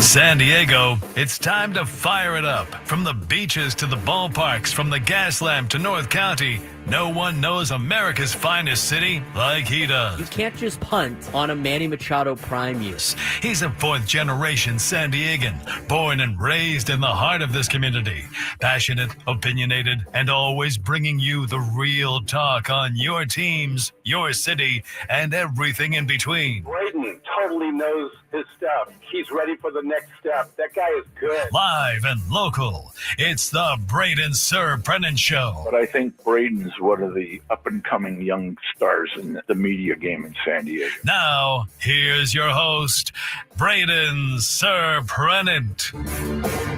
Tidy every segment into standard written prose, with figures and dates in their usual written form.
San Diego, it's time to fire it up. From the beaches to the ballparks, from the Gaslamp to North County, no one knows America's finest city like he does. You can't just punt on a Manny Machado prime year. He's a fourth-generation San Diegan, born and raised in the heart of this community. Passionate, opinionated, and always bringing you the real talk on your teams, your city, and everything in between. Braden totally knows his stuff. He's ready for the next step. That guy is good. Live and local, it's the Braden Surprenant Show. But I think Braden's one of the up-and-coming young stars in the media game in San Diego. Now, here's your host, Braden Surprenant.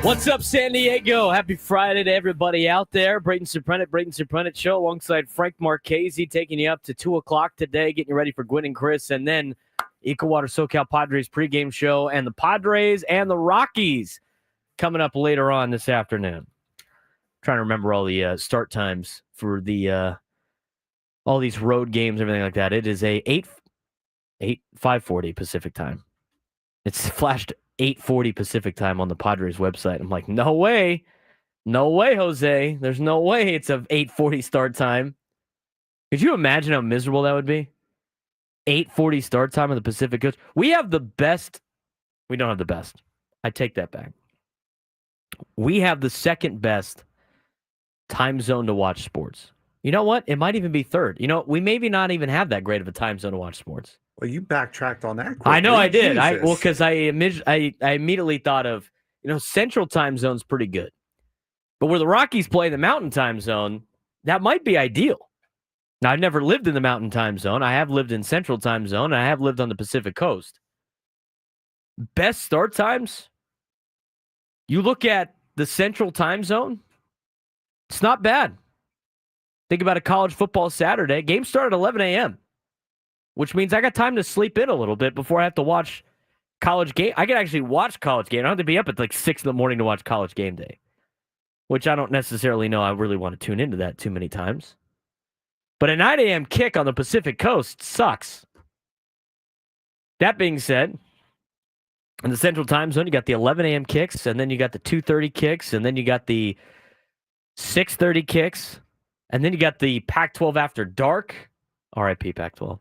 What's up, San Diego? Happy Friday to everybody out there. Braden Surprenant Show alongside Frank Marchese taking you up to 2 o'clock today, getting you ready for Gwynn and Chris, and then Ecowater SoCal Padres pregame show and the Padres and the Rockies coming up later on this afternoon. Trying to remember all the start times for the all these road games, everything like that. It is a 5:40 Pacific time. It's flashed 8:40 Pacific time on the Padres website. I'm like, no way, Jose. There's no way it's a 8:40 start time. Could you imagine how miserable that would be? 8:40 start time on the Pacific Coast. We have the best. We don't have the best. I take that back. We have the second best time zone to watch sports. You know what? It might even be third. You know, we maybe not even have that great of a time zone to watch sports. Well, you backtracked on that quickly. I know I did. Jesus. Because I immediately thought of, Central time zone's pretty good. But where the Rockies play the Mountain time zone, that might be ideal. Now, I've never lived in the Mountain time zone. I have lived in Central time zone, and I have lived on the Pacific Coast. Best start times? You look at the Central time zone, it's not bad. Think about a college football Saturday. Game start at 11 a.m., which means I got time to sleep in a little bit before I have to watch college game. I can actually watch college game. I don't have to be up at like 6 in the morning to watch College Game Day, which I don't necessarily know I really want to tune into that too many times. But a 9 a.m. kick on the Pacific Coast sucks. That being said, in the Central time zone, you got the 11 a.m. kicks, and then you got the 2:30 kicks, and then you got the 6:30 kicks, and then you got the Pac-12 after dark. R.I.P. Pac-12.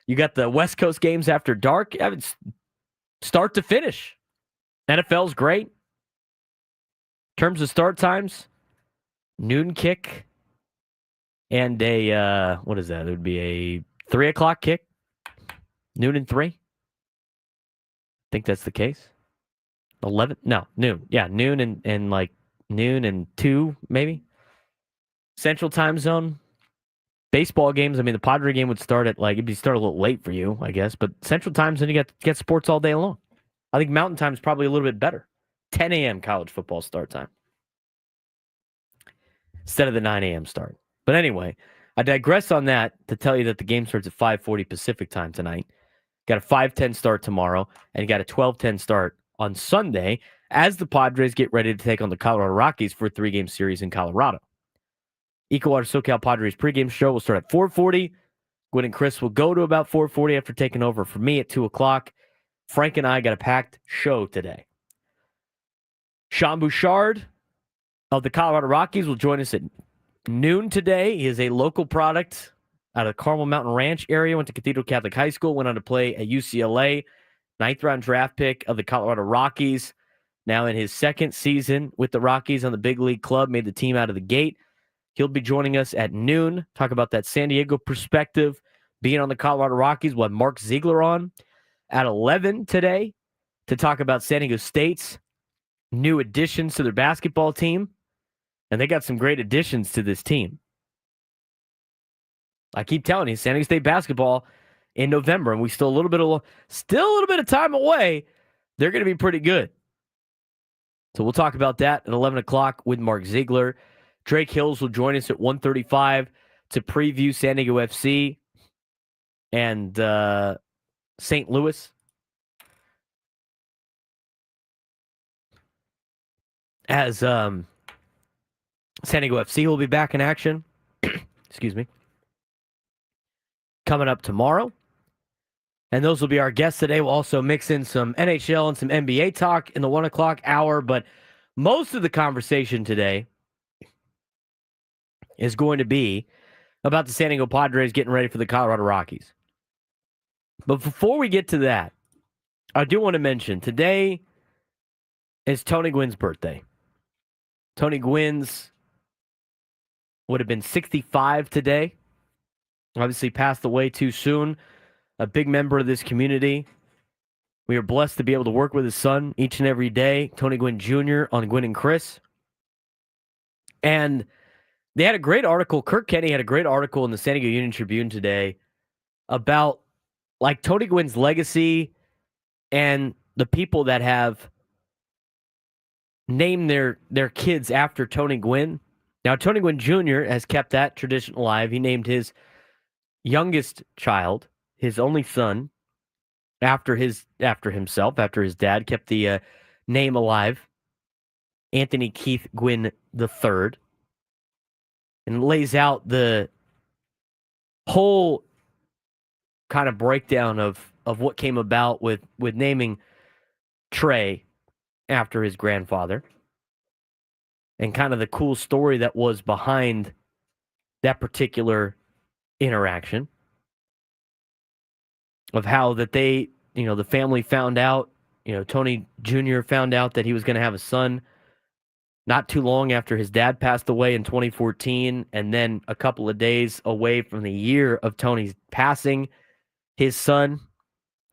You got the West Coast games after dark. It's start to finish. NFL's great. In terms of start times, noon kick and a, what is that? It would be a 3 o'clock kick. Noon and 3. I think that's the case. 11? No, noon. Yeah, noon and like noon and 2, maybe. Central time zone. Baseball games, the Padre game would start at it'd start a little late for you, I guess. But Central time zone, you get sports all day long. I think Mountain time is probably a little bit better. 10 a.m. college football start time instead of the 9 a.m. start. But anyway, I digress on that to tell you that the game starts at 5:40 Pacific time tonight. Got a 5:10 start tomorrow, and you got a 12:10 start on Sunday as the Padres get ready to take on the Colorado Rockies for a 3-game series in Colorado. Ecowater SoCal Padres pregame show will start at 4:40. Gwynn and Chris will go to about 4:40 after taking over for me at 2 o'clock. Frank and I got a packed show today. Sean Bouchard of the Colorado Rockies will join us at noon today. He is a local product out of the Carmel Mountain Ranch area. Went to Cathedral Catholic High School. Went on to play at UCLA. 9th round draft pick of the Colorado Rockies. Now in his second season with the Rockies on the big league club. Made the team out of the gate. He'll be joining us at noon. Talk about that San Diego perspective. Being on the Colorado Rockies. We'll have Mark Ziegler on at 11 today to talk about San Diego State's new additions to their basketball team. And they got some great additions to this team. I keep telling you, San Diego State basketball in November, and we still a little bit of time away. They're going to be pretty good. So we'll talk about that at 11 o'clock with Mark Ziegler. Drake Hills will join us at 1:35 to preview San Diego FC and St. Louis. As San Diego FC will be back in action. Excuse me. Coming up tomorrow. And those will be our guests today. We'll also mix in some NHL and some NBA talk in the 1 o'clock hour. But most of the conversation today is going to be about the San Diego Padres getting ready for the Colorado Rockies. But before we get to that, I do want to mention today is Tony Gwynn's birthday. Tony Gwynn's would have been 65 today. Obviously passed away too soon. A big member of this community. We are blessed to be able to work with his son each and every day, Tony Gwynn Jr. on Gwynn and Chris. And they had a great article. Kirk Kenny had a great article in the San Diego Union-Tribune today about like Tony Gwynn's legacy and the people that have named their kids after Tony Gwynn. Now, Tony Gwynn Jr. has kept that tradition alive. He named his youngest child, his only son, after himself, after his dad, kept the name alive, Anthony Keith Gwynn III, and lays out the whole kind of breakdown of what came about with naming Trey after his grandfather, and kind of the cool story that was behind that particular interaction of how that they, the family found out, Tony Jr. found out that he was going to have a son not too long after his dad passed away in 2014, and then a couple of days away from the year of Tony's passing, his son,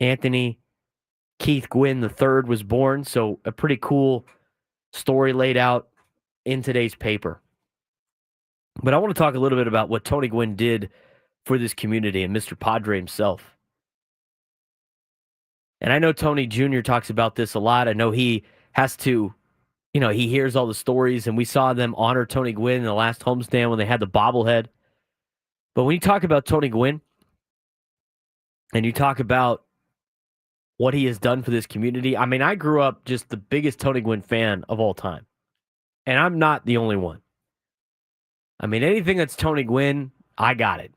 Anthony Keith Gwynn III, was born. So a pretty cool story laid out in today's paper. But I want to talk a little bit about what Tony Gwynn did for this community and Mr. Padre himself. And I know Tony Jr. talks about this a lot. I know he has to, he hears all the stories, and we saw them honor Tony Gwynn in the last homestand when they had the bobblehead. But when you talk about Tony Gwynn and you talk about what he has done for this community, I mean, I grew up just the biggest Tony Gwynn fan of all time. And I'm not the only one. I mean, anything that's Tony Gwynn, I got it.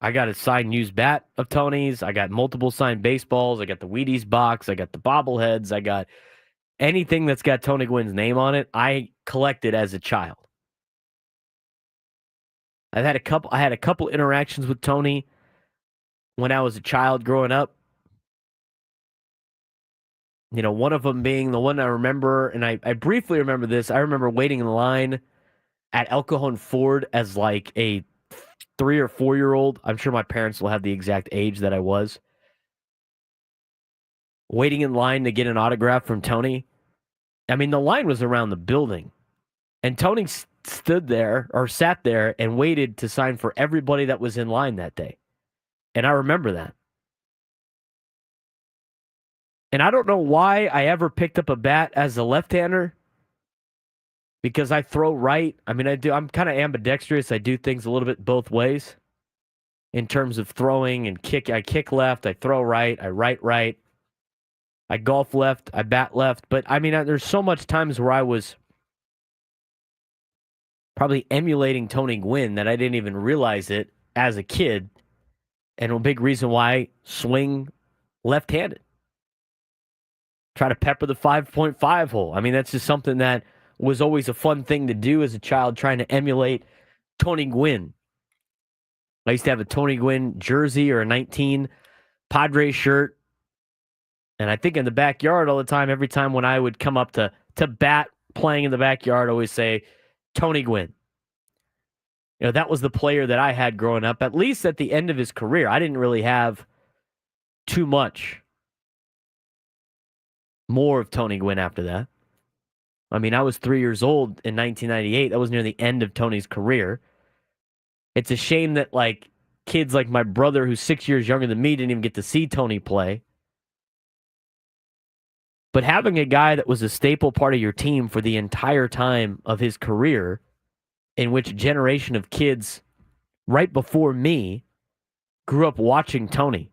I got a signed used bat of Tony's. I got multiple signed baseballs. I got the Wheaties box. I got the bobbleheads. I got anything that's got Tony Gwynn's name on it. I collected as a child. I had a couple interactions with Tony when I was a child growing up. One of them being the one I remember, and I briefly remember this. I remember waiting in line at El Cajon Ford as like a 3 or 4 year old. I'm sure my parents will have the exact age that I was. Waiting in line to get an autograph from Tony. I mean, the line was around the building. And Tony sat there and waited to sign for everybody that was in line that day. And I remember that. And I don't know why I ever picked up a bat as a left-hander, because I throw right. I mean, I'm kind of ambidextrous. I do things a little bit both ways in terms of throwing and kick. I kick left, I throw right, I right. I golf left, I bat left. But, I mean, there's so much times where I was probably emulating Tony Gwynn that I didn't even realize it as a kid. And a big reason why I swing left-handed. Try to pepper the 5.5 hole. I mean, that's just something that was always a fun thing to do as a child, trying to emulate Tony Gwynn. I used to have a Tony Gwynn jersey or a 19 Padres shirt. And I think in the backyard all the time, every time when I would come up to bat playing in the backyard, I always say, Tony Gwynn. That was the player that I had growing up, at least at the end of his career. I didn't really have too much more of Tony Gwynn after that. I mean, I was 3 years old in 1998. That was near the end of Tony's career. It's a shame that, like, kids like my brother, who's 6 years younger than me, didn't even get to see Tony play. But having a guy that was a staple part of your team for the entire time of his career, in which a generation of kids right before me grew up watching Tony,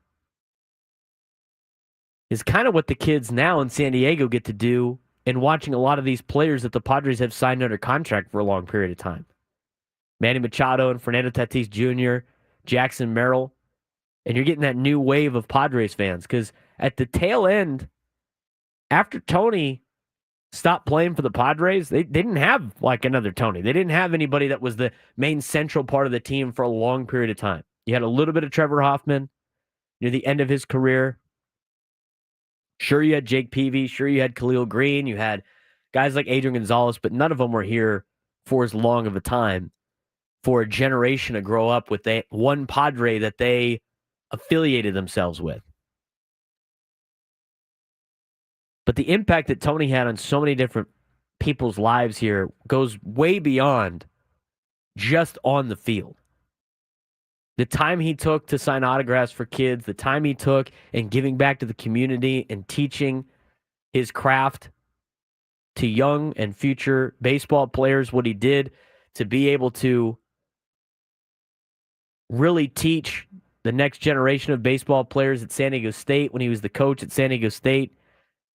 is kind of what the kids now in San Diego get to do in watching a lot of these players that the Padres have signed under contract for a long period of time. Manny Machado and Fernando Tatis Jr., Jackson Merrill. And you're getting that new wave of Padres fans because at the tail end, after Tony stopped playing for the Padres, they didn't have like another Tony. They didn't have anybody that was the main central part of the team for a long period of time. You had a little bit of Trevor Hoffman near the end of his career. Sure, you had Jake Peavy. Sure, you had Khalil Green. You had guys like Adrian Gonzalez, but none of them were here for as long of a time for a generation to grow up with one Padre that they affiliated themselves with. But the impact that Tony had on so many different people's lives here goes way beyond just on the field. The time he took to sign autographs for kids, the time he took in giving back to the community and teaching his craft to young and future baseball players, what he did to be able to really teach the next generation of baseball players at San Diego State when he was the coach at San Diego State,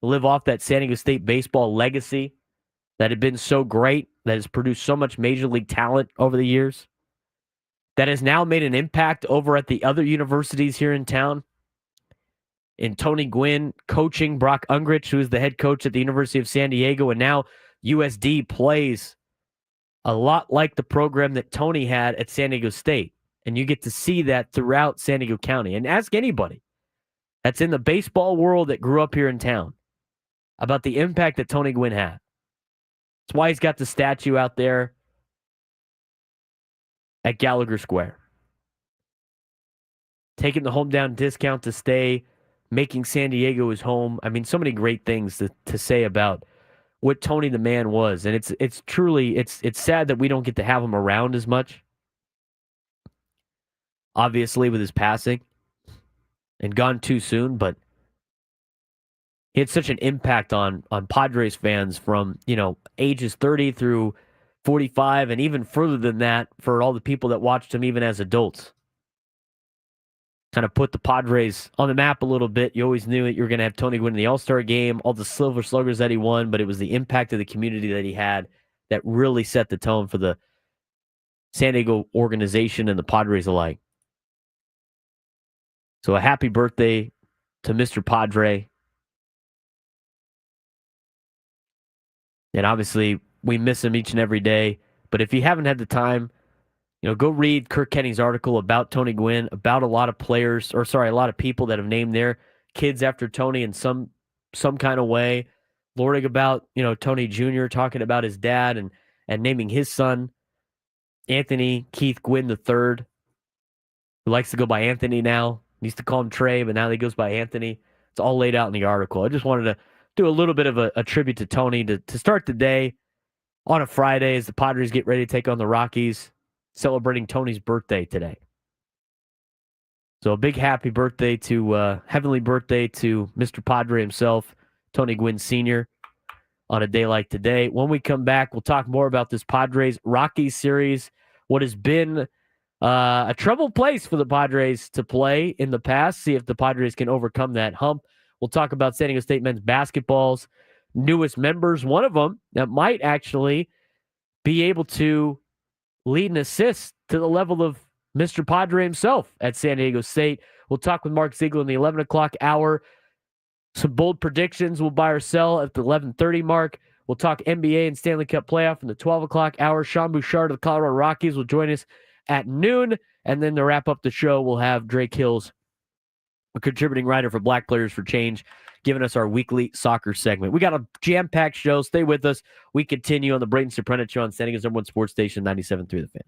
live off that San Diego State baseball legacy that had been so great, that has produced so much major league talent over the years, that has now made an impact over at the other universities here in town. In Tony Gwynn coaching Brock Ungrich, who is the head coach at the University of San Diego, and now USD plays a lot like the program that Tony had at San Diego State. And you get to see that throughout San Diego County. And ask anybody that's in the baseball world that grew up here in town about the impact that Tony Gwynn had. That's why he's got the statue out there at Gallagher Square. Taking the hometown discount to stay, making San Diego his home. I mean, so many great things to say about what Tony the man was. And it's truly sad that we don't get to have him around as much. Obviously, with his passing and gone too soon, but he had such an impact on Padres fans from, ages 30 through 45 and even further than that for all the people that watched him even as adults. Kind of put the Padres on the map a little bit. You always knew that you were going to have Tony Gwynn in the All-Star game, all the Silver Sluggers that he won, but it was the impact of the community that he had that really set the tone for the San Diego organization and the Padres alike. So a happy birthday to Mr. Padre. And obviously, we miss him each and every day. But if you haven't had the time, go read Kirk Kenny's article about Tony Gwynn, about a lot of a lot of people that have named their kids after Tony in some kind of way. Learning about, Tony Jr., talking about his dad and naming his son Anthony Keith Gwynn III, who likes to go by Anthony now. He used to call him Trey, but now he goes by Anthony. It's all laid out in the article. I just wanted to do a little bit of a tribute to Tony to start the day on a Friday as the Padres get ready to take on the Rockies, celebrating Tony's birthday today. So a big happy birthday heavenly birthday to Mr. Padre himself, Tony Gwynn Sr., on a day like today. When we come back, we'll talk more about this Padres-Rockies series, what has been a troubled place for the Padres to play in the past, see if the Padres can overcome that hump. We'll talk about San Diego State men's basketball's newest members, one of them that might actually be able to lead an assist to the level of Mr. Padre himself at San Diego State. We'll talk with Mark Ziegler in the 11 o'clock hour. Some bold predictions we'll buy or sell at the 11:30 mark. We'll talk NBA and Stanley Cup playoff in the 12 o'clock hour. Sean Bouchard of the Colorado Rockies will join us at noon. And then to wrap up the show, we'll have Drake Hills, a contributing writer for Black Players for Change, giving us our weekly soccer segment. We got a jam-packed show. Stay with us. We continue on the Braden Surprenant Show on San Diego's #1 sports station, 97.3 The Fan.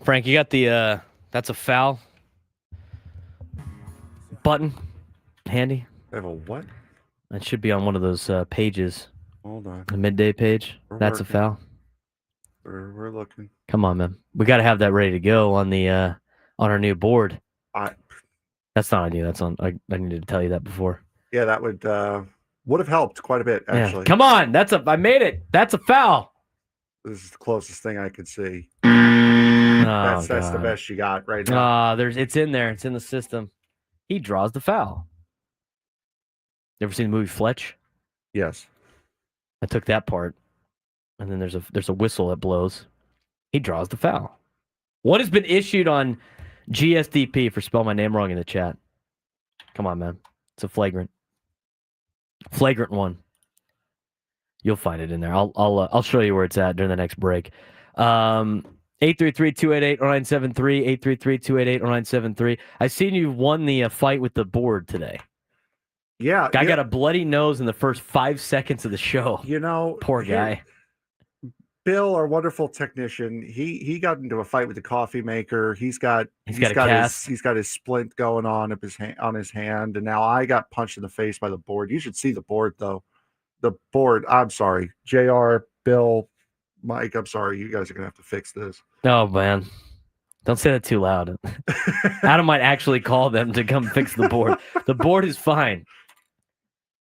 Frank, you got the that's a foul button handy? I have a what? That should be on one of those pages. Hold on. The midday page. We're That's working. a foul. We're looking. Come on, man. We got to have that ready to go on the on our new board. That's not on you. That's on. I needed to tell you that before. Yeah, that would have helped quite a bit, actually. Yeah. Come on. I made it. That's a foul. This is the closest thing I could see. Oh, That's the God. best you got right now. It's in there. It's in the system. He draws the foul. You ever seen the movie Fletch? Yes. I took that part, and then there's a whistle that blows. He draws the foul. What has been issued on GSDP for spell my name wrong in the chat? Come on, man. It's a flagrant one. You'll find it in there. I'll show you where it's at during the next break. 833-288-0973, 833-288-0973. I seen you won the fight with the board today. Yeah. Guy got a bloody nose in the first 5 seconds of the show. You know, Poor guy. Bill, our wonderful technician, he got into a fight with the coffee maker. He's got a cast. He's got his splint going on on his hand, and now I got punched in the face by the board. You should see the board though. The board. I'm sorry, JR, Bill, Mike. I'm sorry. You guys are gonna have to fix this. Oh man, don't say that too loud. Adam might actually call them to come fix the board. The board is fine.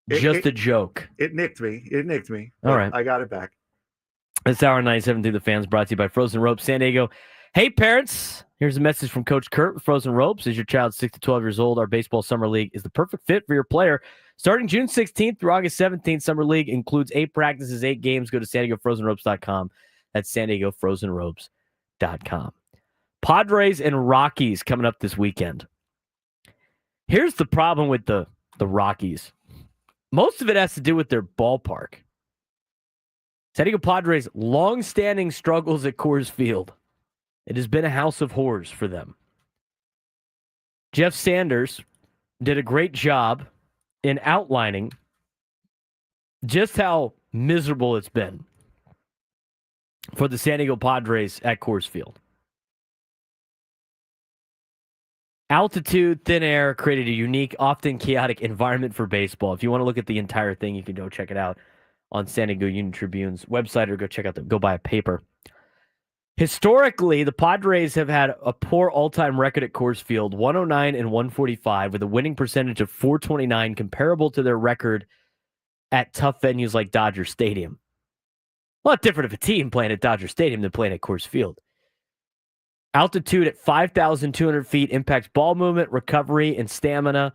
Just a joke. It nicked me. All right. I got it back. This hour 97 through the fans brought to you by Frozen Ropes San Diego. Hey parents, here's a message from Coach Kurt with Frozen Ropes. Is your child 6 to 12 years old? Our baseball summer league is the perfect fit for your player. Starting June 16th through August 17th, summer league includes 8 practices, 8 games. Go to SanDiegoFrozenRopes.com. That's SanDiegoFrozenRopes.com. Padres and Rockies coming up this weekend. Here's the problem with the Rockies. Most of it has to do with their ballpark. San Diego Padres' long-standing struggles at Coors Field. It has been a house of horrors for them. Jeff Sanders did a great job in outlining just how miserable it's been for the San Diego Padres at Coors Field. Altitude, thin air created a unique, often chaotic environment for baseball. If you want to look at the entire thing, you can go check it out on San Diego Union-Tribune's website or go buy a paper. Historically, the Padres have had a poor all-time record at Coors Field, 109 and 145, with a winning percentage of .429, comparable to their record at tough venues like Dodger Stadium. A lot different of a team playing at Dodger Stadium than playing at Coors Field. Altitude at 5,200 feet impacts ball movement, recovery, and stamina.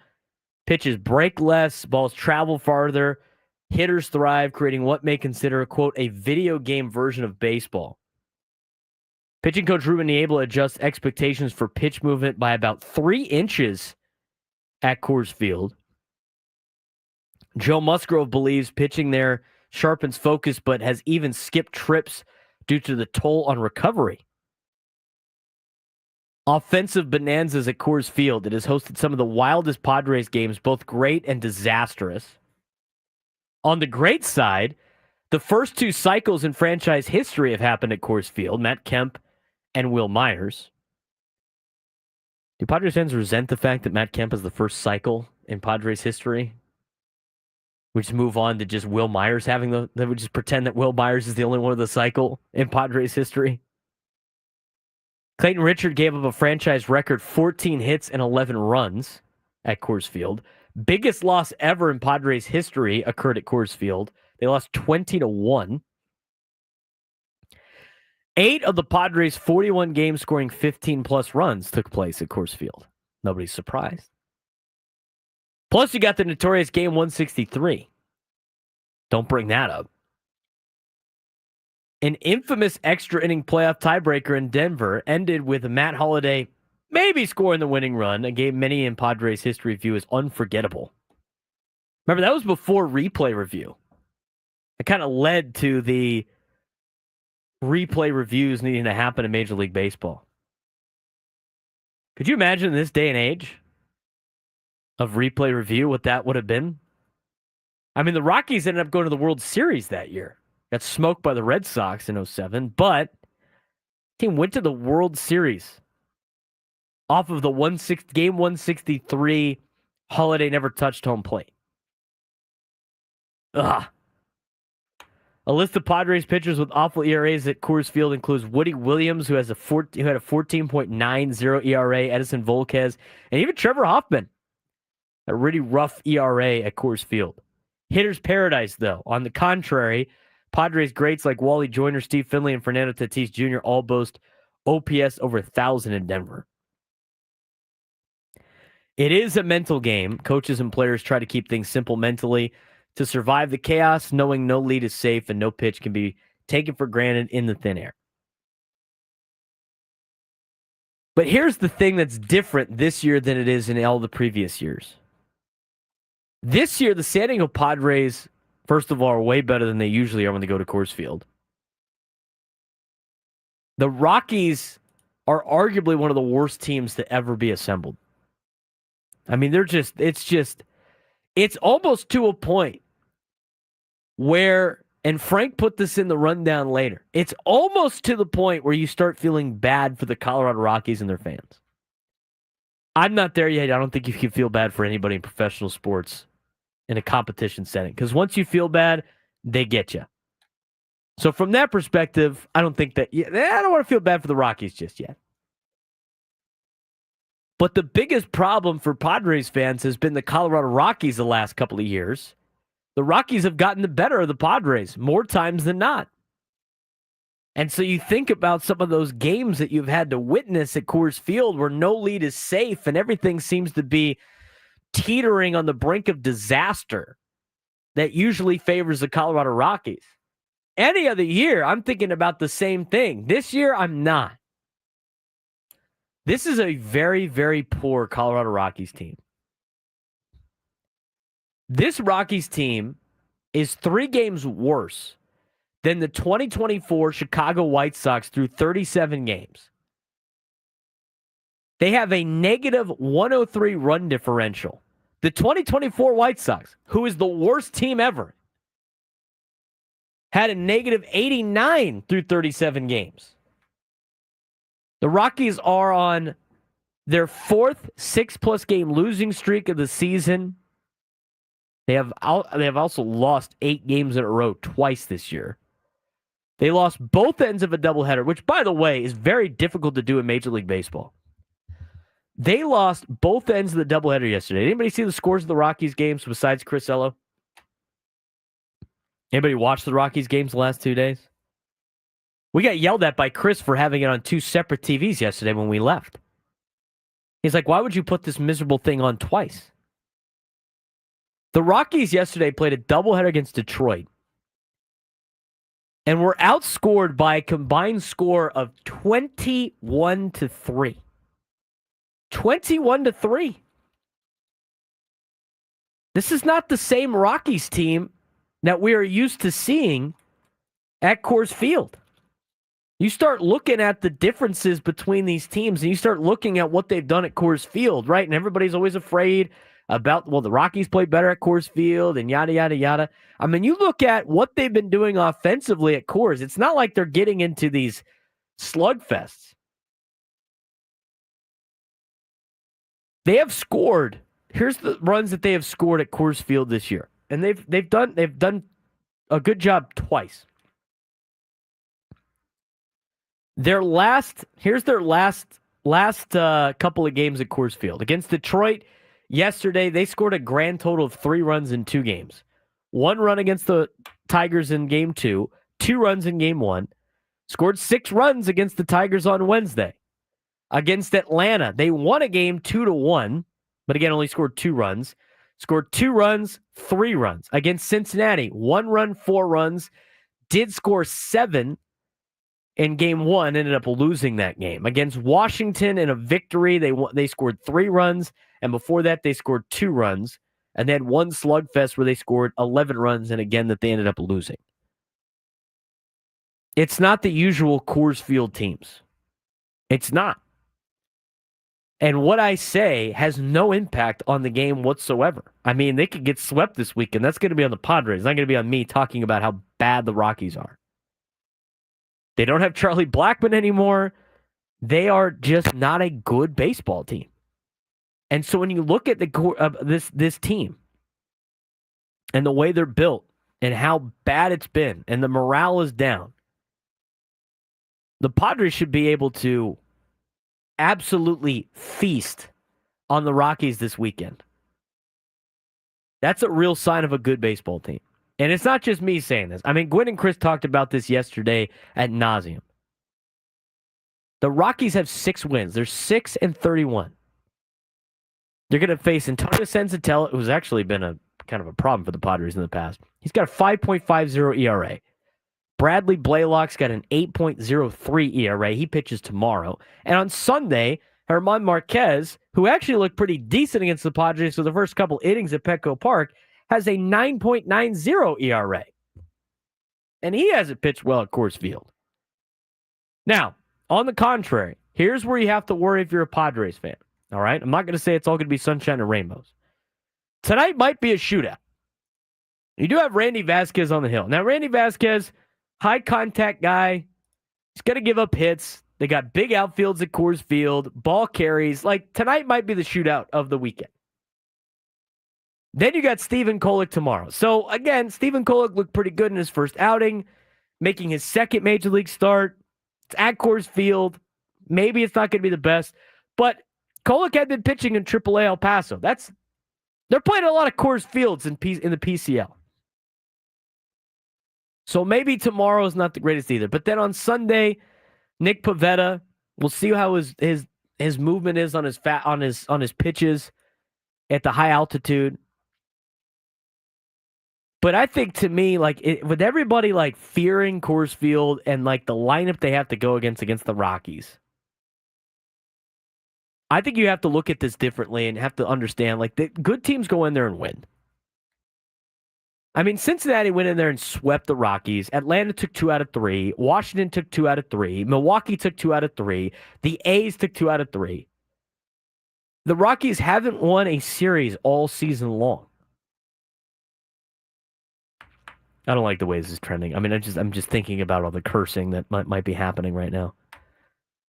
Pitches break less, balls travel farther. Hitters thrive, creating what may consider, quote, a video game version of baseball. Pitching coach Ruben Niebla adjusts expectations for pitch movement by about 3 inches at Coors Field. Joe Musgrove believes pitching there sharpens focus, but has even skipped trips due to the toll on recovery. Offensive bonanzas at Coors Field. It has hosted some of the wildest Padres games, both great and disastrous. On the great side, the first 2 cycles in franchise history have happened at Coors Field, Matt Kemp and Will Myers. Do Padres fans resent the fact that Matt Kemp is the first cycle in Padres history? We just move on to just Will Myers having they would just pretend that Will Myers is the only one of the cycle in Padres history. Clayton Richard gave up a franchise record 14 hits and 11 runs at Coors Field. Biggest loss ever in Padres history occurred at Coors Field. They lost 20-1. 8 of the Padres' 41 games scoring 15-plus runs took place at Coors Field. Nobody's surprised. Plus, you got the notorious Game 163. Don't bring that up. An infamous extra inning playoff tiebreaker in Denver ended with Matt Holliday maybe scoring the winning run, a game many in Padres history view as unforgettable. Remember, that was before replay review. It kind of led to the replay reviews needing to happen in Major League Baseball. Could you imagine in this day and age of replay review what that would have been? I mean, the Rockies ended up going to the World Series that year. Got smoked by the Red Sox in 2007, but Team went to the World Series off of the game 163 Holiday never touched home plate. Ugh. A list of Padres pitchers with awful ERAs at Coors Field includes Woody Williams, who had a 14.90 ERA, Edison Volquez, and even Trevor Hoffman, a really rough ERA at Coors Field. Hitter's paradise, though. On the contrary, Padres greats like Wally Joyner, Steve Finley, and Fernando Tatis Jr. all boast OPS over 1,000 in Denver. It is a mental game. Coaches and players try to keep things simple mentally to survive the chaos, knowing no lead is safe and no pitch can be taken for granted in the thin air. But here's the thing that's different this year than it is in all the previous years. This year, the San Diego Padres, first of all, are way better than they usually are when they go to Coors Field. The Rockies are arguably one of the worst teams to ever be assembled. I mean, it's almost to a point where, and Frank put this in the rundown later, it's almost to the point where you start feeling bad for the Colorado Rockies and their fans. I'm not there yet. I don't think you can feel bad for anybody in professional sports in a competition setting, because once you feel bad, they get you. So from that perspective, I don't think that, I don't want to feel bad for the Rockies just yet. But the biggest problem for Padres fans has been the Colorado Rockies the last couple of years. The Rockies have gotten the better of the Padres more times than not. And so you think about some of those games that you've had to witness at Coors Field where no lead is safe and everything seems to be teetering on the brink of disaster that usually favors the Colorado Rockies. Any other year, I'm thinking about the same thing. This year, I'm not. This is a very, very poor Colorado Rockies team. This Rockies team is 3 games worse than the 2024 Chicago White Sox through 37 games. They have a negative 103 run differential. The 2024 White Sox, who is the worst team ever, had a negative 89 through 37 games. The Rockies are on their 4th 6+ game losing streak of the season. They have also lost 8 games in a row twice this year. They lost both ends of a doubleheader, which, by the way, is very difficult to do in Major League Baseball. They lost both ends of the doubleheader yesterday. Anybody see the scores of the Rockies games besides Chris Ello? Anybody watch the Rockies games the last 2 days? We got yelled at by Chris for having it on 2 separate TVs yesterday when we left. He's like, why would you put this miserable thing on twice? The Rockies yesterday played a doubleheader against Detroit and were outscored by a combined score of 21-3. 21-3. This is not the same Rockies team that we are used to seeing at Coors Field. You start looking at the differences between these teams and you start looking at what they've done at Coors Field, right? And everybody's always afraid about, well, the Rockies play better at Coors Field and yada, yada, yada. I mean, you look at what they've been doing offensively at Coors. It's not like they're getting into these slugfests. They have scored. Here's the runs that they have scored at Coors Field this year. And they've done a good job twice. Here's their last couple of games at Coors Field. Against Detroit yesterday, they scored a grand total of 3 runs in 2 games. 1 run against the Tigers in game 2, 2 runs in game 1. Scored 6 runs against the Tigers on Wednesday. Against Atlanta, they won a game 2-1, but again, only scored 2 runs. Scored 2 runs, 3 runs. Against Cincinnati, 1 run, 4 runs. Did score 7 in game 1, ended up losing that game. Against Washington in a victory, they scored 3 runs, and before that, they scored 2 runs. And then 1 slugfest where they scored 11 runs, and again, that they ended up losing. It's not the usual Coors Field teams. It's not. And what I say has no impact on the game whatsoever. I mean, they could get swept this weekend. That's going to be on the Padres. It's not going to be on me talking about how bad the Rockies are. They don't have Charlie Blackmon anymore. They are just not a good baseball team. And so when you look at this team and the way they're built and how bad it's been and the morale is down, the Padres should be able to absolutely feast on the Rockies this weekend. That's a real sign of a good baseball team. And it's not just me saying this. I mean, Gwynn and Chris talked about this yesterday ad nauseum. The Rockies have 6 wins. They're 6-31. They're going to face Antonio Senzatella, who's actually been a kind of a problem for the Padres in the past. He's got a 5.50 ERA. Bradley Blaylock's got an 8.03 ERA. He pitches tomorrow. And on Sunday, German Marquez, who actually looked pretty decent against the Padres for the first couple innings at Petco Park, has a 9.90 ERA. And he hasn't pitched well at Coors Field. Now, on the contrary, here's where you have to worry if you're a Padres fan. All right? I'm not going to say it's all going to be sunshine and rainbows. Tonight might be a shootout. You do have Randy Vasquez on the hill. Now, Randy Vasquez, high contact guy. He's going to give up hits. They got big outfields at Coors Field, ball carries. Like, tonight might be the shootout of the weekend. Then you got Stephen Kolek tomorrow. So, again, Stephen Kolek looked pretty good in his first outing, making his second Major League start. It's at Coors Field. Maybe it's not going to be the best, but Kolek had been pitching in AAA El Paso. They're playing a lot of Coors Fields in the PCL. So maybe tomorrow is not the greatest either. But then on Sunday, Nick Pivetta, we'll see how his movement is on his pitches at the high altitude. But I think, to me, with everybody fearing Coors Field and the lineup they have to go against the Rockies, I think you have to look at this differently and have to understand the good teams go in there and win. I mean, Cincinnati went in there and swept the Rockies. Atlanta took 2 out of 3. Washington took 2 out of 3. Milwaukee took 2 out of 3. The A's took 2 out of 3. The Rockies haven't won a series all season long. I don't like the way this is trending. I mean, I'm just thinking about all the cursing that might be happening right now.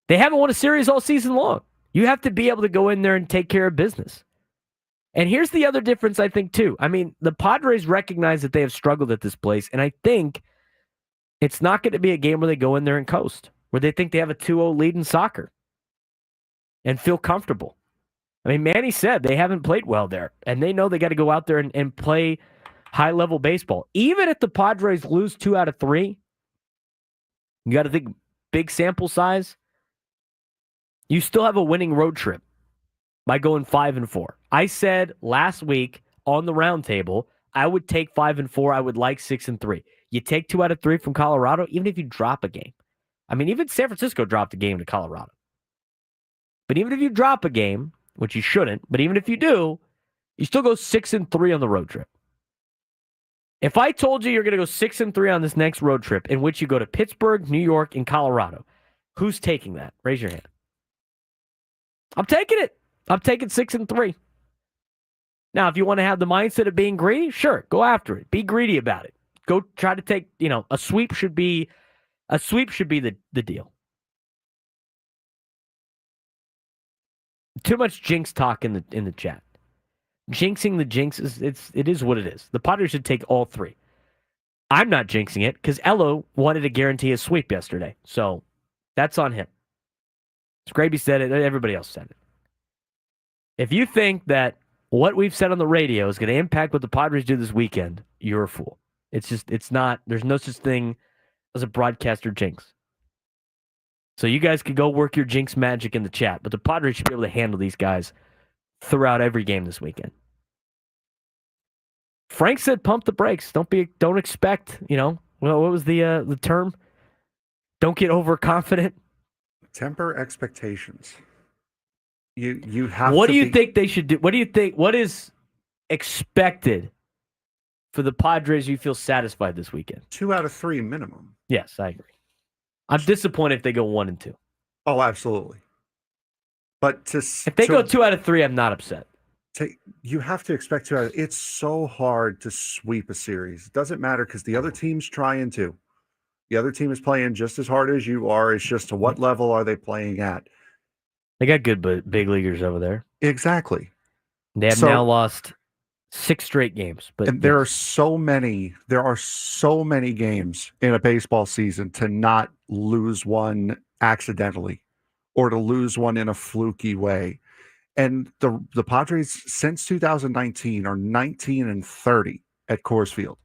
They haven't won a series all season long. You have to be able to go in there and take care of business. And here's the other difference, I think, too. I mean, the Padres recognize that they have struggled at this place, and I think it's not going to be a game where they go in there and coast, where they think they have a 2-0 lead in soccer and feel comfortable. I mean, Manny said they haven't played well there, and they know they got to go out there and play high-level baseball. Even if the Padres lose 2 out of 3, you got to think big sample size, you still have a winning road trip by going 5-4. I said last week on the roundtable, I would take 5-4. I would like 6-3. You take 2 out of 3 from Colorado, even if you drop a game. I mean, even San Francisco dropped a game to Colorado. But even if you drop a game, which you shouldn't, but even if you do, you still go 6-3 on the road trip. If I told you you're going to go 6-3 on this next road trip, in which you go to Pittsburgh, New York, and Colorado, who's taking that? Raise your hand. I'm taking it. I'm taking 6-3. Now, if you want to have the mindset of being greedy, sure, go after it. Be greedy about it. Go try to take, a sweep should be the deal. Too much jinx talk in the chat. Jinxing the jinx it is what it is. The Padres should take all 3. I'm not jinxing it because Elo wanted to guarantee a sweep yesterday. So that's on him. Scraby said it. Everybody else said it. If you think that what we've said on the radio is going to impact what the Padres do this weekend, you're a fool. It's not. There's no such thing as a broadcaster jinx. So you guys can go work your jinx magic in the chat, but the Padres should be able to handle these guys throughout every game this weekend. Frank said, "Pump the brakes. Don't expect. Well, what was the term? Don't get overconfident. Temper expectations. You have. What do you think they should do? What do you think? What is expected for the Padres? You feel satisfied this weekend? 2 out of 3 minimum. Yes, I agree. I'm disappointed if they go 1-2. Oh, absolutely. But if they go 2 out of 3, I'm not upset. You have to expect 2 out of. It's so hard to sweep a series. It doesn't matter because the other team's trying to. The other team is playing just as hard as you are. It's just to what level are they playing at? They got good big leaguers over there. Exactly. They have now lost 6 straight games. But and there are so many games in a baseball season to not lose one accidentally or to lose one in a fluky way. And the Padres since 2019 are 19-30 at Coors Field.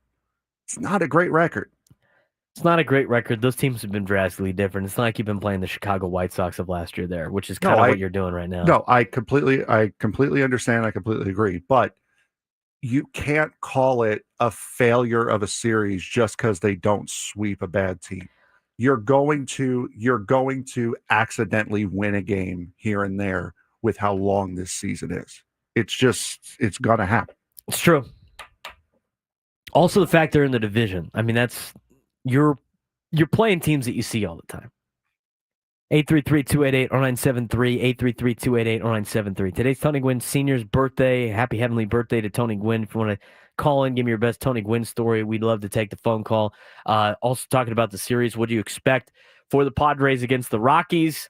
It's not a great record. It's not a great record. Those teams have been drastically different. It's not like you've been playing the Chicago White Sox of last year there, which is kind of what you're doing right now. No, I completely understand. I completely agree. But you can't call it a failure of a series just because they don't sweep a bad team. You're going to accidentally win a game here and there with how long this season is. It's gonna happen. It's true. Also, the fact they're in the division. I mean, that's you're playing teams that you see all the time. 833-288-0973, 833-288-0973. Today's Tony Gwynn Sr.'s birthday. Happy heavenly birthday to Tony Gwynn. If you want to call in, give me your best Tony Gwynn story, we'd love to take the phone call. Also talking about the series, what do you expect for the Padres against the Rockies?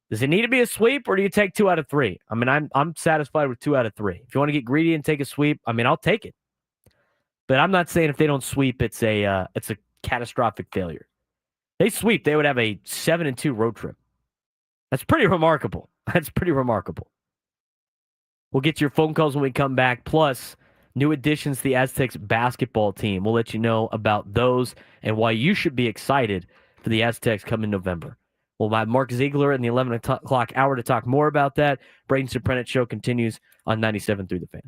Does it need to be a sweep, or do you take 2 out of 3? I mean, I'm satisfied with 2 out of 3. If you want to get greedy and take a sweep, I mean, I'll take it. But I'm not saying if they don't sweep, it's a catastrophic failure. They sweep, they would have a 7-2 road trip. That's pretty remarkable. We'll get your phone calls when we come back. Plus, new additions to the Aztecs basketball team. We'll let you know about those and why you should be excited for the Aztecs come in November. We'll have Mark Ziegler in the 11 o'clock hour to talk more about that. Braden Surprenant Show continues on 97.3 The Fan.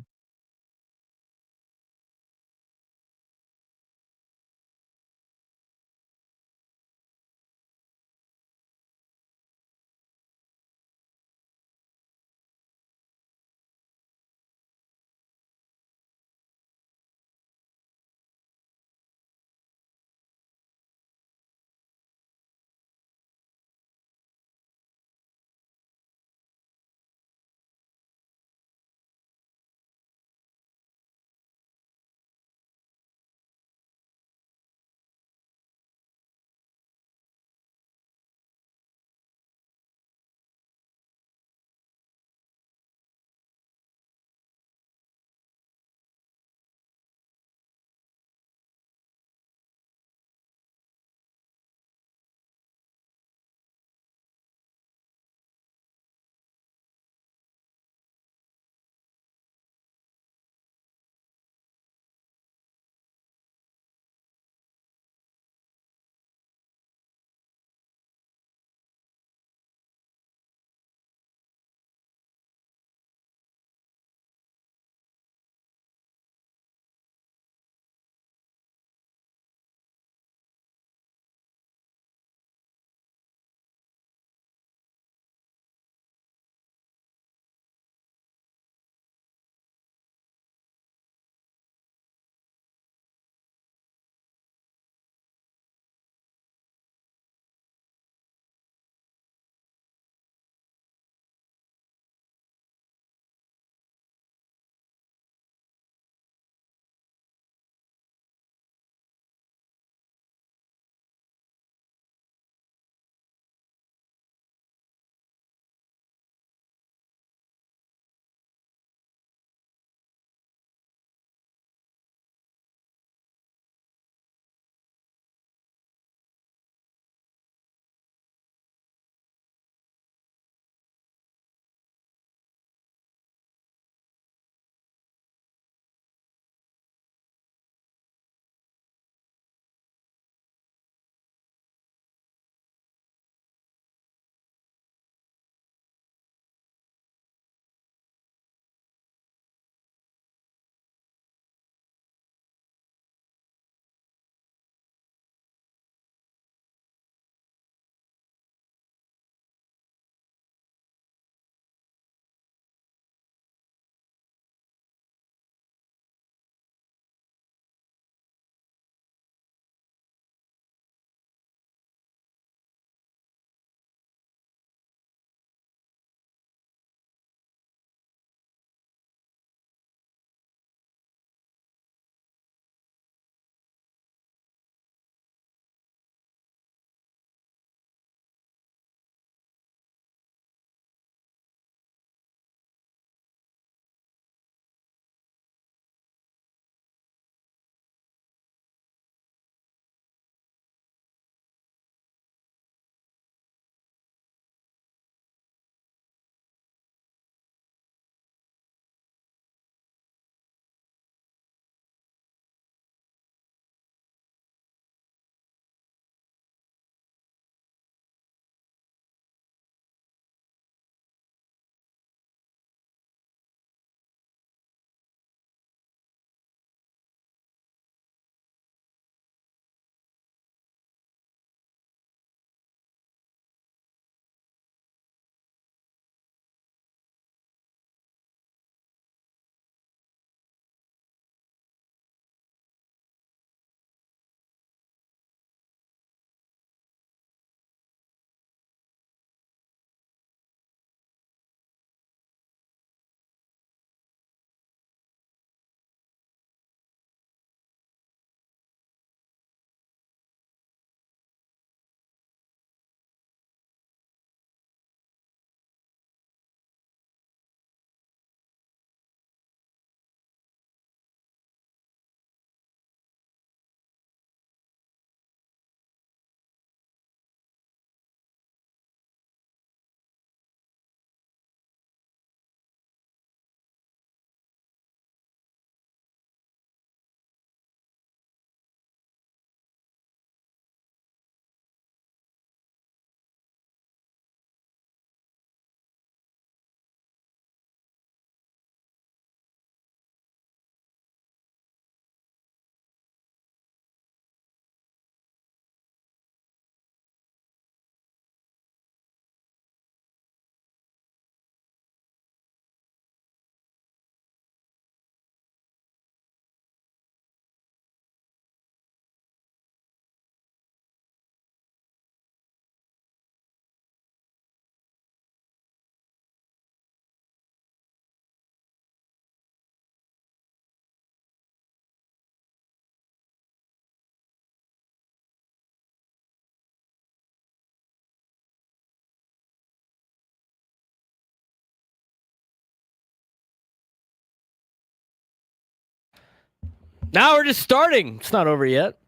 Now we're just starting. It's not over yet.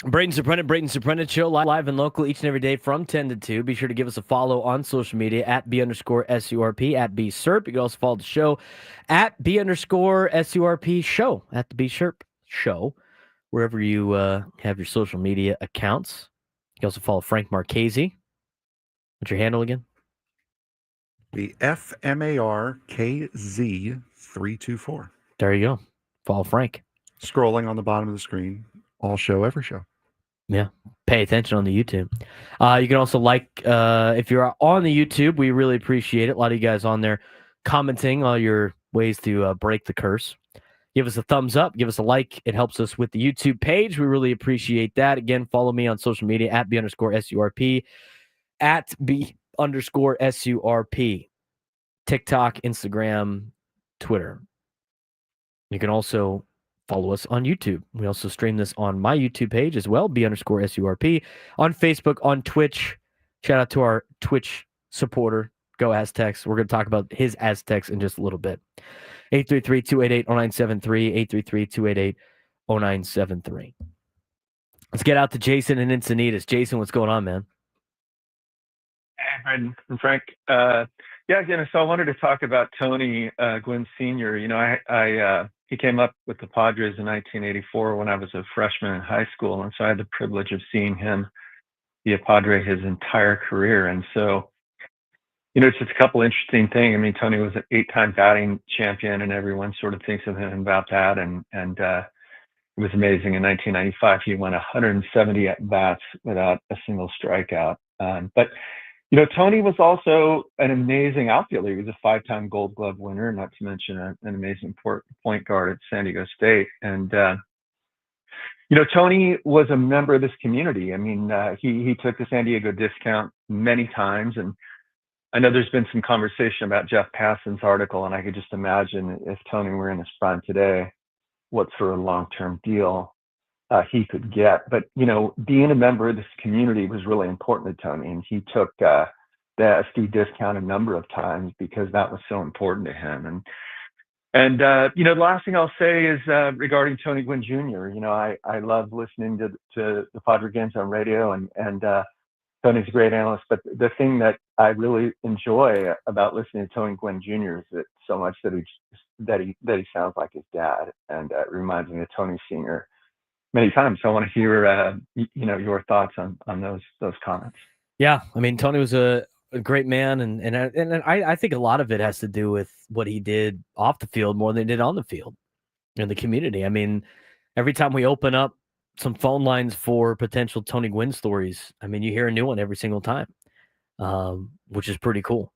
Braden Surprenant Show, live and local each and every day from 10 to 2. Be sure to give us a follow on social media at B_SURP, at BSURP. You can also follow the show at B_SURP show, at the BSURP show, wherever you have your social media accounts. You can also follow Frank Marchese. What's your handle again? The FMARKZ324. There you go. Follow Frank. Scrolling on the bottom of the screen. All show, every show. Yeah. Pay attention on the YouTube. You can also if you're on the YouTube, we really appreciate it. A lot of you guys on there commenting all your ways to break the curse. Give us a thumbs up. Give us a like. It helps us with the YouTube page. We really appreciate that. Again, follow me on social media at B_SURP, at B_SURP, TikTok, Instagram, Twitter. You can also follow us on YouTube. We also stream this on my YouTube page as well, B_SURP, on Facebook, on Twitch. Shout out to our Twitch supporter, Go Aztecs. We're going to talk about his Aztecs in just a little bit. 833-288-0973, 833-288-0973. Let's get out to Jason and Encinitas. Jason, what's going on, man? Hey, Braden and Frank. So I wanted to talk about Tony Gwynn Sr. You know, he came up with the Padres in 1984 when I was a freshman in high school, and so I had the privilege of seeing him be a Padre his entire career. And so, you know, it's just a couple interesting things. I mean, Tony was an 8-time batting champion, and everyone sort of thinks of him about that. And it was amazing. In 1995, he won 170 at-bats without a single strikeout. But you know, Tony was also an amazing outfielder. He was a 5-time Gold Glove winner, not to mention an amazing point guard at San Diego State. And, you know, Tony was a member of this community. I mean, he took the San Diego discount many times. And I know there's been some conversation about Jeff Passan's article, and I could just imagine if Tony were in his prime today, what sort of long-term deal he could get. But, you know, being a member of this community was really important to Tony, and he took the SD discount a number of times because that was so important to him. And you know, the last thing I'll say is regarding Tony Gwynn Jr. You know, I love listening to the Padre games on radio, and Tony's a great analyst. But the thing that I really enjoy about listening to Tony Gwynn Jr. is that so much that he sounds like his dad, and it reminds me of Tony Sr. many times. So I want to hear, you know, your thoughts on those comments. Yeah, I mean, Tony was a great man, and I think a lot of it has to do with what he did off the field more than he did on the field in the community. I mean, every time we open up some phone lines for potential Tony Gwynn stories, I mean, you hear a new one every single time, which is pretty cool.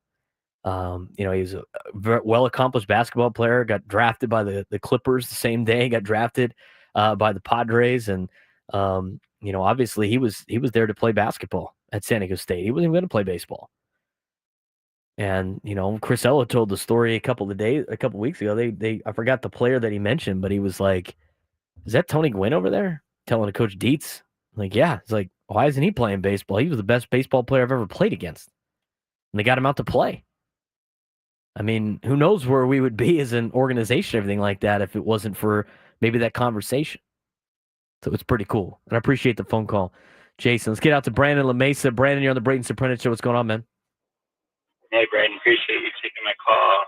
You know, he's a very well-accomplished basketball player, got drafted by the Clippers the same day, got drafted by the Padres, and you know, obviously he was there to play basketball at San Diego State. He wasn't even going to play baseball. And you know, Chris Ella told the story a couple weeks ago. I forgot the player that he mentioned, but he was like, "Is that Tony Gwynn over there?" Telling Coach Dietz, like, "Yeah." It's like, "Why isn't he playing baseball? He was the best baseball player I've ever played against." And they got him out to play. I mean, who knows where we would be as an organization, everything like that, if it wasn't for maybe that conversation. So it's pretty cool. And I appreciate the phone call. Jason, let's get out to Brandon La Mesa. Brandon, you're on the Braden Surprenant Show. What's going on, man? Hey, Braden. Appreciate you taking my call.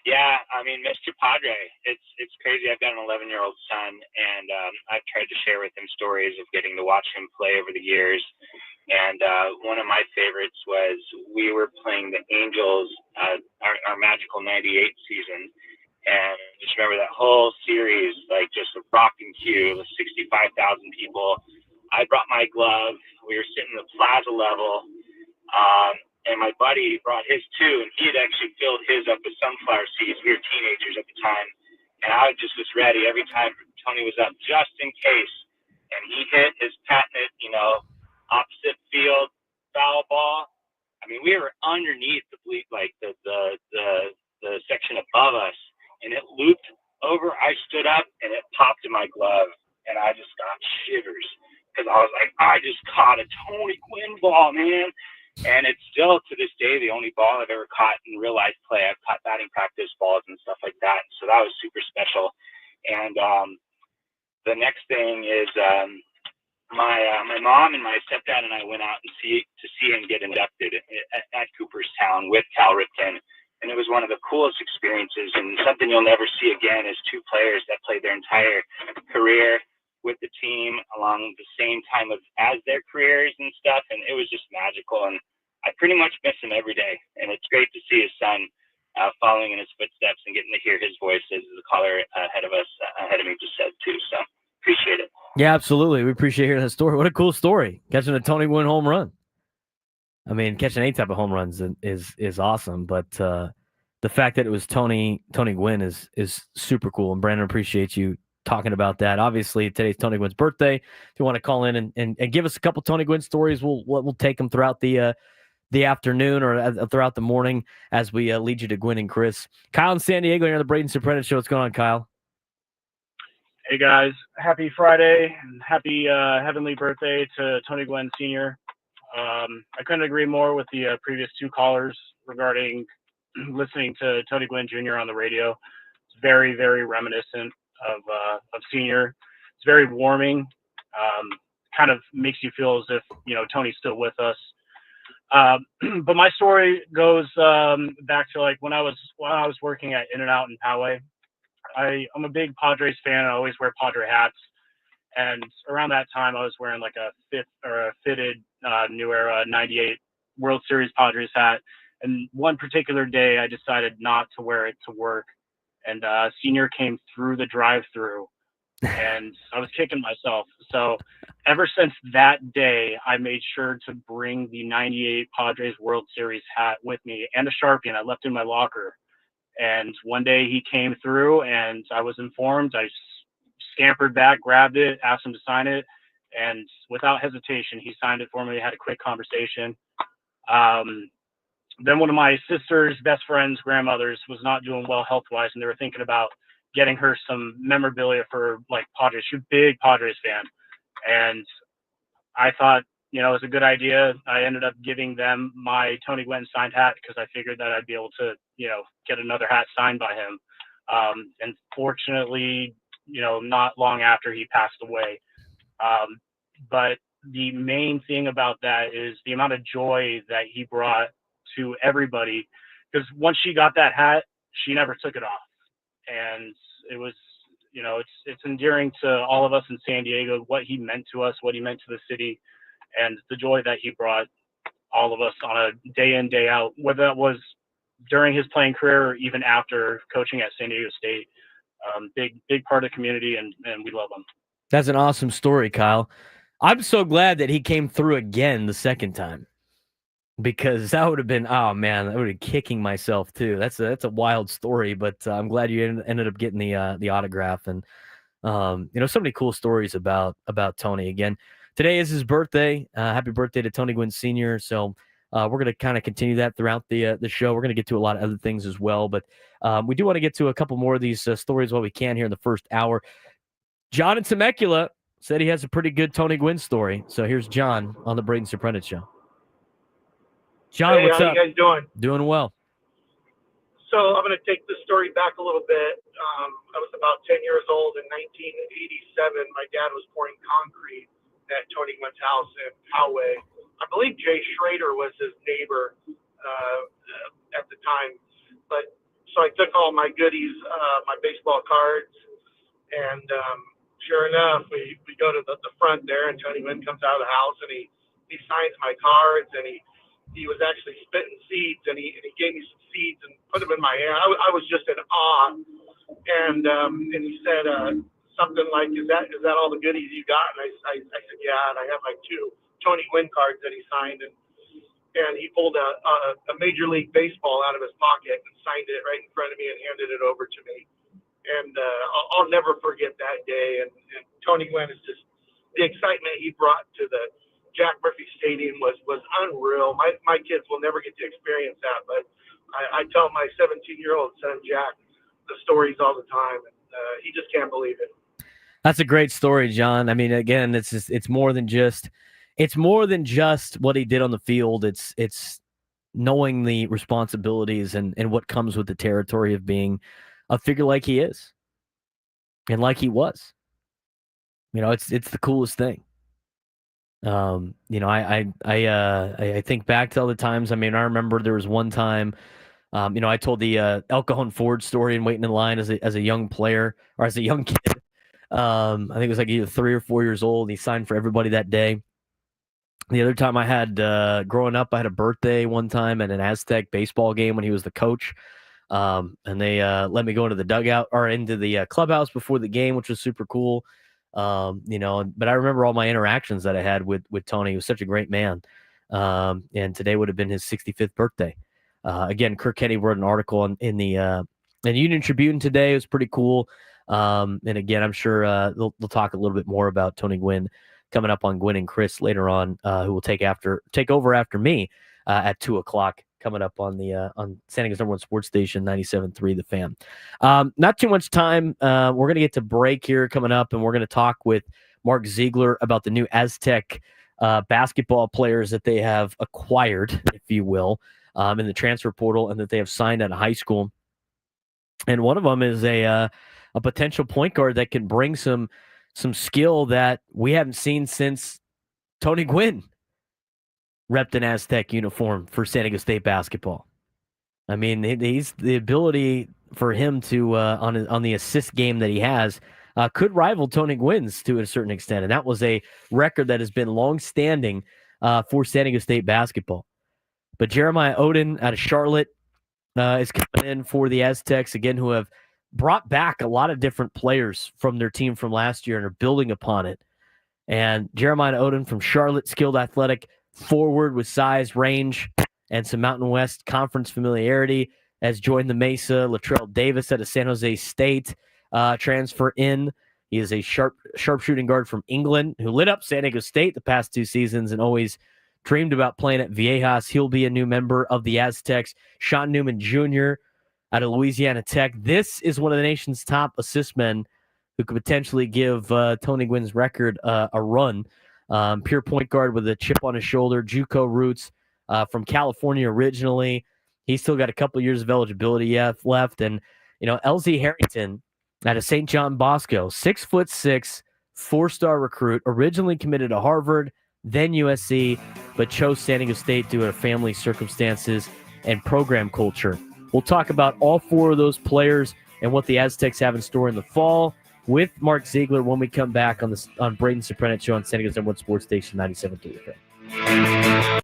Yeah, I mean, Mr. Padre, it's crazy. I've got an 11-year-old son, and I've tried to share with him stories of getting to watch him play over the years. And one of my favorites was we were playing the Angels, our magical 98 season. And just remember that whole series, like just a rocking queue with 65,000 people. I brought my glove. We were sitting in the plaza level. And my buddy brought his too, and he had actually filled his up with sunflower seeds. We were teenagers at the time, and I just was ready every time Tony was up, just in case. And he hit his patented, you know, opposite field foul ball. I mean, we were underneath the section above us, and it looped over. I stood up, and it popped in my glove, and I just got shivers because I was like, I just caught a Tony Gwynn ball, man. And it's still, to this day, the only ball I've ever caught in real life play. I've caught batting practice balls and stuff like that. So that was super special. And the next thing is my mom and my stepdad and I went out to see him get inducted at Cooperstown with Cal Ripken. And it was one of the coolest experiences, and something you'll never see again is two players that played their entire career with the team along the same time as their careers and stuff. And it was just magical. And I pretty much miss him every day. And it's great to see his son following in his footsteps and getting to hear his voice, as the caller ahead of me just said too. So appreciate it. Yeah, absolutely. We appreciate hearing that story. What a cool story. Catching a Tony Gwynn home run. I mean, catching any type of home runs is awesome, but the fact that it was Tony Gwynn is super cool. And Brandon, appreciate you talking about that. Obviously, today's Tony Gwynn's birthday. If you want to call in and give us a couple Tony Gwynn stories, we'll take them throughout the afternoon or throughout the morning as we lead you to Gwynn and Chris. Kyle in San Diego, you're on the Braden Surprenant Show. What's going on, Kyle? Hey guys, happy Friday and happy heavenly birthday to Tony Gwynn Sr. I couldn't agree more with the previous two callers regarding listening to Tony Gwynn Jr. on the radio. It's very, very reminiscent of Senior. It's very warming. Kind of makes you feel as if, Tony's still with us. But my story goes back to like when I was working at In-N-Out in Poway. I'm a big Padres fan. I always wear Padre hats. And around that time, I was wearing like a fitted New Era 98 World Series Padres hat. And one particular day, I decided not to wear it to work. And Senior came through the drive-through, and I was kicking myself. So ever since that day, I made sure to bring the 98 Padres World Series hat with me and a Sharpie, and I left it in my locker. And one day he came through, and I was informed. I scampered back, grabbed it, asked him to sign it, and without hesitation, he signed it for me. We had a quick conversation. Then one of my sister's best friend's grandmothers was not doing well health-wise, and they were thinking about getting her some memorabilia for, like, Padres. She's a big Padres fan. And I thought, it was a good idea. I ended up giving them my Tony Gwynn signed hat because I figured that I'd be able to, get another hat signed by him. And fortunately, not long after he passed away. But the main thing about that is the amount of joy that he brought to everybody, because once she got that hat, she never took it off. And it was, it's endearing to all of us in San Diego, what he meant to us, what he meant to the city, and the joy that he brought all of us on a day in, day out, whether that was during his playing career or even after coaching at San Diego State. Big part of the community, and we love him. That's an awesome story, Kyle. I'm so glad that he came through again the second time, because that would have been, oh man, I would have been kicking myself too. That's a wild story, but I'm glad you ended up getting the autograph, and so many cool stories about Tony. Again, today is his birthday. Happy birthday to Tony Gwynn Sr. So we're going to kind of continue that throughout the show. We're going to get to a lot of other things as well, but we do want to get to a couple more of these stories while we can here in the first hour. John in Temecula said he has a pretty good Tony Gwynn story. So here's John on the Braden Surprenant Show. John, hey, what's how up? you guys doing? Doing well. So I'm going to take the story back a little bit. I was about 10 years old in 1987. My dad was pouring concrete at Tony Gwynn's house in Poway. I believe Jay Schrader was his neighbor at the time. But so I took all my goodies, my baseball cards, and sure enough, we go to the front there, and Tony Gwynn comes out of the house, and he signs my cards, and he was actually spitting seeds, and he gave me some seeds and put them in my hand. I was just in awe, and he said something like, "Is that all the goodies you got?" And I said, "Yeah," and I have like 2 Tony Gwynn cards that he signed, and he pulled a Major League Baseball out of his pocket and signed it right in front of me and handed it over to me. And I'll never forget that day. And Tony Gwynn is just, the excitement he brought to the Jack Murphy Stadium was unreal. My kids will never get to experience that, but I tell my 17-year-old son Jack the stories all the time, and he just can't believe it. That's a great story, John. I mean, again, it's more than just what he did on the field. It's knowing the responsibilities and what comes with the territory of being a figure like he is. and like he was. It's the coolest thing. I think back to all the times. I mean, I remember there was one time, I told the El Cajon Ford story and waiting in line as a young player or as a young kid. I think it was like either 3 or 4 years old. He signed for everybody that day. The other time I had growing up, I had a birthday one time at an Aztec baseball game when he was the coach. And they let me go into the dugout or into the clubhouse before the game, which was super cool. But I remember all my interactions that I had with Tony. He was such a great man. And today would have been his 65th birthday. Again, Kirk Kenny wrote an article in the Union-Tribune today. It was pretty cool. And again, I'm sure they'll talk a little bit more about Tony Gwynn coming up on Gwynn and Chris later on, who will take over after me at 2:00 coming up on San Diego's #1 sports station, 97.3 The Fan. Not too much time. We're going to get to break here coming up, and we're going to talk with Mark Ziegler about the new Aztec basketball players that they have acquired, if you will, in the transfer portal and that they have signed out of high school. And one of them is a potential point guard that can bring some skill that we haven't seen since Tony Gwynn repped an Aztec uniform for San Diego State basketball. I mean, he's the ability for him to on the assist game that he has could rival Tony Gwynn's to a certain extent, and that was a record that has been long-standing for San Diego State basketball. But Jeremiah Oden out of Charlotte is coming in for the Aztecs again, who have brought back a lot of different players from their team from last year and are building upon it. And Jeremiah Oden from Charlotte, skilled athletic forward with size, range, and some Mountain West Conference familiarity, has joined the Mesa. Latrell Davis out of San Jose State transfer in. He is a sharpshooting guard from England who lit up San Diego State the past 2 seasons and always dreamed about playing at Viejas. He'll be a new member of the Aztecs. Sean Newman Jr. out of Louisiana Tech. This is one of the nation's top assist men who could potentially give Tony Gwynn's record a run. Pure point guard with a chip on his shoulder, JUCO roots from California originally. He's still got a couple years of eligibility left. And, Elzie Harrington out of St. John Bosco, 6'6", 4-star recruit, originally committed to Harvard, then USC, but chose San Diego State due to family circumstances and program culture. We'll talk about all 4 of those players and what the Aztecs have in store in the fall with Mark Ziegler when we come back on Braden Surprenant Show on San Diego's #1 sports station, 97.3.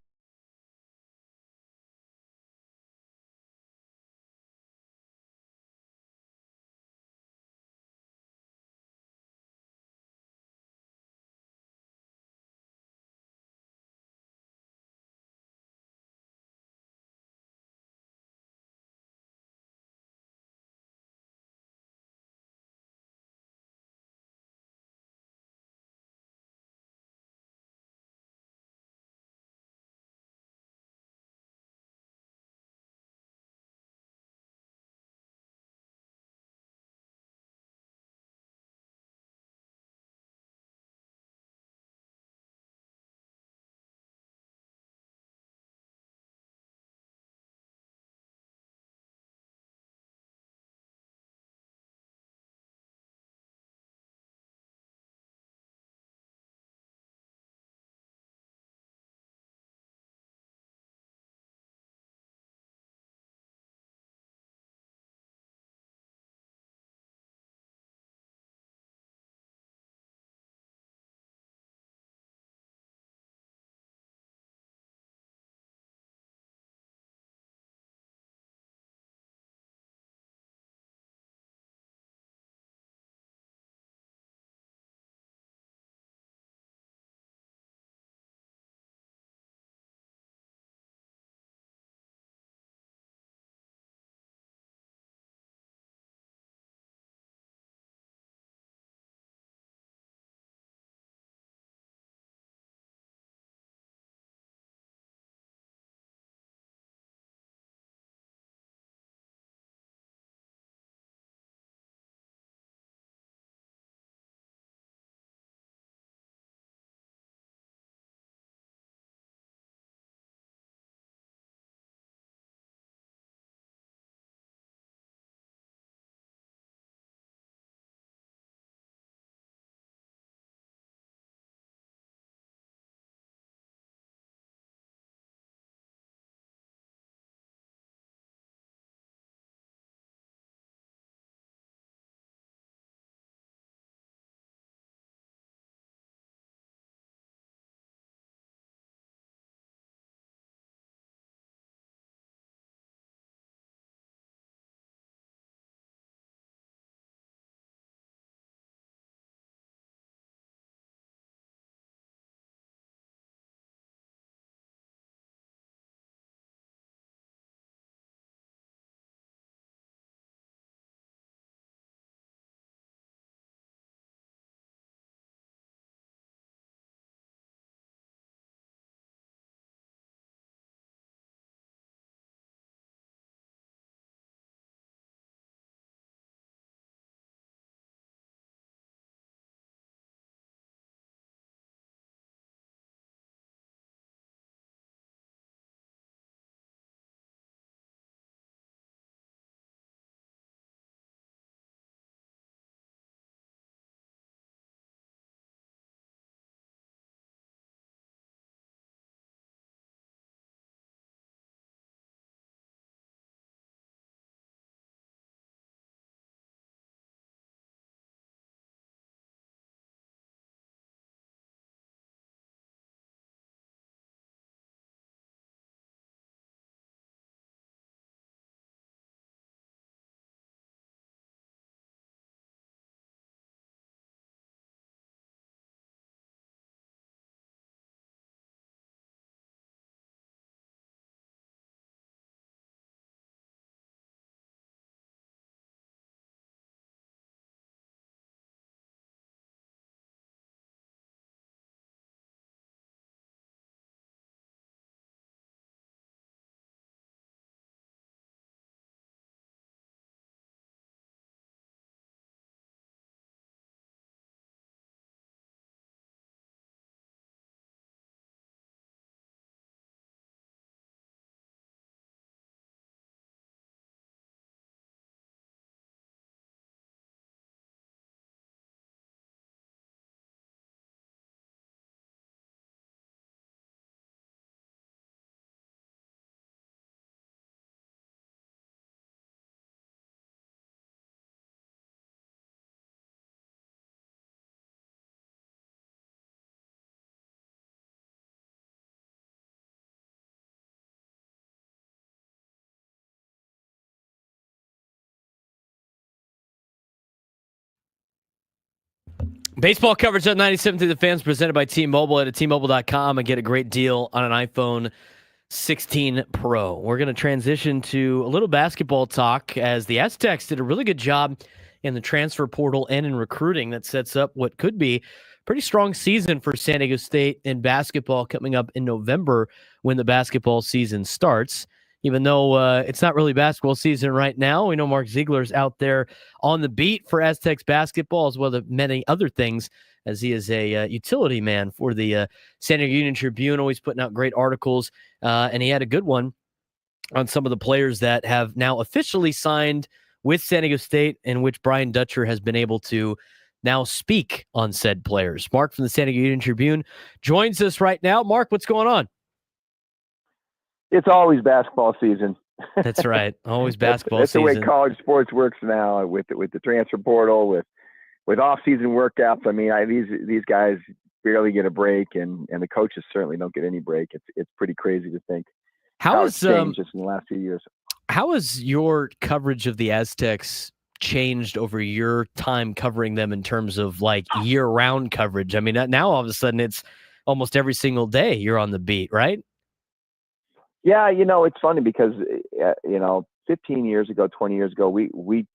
Baseball coverage on 97 through the fans presented by T-Mobile at T-Mobile.com and get a great deal on an iPhone 16 Pro. We're going to transition to a little basketball talk as the Aztecs did a really good job in the transfer portal and in recruiting that sets up what could be a pretty strong season for San Diego State in basketball coming up in November when the basketball season starts. Even though it's not really basketball season right now, we know Mark Ziegler's out there on the beat for Aztecs basketball as well as many other things, as he is a utility man for the San Diego Union-Tribune, always putting out great articles. And he had a good one on some of the players that have now officially signed with San Diego State, in which Brian Dutcher has been able to now speak on said players. Mark from the San Diego Union-Tribune joins us right now. Mark, what's going on? It's always basketball season. That's right. Always basketball that's season. That's the way college sports works now with the transfer portal, with off-season workouts. I mean, these guys barely get a break, and the coaches certainly don't get any break. It's pretty crazy to think how it's changed just in the last few years. How has your coverage of the Aztecs changed over your time covering them in terms of like year-round coverage? I mean, now all of a sudden it's almost every single day you're on the beat, right? Yeah, it's funny because 15 years ago, 20 years ago, we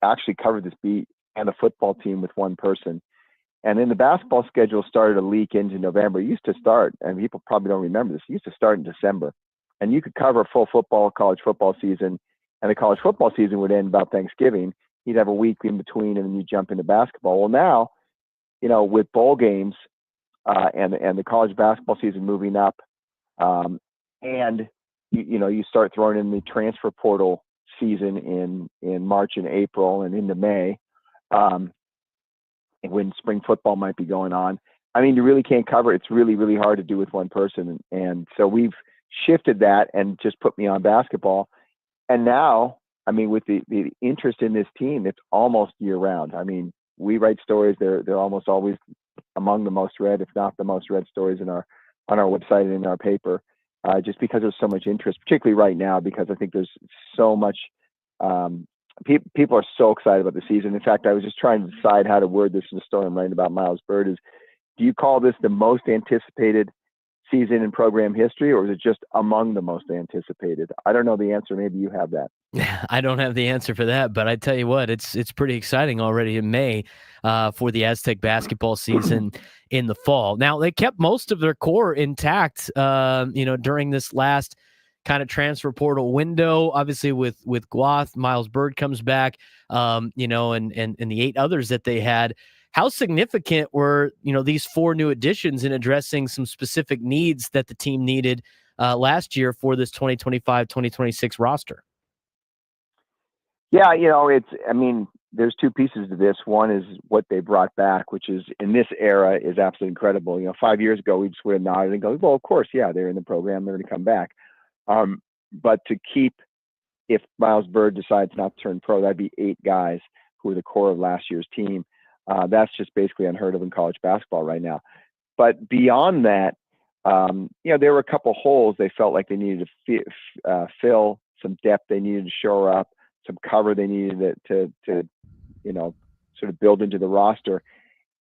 actually covered this beat and the football team with one person. And then the basketball schedule started to leak into November. It used to start, and people probably don't remember this, it used to start in December. And you could cover a full college football season, and the college football season would end about Thanksgiving. You'd have a week in between, and then you jump into basketball. Well, now, with bowl games and the college basketball season moving up, and you start throwing in the transfer portal season in March and April and into May, when spring football might be going on. I mean, you really can't cover it. It's really, really hard to do with one person. And so we've shifted that and just put me on basketball. And now, I mean, with the interest in this team, it's almost year round. I mean, we write stories. They're almost always among the most read, if not the most read stories on our website and in our paper. Just because there's so much interest, particularly right now, because I think there's so much, people are so excited about the season. In fact, I was just trying to decide how to word this in the story I'm writing about Miles Bird. Do you call this the most anticipated season in program history, or is it just among the most anticipated? I don't know the answer. Maybe you have that. I don't have the answer for that, but I tell you what, it's pretty exciting already in May for the Aztec basketball season in the fall. Now, they kept most of their core intact, during this last kind of transfer portal window. Obviously, with Guath, Miles Bird comes back, and the 8 others that they had. How significant were, these 4 new additions in addressing some specific needs that the team needed last year for this 2025-2026 roster? Yeah, there's 2 pieces to this. One is what they brought back, which is in this era is absolutely incredible. 5 years ago, we just would have nodded and go, well, of course, yeah, they're in the program, they're going to come back. But to keep, if Miles Bird decides not to turn pro, that'd be 8 guys who are the core of last year's team. That's just basically unheard of in college basketball right now. But beyond that, there were a couple holes they felt like they needed to fill, some depth they needed to shore up, some cover they needed to sort of build into the roster.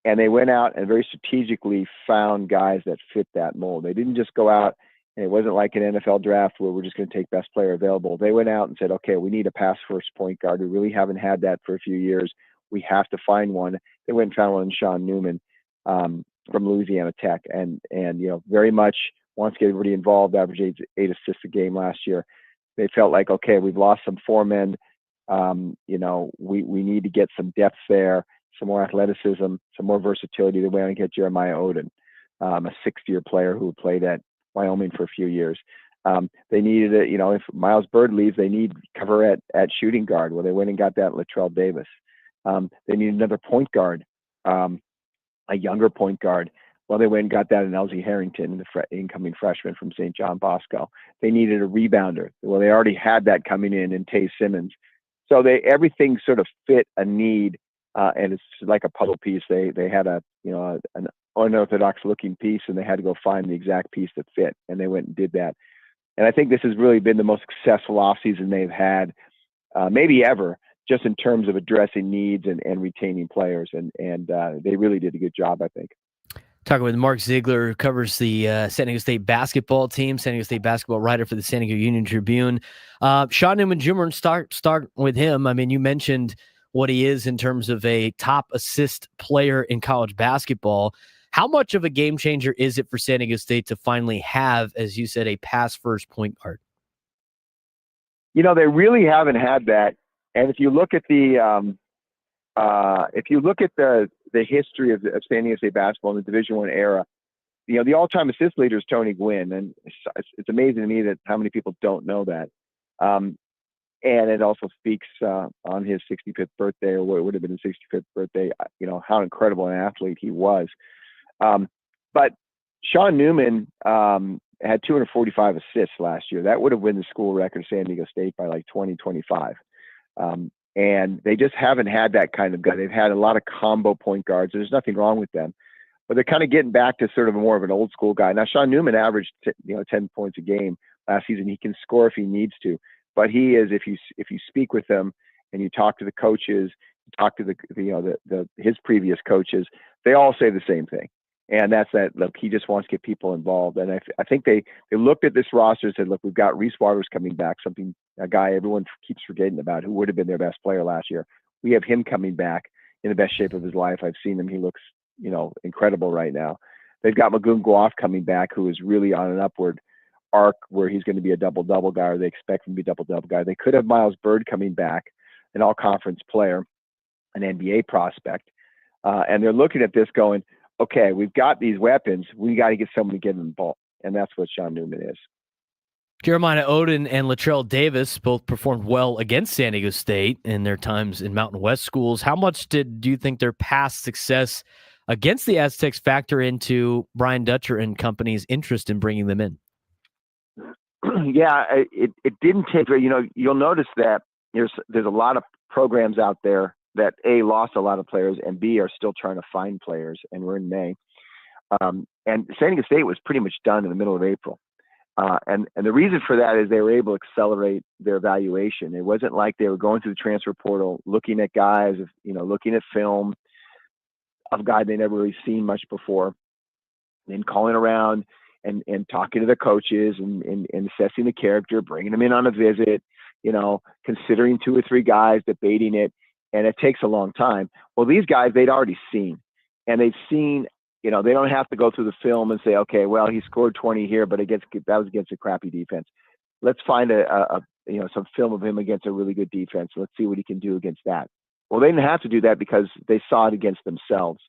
And they went out and very strategically found guys that fit that mold. They didn't just go out, and it wasn't like an NFL draft where we're just going to take best player available. They went out and said, okay, we need a pass first point guard. We really haven't had that for a few years. We have to find one. They went and found one in Sean Newman from Louisiana Tech, and very much wants to get everybody involved, averaged 8 assists a game last year. They felt like, okay, we've lost some foremen. We need to get some depth there, some more athleticism, some more versatility. They went and get Jeremiah Oden, a 6th-year player who played at Wyoming for a few years. They needed it, if Miles Bird leaves, they need cover at shooting guard. Well, they went and got that Latrell Davis. They need another point guard, a younger point guard. Well, they went and got that in Elzie Harrington, the incoming freshman from St. John Bosco. They needed a rebounder. Well, they already had that coming in Tay Simmons. So everything sort of fit a need, and it's like a puzzle piece. They had an unorthodox looking piece, and they had to go find the exact piece that fit, and they went and did that. And I think this has really been the most successful offseason they've had, maybe ever, just in terms of addressing needs and retaining players. And they really did a good job, I think. Talking with Mark Ziegler, who covers the San Diego State basketball team, San Diego State basketball writer for the San Diego Union-Tribune. Sean Newman Jr., start with him. I mean, you mentioned what he is in terms of a top assist player in college basketball. How much of a game changer is it for San Diego State to finally have, as you said, a pass-first point guard? You know, they really haven't had that. And if you look at the history of San Diego State basketball in the Division I era, you know, the all-time assist leader is Tony Gwynn, and it's amazing to me that how many people don't know that. And it also speaks on his 65th birthday, or what would have been his 65th birthday, you know, how incredible an athlete he was. But Sean Newman had 245 assists last year. That would have been the school record San Diego State by like 2025. And they just haven't had that kind of guy. They've had a lot of combo point guards. There's nothing wrong with them, but they're kind of getting back to sort of more of an old school guy. Now, Sean Newman averaged 10 points a game last season. He can score if he needs to, but he is, if you speak with him and you talk to the coaches, talk to his previous coaches, they all say the same thing. And that's that, look, he just wants to get people involved. And I think they looked at this roster and said, look, we've got Reese Waters coming back, a guy everyone keeps forgetting about, who would have been their best player last year. We have him coming back in the best shape of his life. I've seen him. He looks, incredible right now. They've got Magoon Guaf coming back, who is really on an upward arc where he's going to be a double-double guy, or they expect him to be a double-double guy. They could have Miles Bird coming back, an all-conference player, an NBA prospect. And they're looking at this going, okay, we've got these weapons. We got to get someone to get them the ball. And that's what Sean Newman is. Jeremiah Odin and Latrell Davis both performed well against San Diego State in their times in Mountain West schools. How much do you think their past success against the Aztecs factor into Brian Dutcher and company's interest in bringing them in? Yeah, it didn't take, you'll notice that there's a lot of programs out there that A, lost a lot of players, and B, are still trying to find players, and we're in May. And San Diego State was pretty much done in the middle of April. And the reason for that is they were able to accelerate their evaluation. It wasn't like they were going through the transfer portal, looking at guys, looking at film of a guy they never really seen much before, then calling around and talking to the coaches and assessing the character, bringing them in on a visit, considering 2 or 3 guys, debating it. And it takes a long time. Well, these guys, they'd already seen, and they've seen, they don't have to go through the film and say, okay, well, he scored 20 here, but that was against a crappy defense. Let's find some film of him against a really good defense. Let's see what he can do against that. Well, they didn't have to do that because they saw it against themselves.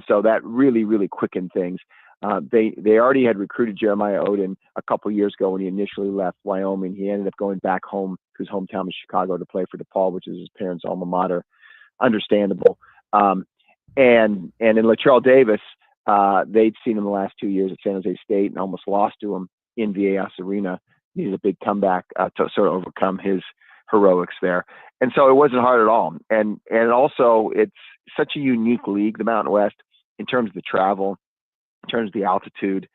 So that really, really quickened things. They already had recruited Jeremiah Odin a couple years ago when he initially left Wyoming. He ended up going back home to his hometown of Chicago to play for DePaul, which is his parents' alma mater. Understandable. And in Latrell Davis, they'd seen him the last 2 years at San Jose State and almost lost to him in Viejas Arena. Needed a big comeback to sort of overcome his heroics there. And so it wasn't hard at all. And also, it's such a unique league, the Mountain West, in terms of the travel, in terms of the altitude.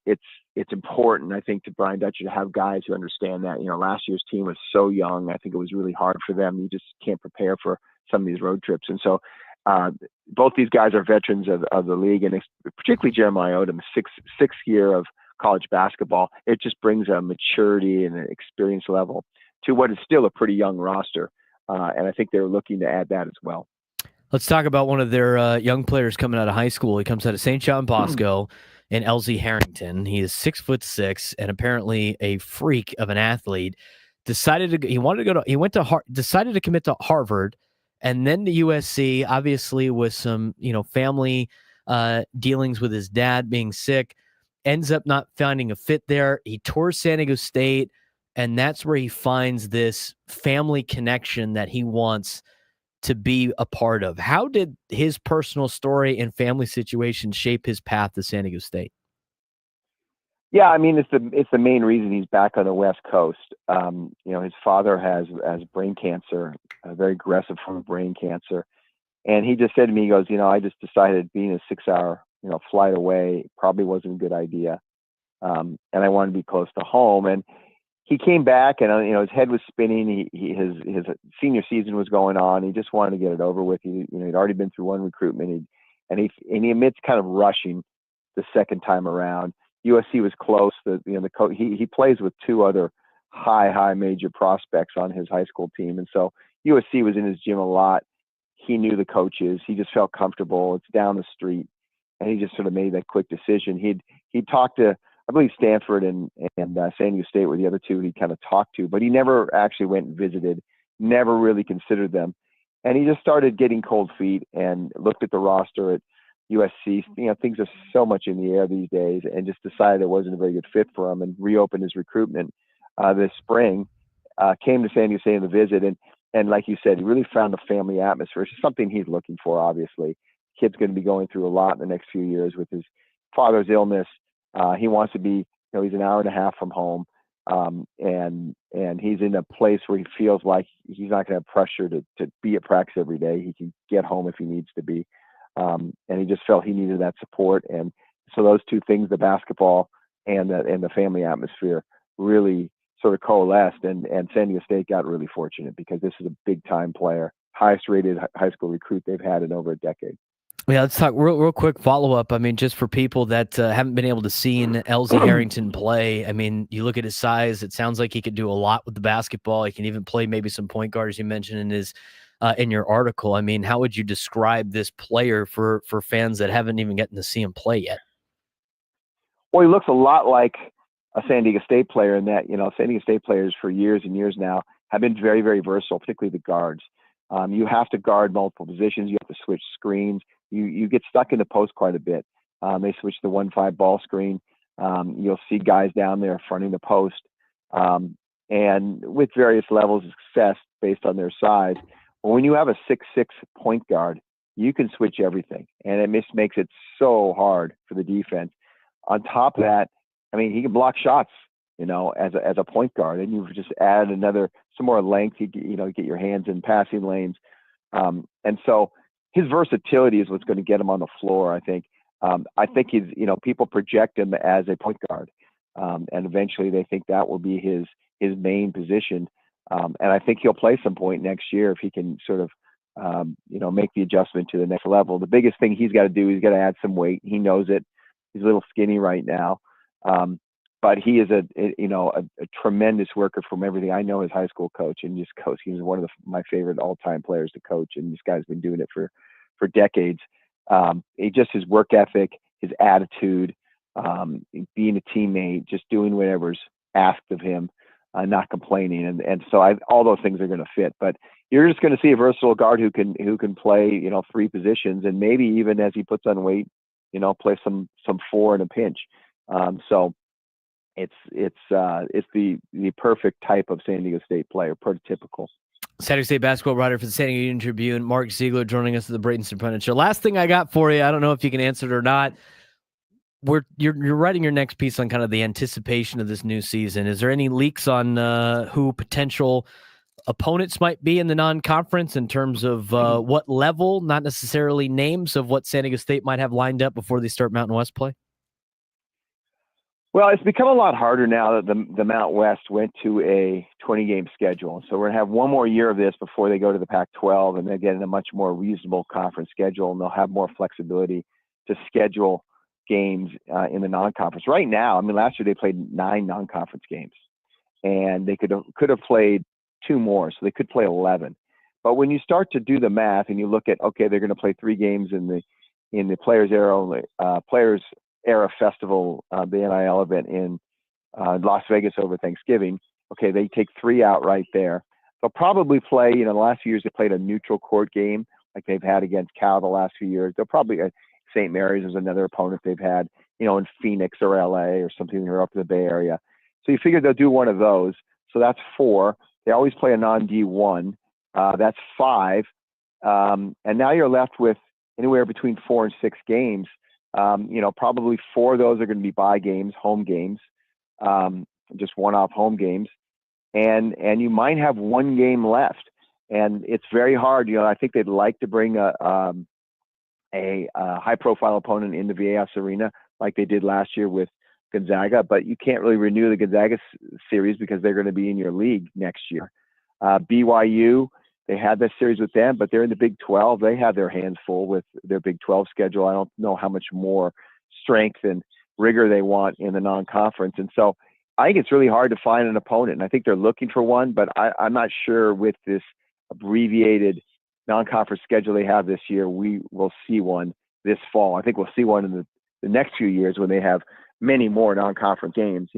It's important, I think, to Brian Dutcher to have guys who understand that. Last year's team was so young. I think it was really hard for them. You just can't prepare for some of these road trips. And so both these guys are veterans of the league, and particularly Jeremiah Odom, sixth year of college basketball. It just brings a maturity and an experience level to what is still a pretty young roster. And I think they're looking to add that as well. Let's talk about one of their young players coming out of high school. He comes out of St. John Bosco in Elzie Harrington. He is 6'6" and apparently a freak of an athlete. Decided to commit to Harvard and then to USC, obviously with some, family dealings with his dad being sick, ends up not finding a fit there. He tours San Diego State, and that's where he finds this family connection that he wants to be a part of. How did his personal story and family situation shape his path to San Diego State? Yeah, I mean, it's the main reason he's back on the West Coast. His father has brain cancer, a very aggressive form of brain cancer. And he just said to me, he goes, I just decided being a 6-hour, flight away probably wasn't a good idea. And I wanted to be close to home. And he came back and, his head was spinning. His senior season was going on. He just wanted to get it over with. He'd already been through one recruitment, and he admits kind of rushing the second time around. USC was close. The coach, he plays with two other high major prospects on his high school team, and so USC was in his gym a lot. He knew the coaches. He just felt comfortable. It's down the street, and he just sort of made that quick decision. He'd talked to, I believe, Stanford and San Diego State were the other two he kind of talked to, but he never actually went and visited, never really considered them. And he just started getting cold feet and looked at the roster at USC. Things are so much in the air these days, and just decided it wasn't a very good fit for him and reopened his recruitment this spring, came to San Diego State on the visit. And like you said, he really found a family atmosphere, which is something he's looking for, obviously. Kid's going to be going through a lot in the next few years with his father's illness. He wants to be, he's an hour and a half from home. And he's in a place where he feels like he's not going to have pressure to be at practice every day. He can get home if he needs to be. And he just felt he needed that support. And so those two things, the basketball and the family atmosphere, really sort of coalesced. And San Diego State got really fortunate because this is a big time player, highest rated high school recruit they've had in over a decade. Yeah, let's talk real quick follow-up. I mean, just for people that haven't been able to see Elzie Harrington play, I mean, you look at his size, it sounds like he could do a lot with the basketball. He can even play maybe some point guard, as you mentioned in your article. I mean, how would you describe this player for fans that haven't even gotten to see him play yet? Well, he looks a lot like a San Diego State player in that, San Diego State players for years and years now have been very, very versatile, particularly the guards. You have to guard multiple positions. You have to switch screens. You get stuck in the post quite a bit. They switch the 1-5 ball screen. You'll see guys down there fronting the post, and with various levels of success based on their size. But when you have a 6'6" point guard, you can switch everything, and it just makes it so hard for the defense. On top of that, I mean, he can block shots, as a point guard, and you've just added some more length. You get your hands in passing lanes, and so his versatility is what's going to get him on the floor. I think he's, people project him as a point guard, and eventually they think that will be his main position. And I think he'll play some point next year if he can sort of, make the adjustment to the next level. The biggest thing he's got to do is got to add some weight. He knows it. He's a little skinny right now. But he is a tremendous worker from everything. I know his high school coach, and just coach. He's one of my favorite all-time players to coach, and this guy's been doing it for decades. His work ethic, his attitude, being a teammate, just doing whatever's asked of him, not complaining, and so all those things are going to fit. But you're just going to see a versatile guard who can play three positions, and maybe even as he puts on weight, play some four in a pinch. So it's the perfect type of San Diego State player, prototypical. San Diego State basketball writer for the San Diego Union-Tribune, Mark Ziegler, joining us at the Braden Surprenant Show. Last thing I got for you, I don't know if you can answer it or not. You're writing your next piece on kind of the anticipation of this new season. Is there any leaks on who potential opponents might be in the non-conference in terms of what level, not necessarily names of what San Diego State might have lined up before they start Mountain West play? Well, it's become a lot harder now that the Mount West went to a 20-game schedule. So we're going to have one more year of this before they go to the Pac-12 and they get in a much more reasonable conference schedule, and they'll have more flexibility to schedule games in the non-conference. Right now, I mean, last year they played 9 non-conference games, and they could have played 2 more, so they could play 11. But when you start to do the math and you look at, okay, they're going to play 3 games in the Players Era Festival, the NIL event in Las Vegas over Thanksgiving. Okay, they take 3 out right there. They'll probably play, the last few years they played a neutral court game like they've had against Cal the last few years. They'll probably, St. Mary's is another opponent they've had, in Phoenix or LA or something, or up in the Bay Area. So you figure they'll do one of those. So that's 4. They always play a non-D1. That's 5. And now you're left with anywhere between 4 and 6 games. Probably 4 of those are going to be bye games, home games, just one-off home games. And you might have 1 game left. And it's very hard. I think they'd like to bring a high-profile opponent into Viejas Arena like they did last year with Gonzaga, but you can't really renew the Gonzaga series because they're going to be in your league next year. BYU, they had this series with them, but they're in the Big 12. They have their hands full with their Big 12 schedule. I don't know how much more strength and rigor they want in the non-conference. And so I think it's really hard to find an opponent. And I think they're looking for one, but I'm not sure with this abbreviated non-conference schedule they have this year, we will see one this fall. I think we'll see one in the next few years when they have many more non-conference games,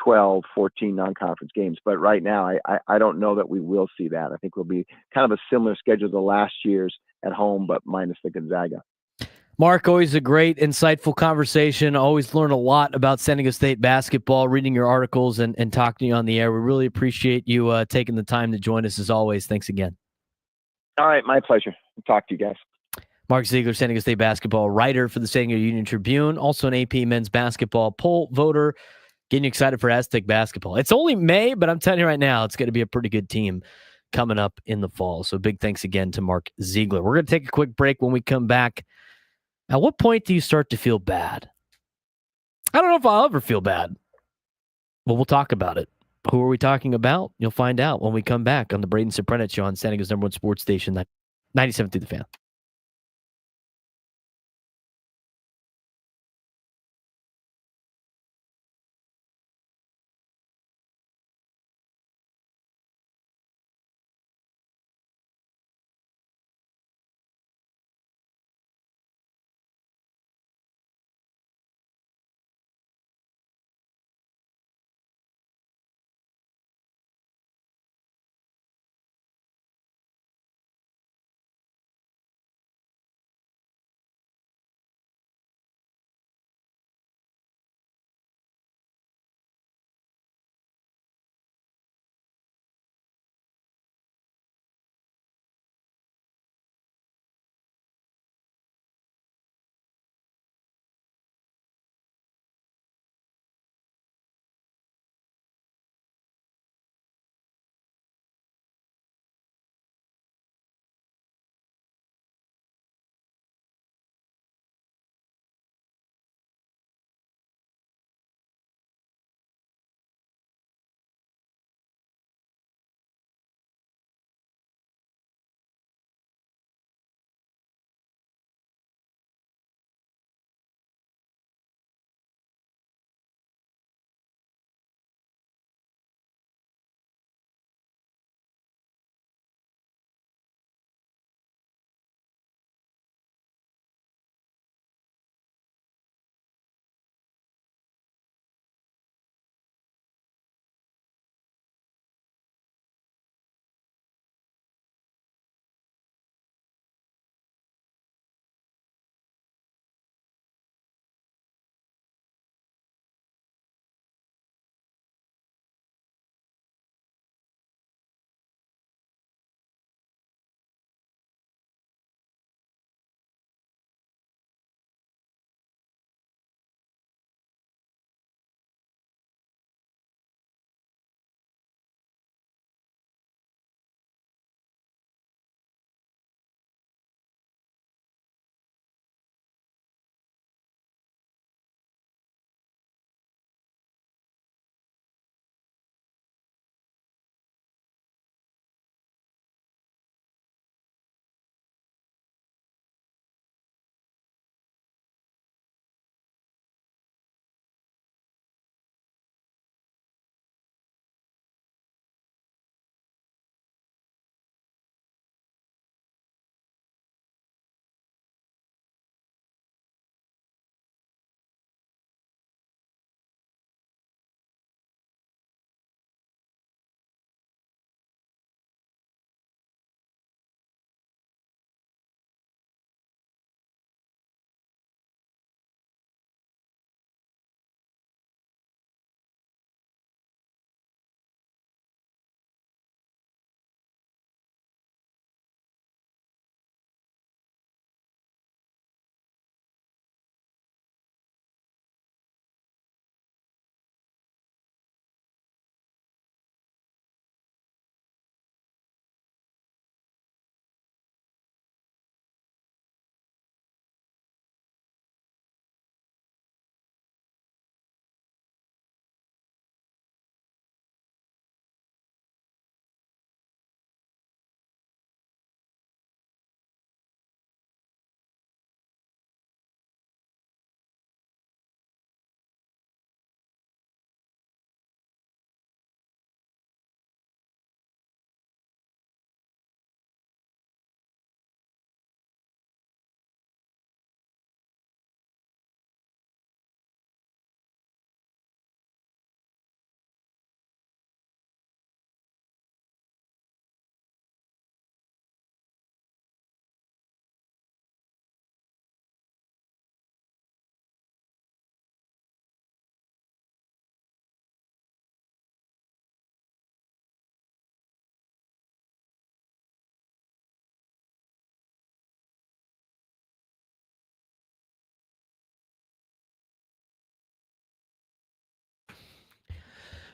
12, 14 non-conference games. But right now, I don't know that we will see that. I think we'll be kind of a similar schedule to last year's at home, but minus the Gonzaga. Mark, always a great, insightful conversation. Always learn a lot about San Diego State basketball, reading your articles and talking to you on the air. We really appreciate you taking the time to join us as always. Thanks again. All right, my pleasure. Talk to you guys. Mark Ziegler, San Diego State basketball writer for the San Diego Union-Tribune, also an AP men's basketball poll voter, getting you excited for Aztec basketball. It's only May, but I'm telling you right now, it's going to be a pretty good team coming up in the fall. So big thanks again to Mark Ziegler. We're going to take a quick break. When we come back, at what point do you start to feel bad? I don't know if I'll ever feel bad. Well, we'll talk about it. Who are we talking about? You'll find out when we come back on the Braden Surprenant Show on San Diego's #1 sports station, 97 through the Fan.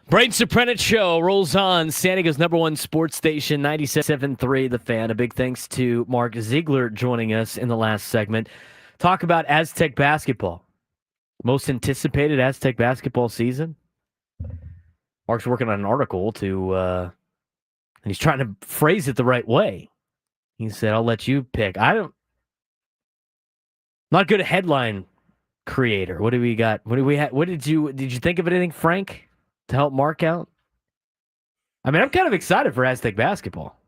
Braden Surprenant Show rolls on. San Diego's #1 sports station, 97.3 The Fan. A big thanks to Mark Ziegler joining us in the last segment. Talk about Aztec basketball. Most anticipated Aztec basketball season. Mark's working on an article and he's trying to phrase it the right way. He said, I'll let you pick. Not good at headline creator. What do we got? Did you think of anything, Frank, to help Mark out? I mean, I'm kind of excited for Aztec basketball.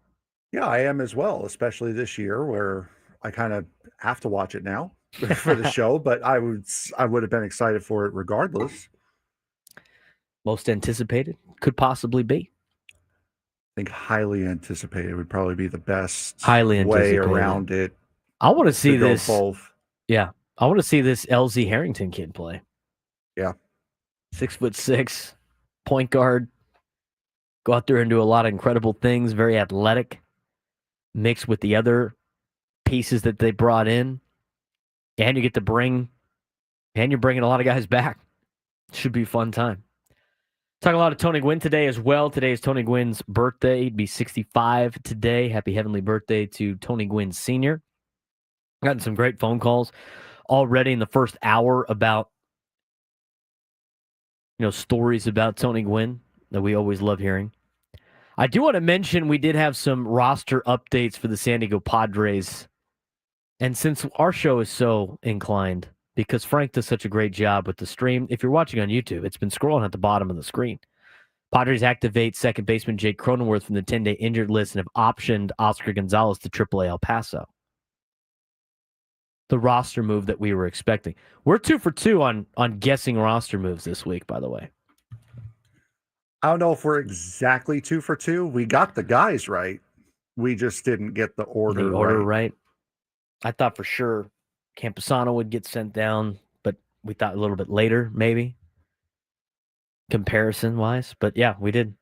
Yeah, I am as well, especially this year where I kind of have to watch it now for the show, but I would have been excited for it regardless. Most anticipated? Could possibly be. I think highly anticipated would probably be the best way around it. I want to see this. Both. Yeah. I want to see this Elzie Harrington kid play. Yeah. 6'6", point guard. Go out there and do a lot of incredible things. Very athletic. Mixed with the other pieces that they brought in. And you get to you're bringing a lot of guys back. Should be a fun time. Talking a lot of Tony Gwynn today as well. Today is Tony Gwynn's birthday. He'd be 65 today. Happy heavenly birthday to Tony Gwynn Sr. Gotten some great phone calls already in the first hour about, stories about Tony Gwynn that we always love hearing. I do want to mention we did have some roster updates for the San Diego Padres. And since our show is so inclined, because Frank does such a great job with the stream, if you're watching on YouTube, it's been scrolling at the bottom of the screen. Padres activate second baseman Jake Cronenworth from the 10-day injured list and have optioned Oscar Gonzalez to AAA El Paso. The roster move that we were expecting. We're 2 for 2 on guessing roster moves this week, by the way. I don't know if we're exactly 2 for 2. We got the guys right. We just didn't get the order right. I thought for sure Camposano would get sent down, but we thought a little bit later, maybe, comparison-wise. But yeah, we did.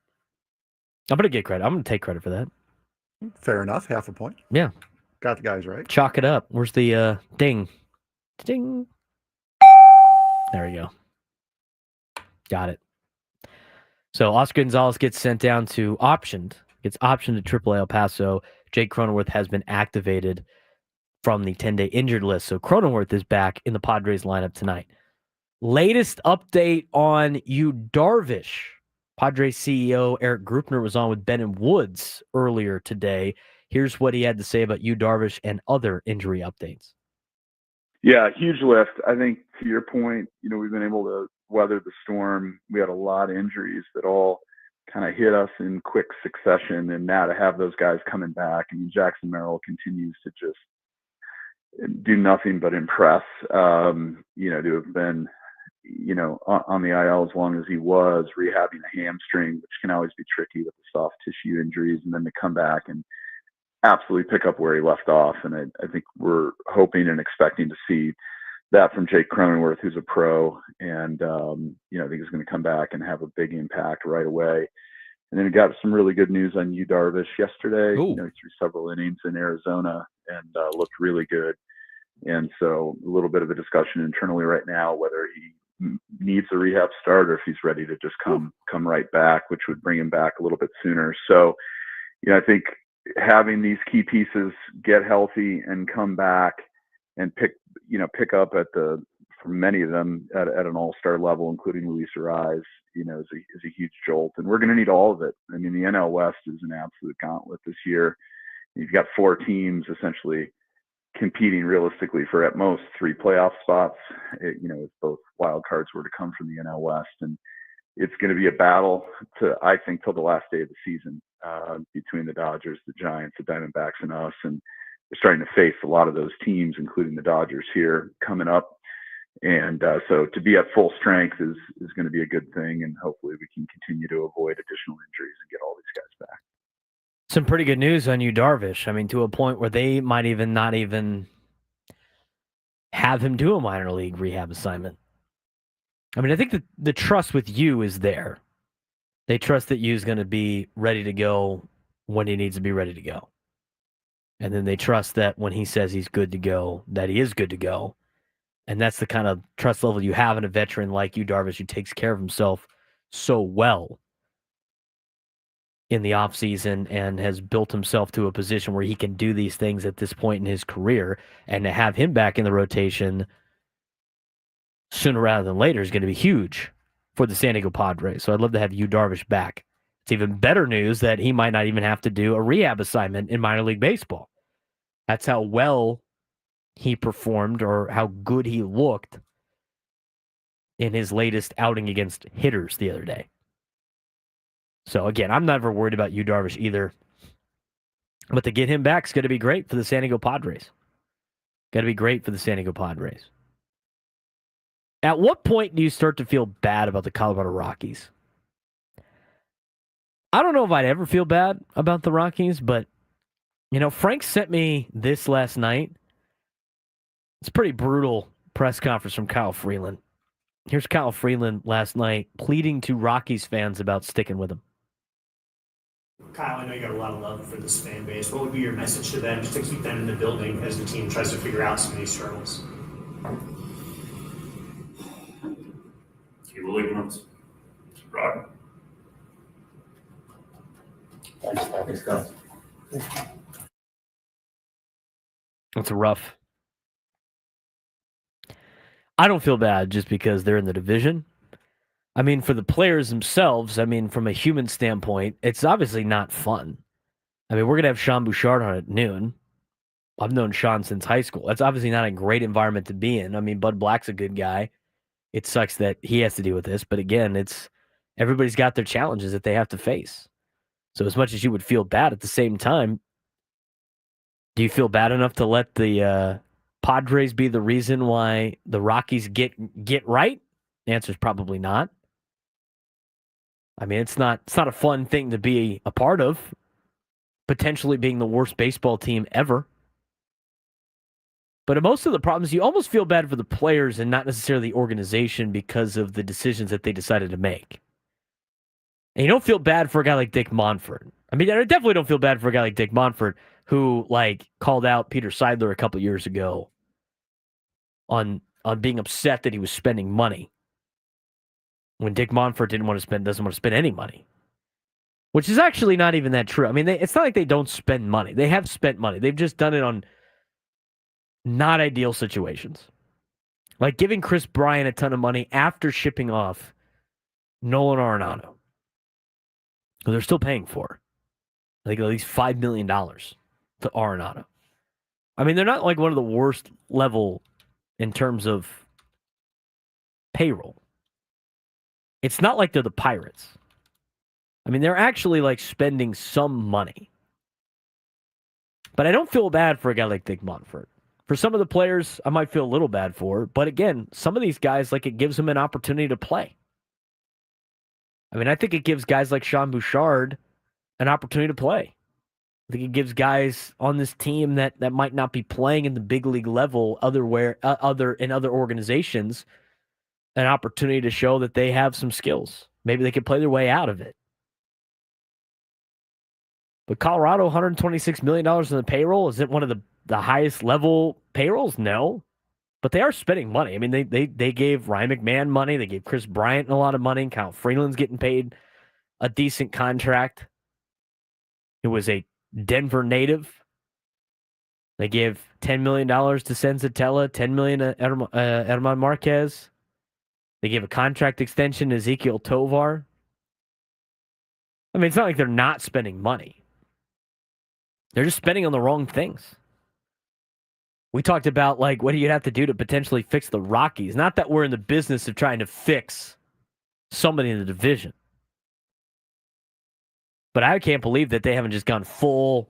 I'm going to get credit. I'm going to take credit for that. Fair enough. Half a point. Yeah. Got the guys right. Chalk it up. Where's the ding? Ding. There we go. Got it. So Oscar Gonzalez gets sent down optioned to AAA El Paso. Jake Cronenworth has been activated from the 10-day injured list. So Cronenworth is back in the Padres lineup tonight. Latest update on Yu Darvish. Padres CEO Eric Grupner was on with Ben and Woods earlier today. Here's what he had to say about Yu Darvish and other injury updates. Yeah, huge lift. I think to your point, we've been able to weather the storm. We had a lot of injuries that all kind of hit us in quick succession. And now to have those guys coming back, Jackson Merrill continues to just do nothing but impress, to have been, on the IL as long as he was, rehabbing a hamstring, which can always be tricky with the soft tissue injuries, and then to come back and absolutely pick up where he left off. And I think we're hoping and expecting to see that from Jake Cronenworth, who's a pro, and, I think he's going to come back and have a big impact right away. And then we got some really good news on Yu Darvish yesterday. He threw several innings in Arizona and looked really good. And so a little bit of a discussion internally right now whether he needs a rehab start or if he's ready to just come right back, which would bring him back a little bit sooner. So, I think having these key pieces get healthy and come back and pick up for many of them at an all-star level, including Luis Ariz, is a huge jolt. And we're going to need all of it. The NL West is an absolute gauntlet this year. You've got 4 teams essentially competing realistically for at most 3 playoff spots, if both wild cards were to come from the NL West. And it's going to be a battle I think, till the last day of the season between the Dodgers, the Giants, the Diamondbacks, and us. And we're starting to face a lot of those teams, including the Dodgers here coming up. And so to be at full strength is going to be a good thing. And hopefully we can continue to avoid additional injuries and get all these guys back. Some pretty good news on Yu Darvish. To a point where they might not even have him do a minor league rehab assignment. I think that the trust with Yu is there. They trust that Yu's going to be ready to go when he needs to be ready to go. And then they trust that when he says he's good to go, that he is good to go. And that's the kind of trust level you have in a veteran like Yu Darvish, who takes care of himself so well in the offseason and has built himself to a position where he can do these things at this point in his career, and to have him back in the rotation sooner rather than later is going to be huge for the San Diego Padres. So I'd love to have Yu Darvish back. It's even better news that he might not even have to do a rehab assignment in minor league baseball. That's how well he performed, or how good he looked in his latest outing against hitters the other day. So again, I'm never worried about Yu Darvish either. But to get him back is going to be great for the San Diego Padres. Got to be great for the San Diego Padres. At what point do you start to feel bad about the Colorado Rockies? I don't know if I'd ever feel bad about the Rockies, but, Frank sent me this last night. It's a pretty brutal press conference from Kyle Freeland. Here's Kyle Freeland last night pleading to Rockies fans about sticking with him. Kyle, I know you got a lot of love for this fan base. What would be your message to them just to keep them in the building as the team tries to figure out some of these struggles? Keep believing us. Right. Thanks, guys. It's rough. I don't feel bad just because they're in the division. I mean, for the players themselves, from a human standpoint, it's obviously not fun. We're going to have Sean Bouchard on at noon. I've known Sean since high school. That's obviously not a great environment to be in. Bud Black's a good guy. It sucks that he has to deal with this. But again, everybody's got their challenges that they have to face. So as much as you would feel bad at the same time, do you feel bad enough to let the Padres be the reason why the Rockies get right? The answer is probably not. It's not a fun thing to be a part of, potentially being the worst baseball team ever. But most of the problems, you almost feel bad for the players and not necessarily the organization because of the decisions that they decided to make. And you don't feel bad for a guy like Dick Monfort. I definitely don't feel bad for a guy like Dick Monfort who called out Peter Seidler a couple years ago on being upset that he was spending money when Dick Monfort doesn't want to spend any money, which is actually not even that true. It's not like they don't spend money. They have spent money. They've just done it on not ideal situations, like giving Chris Bryant a ton of money after shipping off Nolan Arenado, who they're still paying for. I think at least $5 million to Arenado. They're not like one of the worst level in terms of payroll. It's not like they're the Pirates. They're actually spending some money. But I don't feel bad for a guy like Dick Monfort. For some of the players, I might feel a little bad for. But again, some of these guys, it gives them an opportunity to play. I think it gives guys like Sean Bouchard an opportunity to play. I think it gives guys on this team that might not be playing in the big league level in other organizations an opportunity to show that they have some skills. Maybe they can play their way out of it. But Colorado, $126 million in the payroll. Is it one of the highest level payrolls? No. But they are spending money. They gave Ryan McMahon money. They gave Chris Bryant a lot of money. Kyle Freeland's getting paid a decent contract. It was a Denver native. They gave $10 million to Senzatella, $10 million to Herman Marquez. They gave a contract extension to Ezequiel Tovar. It's not like they're not spending money. They're just spending on the wrong things. We talked about, what do you have to do to potentially fix the Rockies? Not that we're in the business of trying to fix somebody in the division. But I can't believe that they haven't just gone full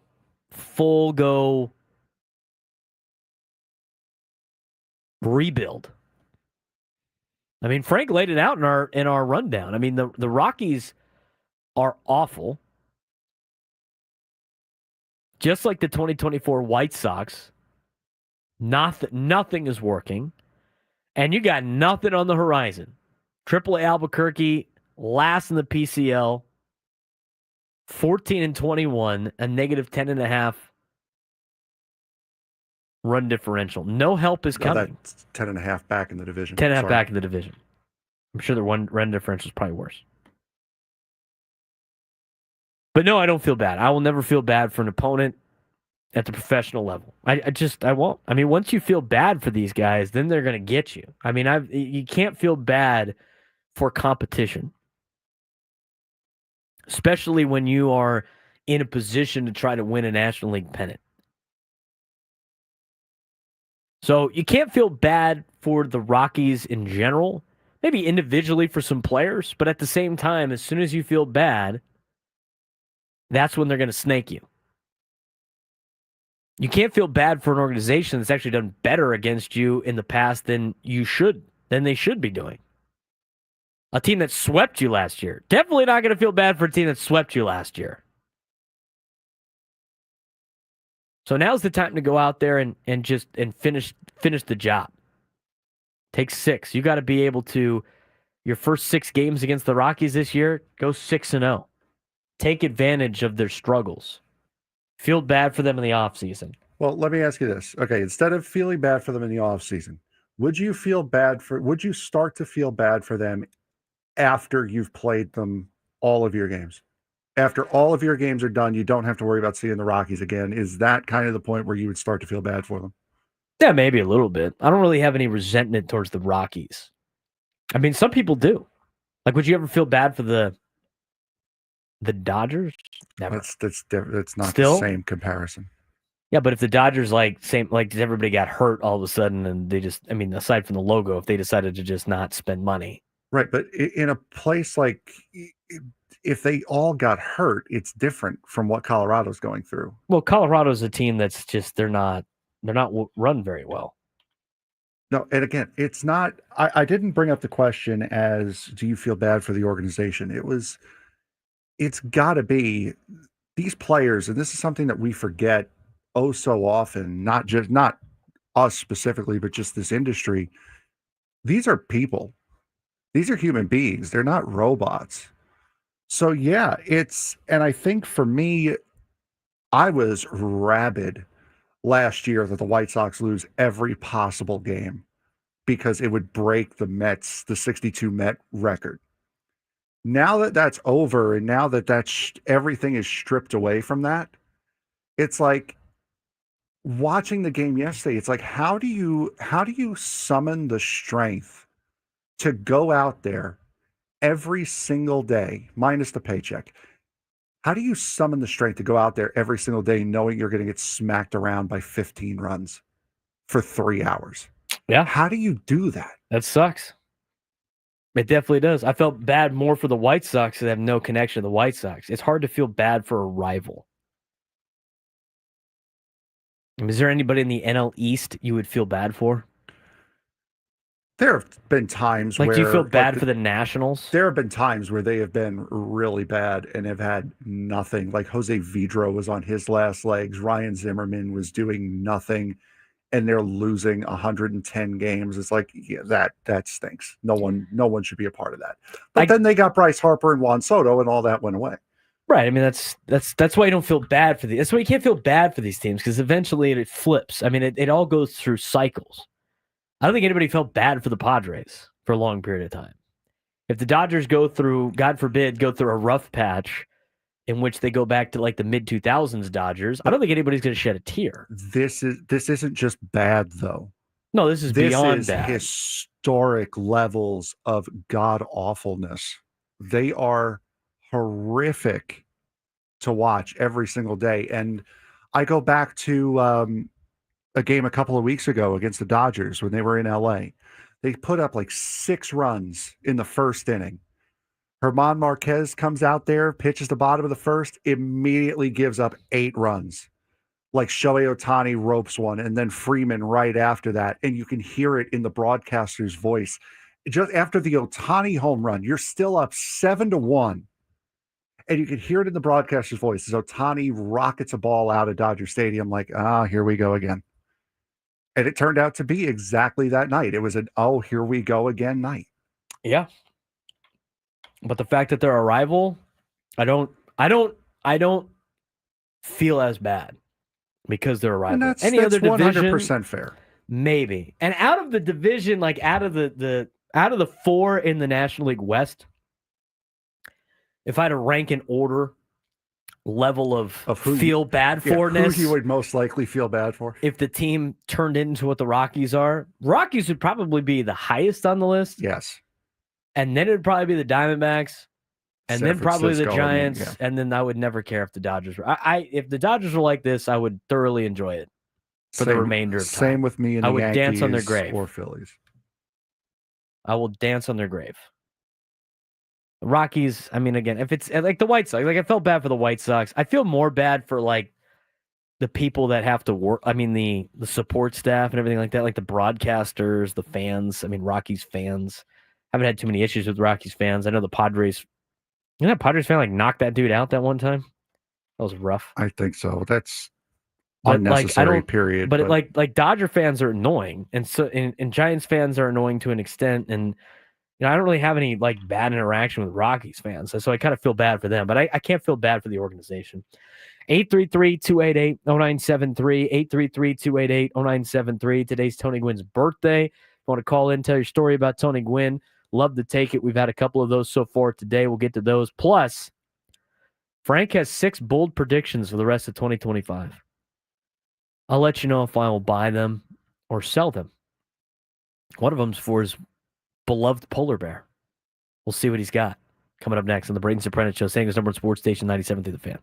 go rebuild. Frank laid it out in our rundown. The Rockies are awful. Just like the 2024 White Sox, nothing is working. And you got nothing on the horizon. AAA Albuquerque, last in the PCL, 14-21, a negative 10.5 run differential. No help is coming. That's 10.5 back in the division. 10.5 back in the division. I'm sure the run differential is probably worse. But no, I don't feel bad. I will never feel bad for an opponent at the professional level. I won't. I mean, once you feel bad for these guys, then they're going to get you. I mean, you can't feel bad for competition, especially when you are in a position to try to win a National League pennant. So you can't feel bad for the Rockies in general, maybe individually for some players, but at the same time, as soon as you feel bad, that's when they're going to snake you. You can't feel bad for an organization that's actually done better against you in the past than they should be doing. A team that swept you last year. Definitely not going to feel bad for a team that swept you last year. So now's the time to go out there and finish the job. Take 6. You got to be able to, your first 6 games against the Rockies this year, go 6-0. Take advantage of their struggles. Feel bad for them in the offseason. Well, let me ask you this. Okay, instead of feeling bad for them in the offseason, would you start to feel bad for them after you've played them all of your games? After all of your games are done, you don't have to worry about seeing the Rockies again. Is that kind of the point where you would start to feel bad for them? Yeah, maybe a little bit. I don't really have any resentment towards the Rockies. I mean, some people do. Like, would you ever feel bad for the Dodgers? Never. That's not Still? the same comparison. Yeah, but if the Dodgers everybody got hurt all of a sudden and they just, I mean, aside from the logo, if they decided to just not spend money. Right, but in a place like, if they all got hurt, it's different from what Colorado's going through. Well, Colorado's a team that's just, they're not run very well. No, and again, it's not, I didn't bring up the question as, do you feel bad for the organization? It's got to be these players, and this is something that we forget oh so often, not us specifically, but just this industry. These are people. These are human beings. They're not robots. So yeah, and I think for me, I was rabid last year that the White Sox lose every possible game because it would break the 62 Met record. Now that that's over, and now that everything is stripped away from that, it's like watching the game yesterday. It's like, how do you summon the strength to go out there every single day, minus the paycheck? How do you summon the strength to go out there every single day knowing you're going to get smacked around by 15 runs for 3 hours? Yeah. How do you do that? That sucks. It definitely does. I felt bad more for the White Sox that have no connection to the White Sox. It's hard to feel bad for a rival. Is there anybody in the NL East you would feel bad for? There have been times where... do you feel bad for the Nationals? There have been times where they have been really bad and have had nothing. Like Jose Vidro was on his last legs. Ryan Zimmerman was doing nothing, and they're losing 110 games. It's like, yeah, that stinks. No one should be a part of that. But then they got Bryce Harper and Juan Soto, and all that went away. Right. I mean, that's why you don't feel bad for these. That's why you can't feel bad for these teams, because eventually it flips. I mean, it all goes through cycles. I don't think anybody felt bad for the Padres for a long period of time. If the Dodgers go through, God forbid, a rough patch in which they go back to like the mid-2000s Dodgers, I don't think anybody's going to shed a tear. This isn't just bad, though. No, this is beyond bad. Historic levels of god-awfulness. They are horrific to watch every single day. And I go back to a game a couple of weeks ago against the Dodgers when they were in LA. They put up like 6 runs in the first inning. German Marquez comes out there, pitches the bottom of the first, immediately gives up 8 runs. Like Shohei Ohtani ropes one, and then Freeman right after that. And you can hear it in the broadcaster's voice. Just after the Ohtani home run, you're still up 7-1. And you can hear it in the broadcaster's voice as Ohtani rockets a ball out of Dodger Stadium like, here we go again. And it turned out to be exactly that night. It was an, here we go again night. Yeah. But the fact that they're a rival, I don't feel as bad because they're a rival. And that's other 100% division, fair. Maybe. And out of the division, like out of the 4 in the National League West, if I had to rank in order, level of who feel bad forness. Who he would most likely feel bad for. If the team turned into what the Rockies are, Rockies would probably be the highest on the list. Yes. And then it would probably be the Diamondbacks. And San then probably the Francisco, Giants. And then I would never care if the Dodgers were. If the Dodgers were like this, I would thoroughly enjoy it for the remainder of time. Same with me and I the would Yankees dance on their grave. or Phillies. I will dance on their grave. Rockies, I mean, again, if it's like the White Sox, like I felt bad for the White Sox. I feel more bad for like the people that have to work. I mean, the support staff and everything like that, like the broadcasters, the fans. I mean, Rockies fans. Haven't had too many issues with Rockies fans. I know the Padres. You know, that Padres fan like knocked that dude out that one time. That was rough. I think so. That's But unnecessary. Period. But like Dodger fans are annoying, and so and Giants fans are annoying to an extent, and I don't really have any like bad interaction with Rockies fans, so I kind of feel bad for them, but I can't feel bad for the organization. 833-288-0973, 833-288-0973. Today's Tony Gwynn's birthday. If you want to call in, tell your story about Tony Gwynn, love to take it. We've had a couple of those so far today. We'll get to those. Plus, Frank has 6 bold predictions for the rest of 2025. I'll let you know if I will buy them or sell them. One of them's for his beloved polar bear. We'll see what he's got coming up next on the Braden Surprenant Show. San Diego's number one sports station, 97 through the Fan.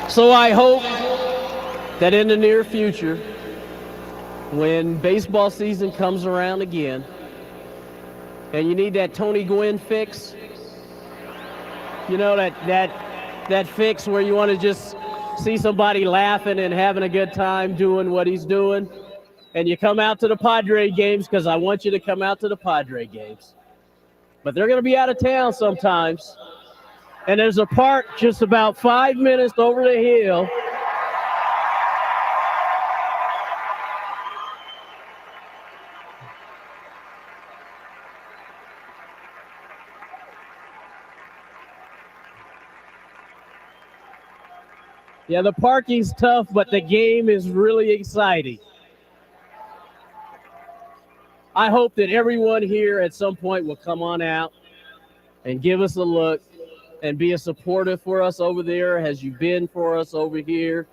So I hope that in the near future, when baseball season comes around again, and you need that Tony Gwynn fix, you know, that fix where you want to just see somebody laughing and having a good time doing what he's doing, and you come out to the Padre games, because I want you to come out to the Padre games. But they're going to be out of town sometimes, and there's a park just about 5 minutes over the hill. Yeah, the parking's tough, but the game is really exciting. I hope that everyone here at some point will come on out and give us a look and be as supportive for us over there as you've been for us over here.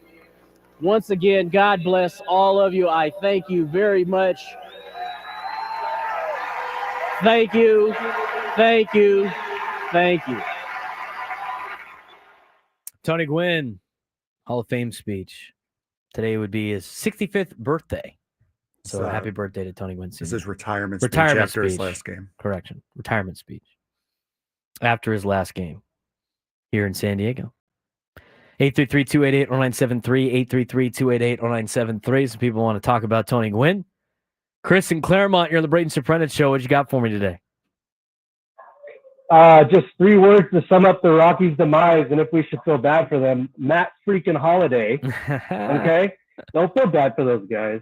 Once again, God bless all of you. I thank you very much. Thank you. Thank you. Thank you. Tony Gwynn, Hall of Fame speech. Today would be his 65th birthday. So happy birthday to Tony Gwynn. This is retirement speech after his last game. Correction. Retirement speech after his last game here in San Diego. 833-288-0973, 833-288-0973. Some people want to talk about Tony Gwynn. Chris in Claremont, you're on the Braden Surprenant Show. What you got for me today? Just 3 words to sum up the Rockies' demise, and if we should feel bad for them. Matt freaking Holiday. Okay? Don't feel bad for those guys.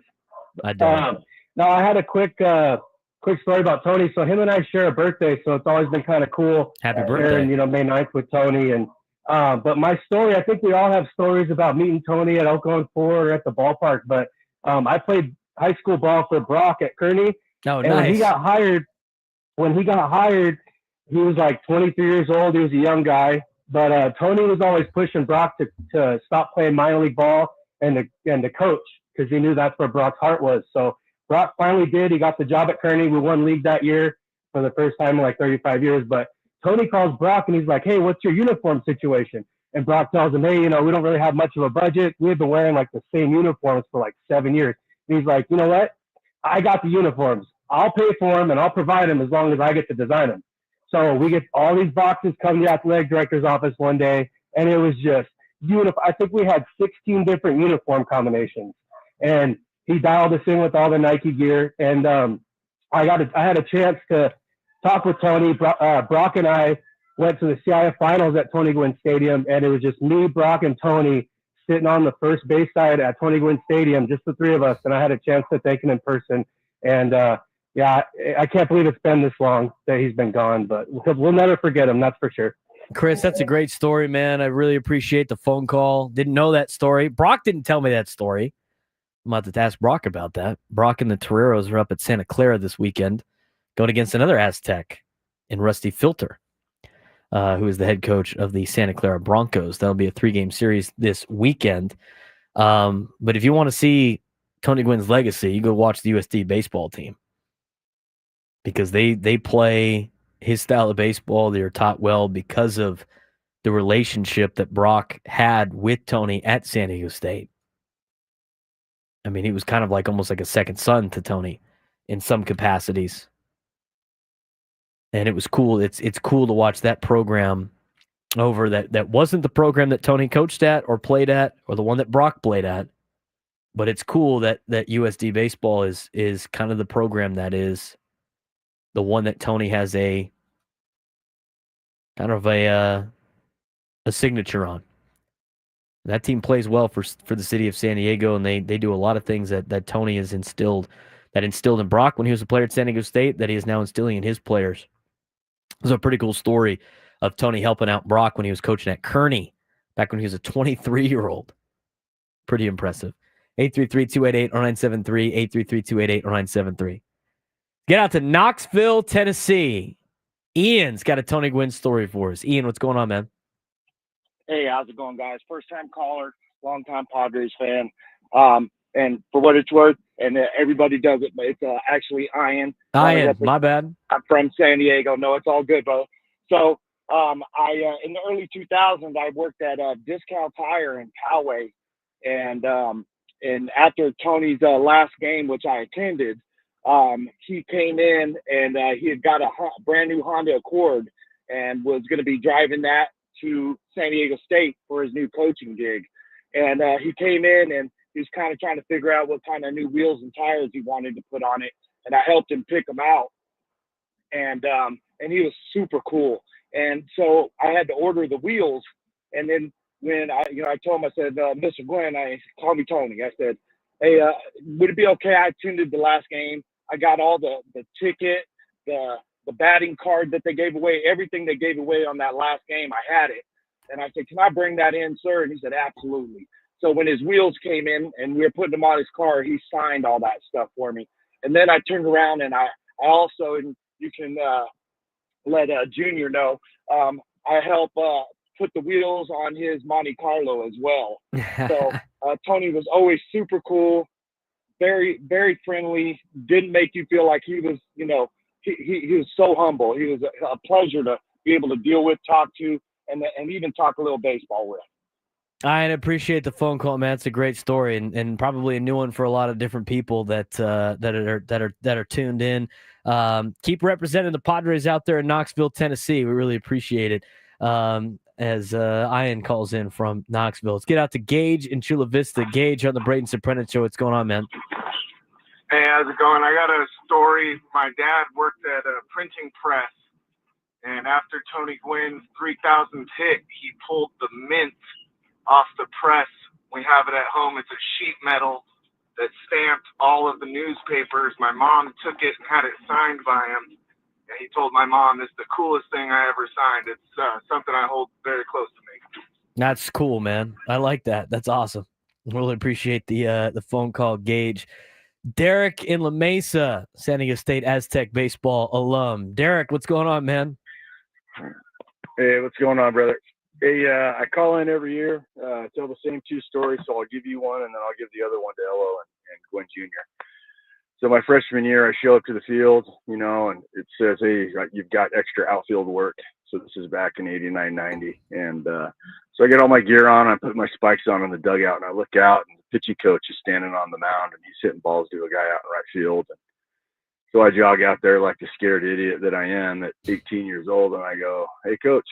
I don't. Now, I had a quick story about Tony. So him and I share a birthday, so it's always been kind of cool. Happy birthday. And, May 9th with Tony. And but my story, I think we all have stories about meeting Tony at Elko Ford or at the ballpark. But I played high school ball for Brock at Kearney. Oh, and nice. When he got hired, he was like 23 years old. He was a young guy. But Tony was always pushing Brock to stop playing minor league ball and to coach, because he knew that's where Brock's heart was. So Brock finally did. He got the job at Kearney. We won league that year for the first time in like 35 years. But Tony calls Brock and he's like, hey, what's your uniform situation? And Brock tells him, hey, we don't really have much of a budget. We've been wearing like the same uniforms for like 7 years. And he's like, you know what? I got the uniforms. I'll pay for them and I'll provide them as long as I get to design them. So we get all these boxes come to the athletic director's office one day, and it was just beautiful. I think we had 16 different uniform combinations, and he dialed us in with all the Nike gear. And I had a chance to talk with Tony. Brock and I went to the CIF finals at Tony Gwynn Stadium, and it was just me, Brock, and Tony sitting on the first base side at Tony Gwynn Stadium, just the 3 of us. And I had a chance to thank him in person. And yeah, I can't believe it's been this long that he's been gone, but we'll never forget him, that's for sure. Chris, that's a great story, man. I really appreciate the phone call. Didn't know that story. Brock didn't tell me that story. I'm about to ask Brock about that. Brock and the Toreros are up at Santa Clara this weekend, going against another Aztec in Rusty Filter, who is the head coach of the Santa Clara Broncos. That'll be a 3-game series this weekend. But if you want to see Tony Gwynn's legacy, you go watch the USD baseball team, because they play his style of baseball. They're taught well because of the relationship that Brock had with Tony at San Diego State. I mean, he was kind of like almost like a second son to Tony in some capacities. And it was cool. It's cool to watch that program over that wasn't the program that Tony coached at or played at, or the one that Brock played at. But it's cool that USD baseball is kind of the program that is the one that Tony has a kind of a signature on. That team plays well for the city of San Diego, and they do a lot of things that Tony has instilled in Brock when he was a player at San Diego State, that he is now instilling in his players. There's a pretty cool story of Tony helping out Brock when he was coaching at Kearney back when he was a 23-year-old. Pretty impressive. 833-288-0973, 833-288-0973. Get out to Knoxville, Tennessee. Ian's got a Tony Gwynn story for us. Ian, what's going on, man? Hey, how's it going, guys? First-time caller, long-time Padres fan. And for what it's worth, and everybody does it, but it's actually Ian. Ian, my bad. I'm from San Diego. No, it's all good, bro. So I in the early 2000s, I worked at Discount Tire in Poway, and after Tony's last game, which I attended, he came in and he had got a brand new Honda Accord and was going to be driving that to San Diego State for his new coaching gig. And he came in and he was kind of trying to figure out what kind of new wheels and tires he wanted to put on it, and I helped him pick them out. And he was super cool. And so I had to order the wheels. And then when I told him, I said, Mr. Gwynn, call me Tony. I said, hey, would it be okay? I attended the last game. I got all the ticket, the batting card that they gave away, everything they gave away on that last game. I had it. And I said, can I bring that in, sir? And he said, absolutely. So when his wheels came in and we were putting them on his car, he signed all that stuff for me. And then I turned around and I also, and you can let Junior know, I help put the wheels on his Monte Carlo as well. So Tony was always super cool, very, very friendly, didn't make you feel like he was, he was so humble. He was a pleasure to be able to deal with, talk to, and even talk a little baseball with. I appreciate the phone call, man. It's a great story and probably a new one for a lot of different people that are tuned in. Keep representing the Padres out there in Knoxville, Tennessee. We really appreciate it. As Ian calls in from Knoxville. Let's get out to Gage in Chula Vista. Gage on the Braden Surprenant Show. What's going on, man? Hey, how's it going? I got a story. My dad worked at a printing press, and after Tony Gwynn's 3,000th hit, he pulled the mint off the press. We have it at home. It's a sheet metal that stamped all of the newspapers. My mom took it and had it signed by him. And he told my mom, "It's the coolest thing I ever signed." It's something I hold very close to me. That's cool, man. I like that. That's awesome. Really appreciate the phone call, Gage. Derek in La Mesa, San Diego State Aztec baseball alum. Derek, what's going on, man? Hey, what's going on, brother? Hey, I call in every year, tell the same two stories, so I'll give you one, and then I'll give the other one to Elo and Gwynn Jr. So my freshman year, I show up to the field, and it says, hey, you've got extra outfield work. So this is back in 89, 90. And so I get all my gear on, I put my spikes on in the dugout, and I look out, and the pitching coach is standing on the mound, and he's hitting balls to a guy out in right field. And so I jog out there like the scared idiot that I am at 18 years old, and I go, hey, coach,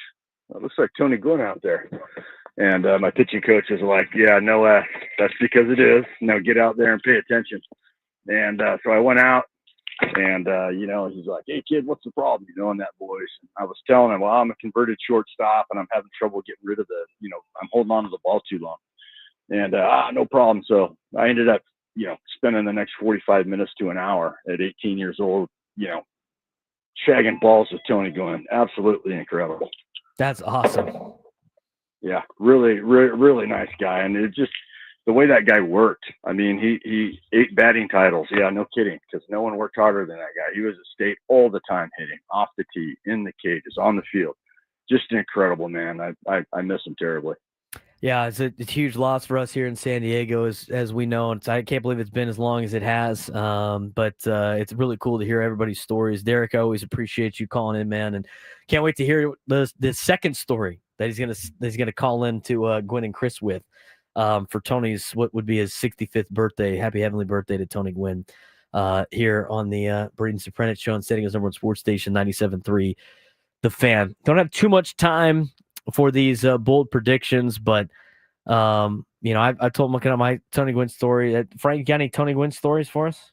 it looks like Tony Gwynn out there. And my pitching coach is like, yeah, no, that's because it is. Now get out there and pay attention. And so I went out, and, he's like, hey, kid, what's the problem? In that voice. And I was telling him, well, I'm a converted shortstop, and I'm having trouble getting rid of I'm holding on to the ball too long. And no problem. So I ended up, spending the next 45 minutes to an hour at 18 years old, shagging balls with Tony Gwynn. Absolutely incredible. That's awesome. Yeah, really, really, really nice guy. And it just, the way that guy worked, I mean, he 8 batting titles. Yeah, no kidding, because no one worked harder than that guy. He was at state all the time, hitting off the tee, in the cages, on the field. Just an incredible man. I miss him terribly. Yeah, it's a huge loss for us here in San Diego, as we know. I can't believe it's been as long as it has. But it's really cool to hear everybody's stories. Derek, I always appreciate you calling in, man, and can't wait to hear the second story that he's gonna call in to Gwynn and Chris with. For Tony's, what would be his 65th birthday. Happy heavenly birthday to Tony Gwynn here on the Braden Surprenant Show on San Diego's #1 sports station, 97.3 The Fan. Don't have too much time for these bold predictions, but I told him my Tony Gwynn story. Frank, you got any Tony Gwynn stories for us?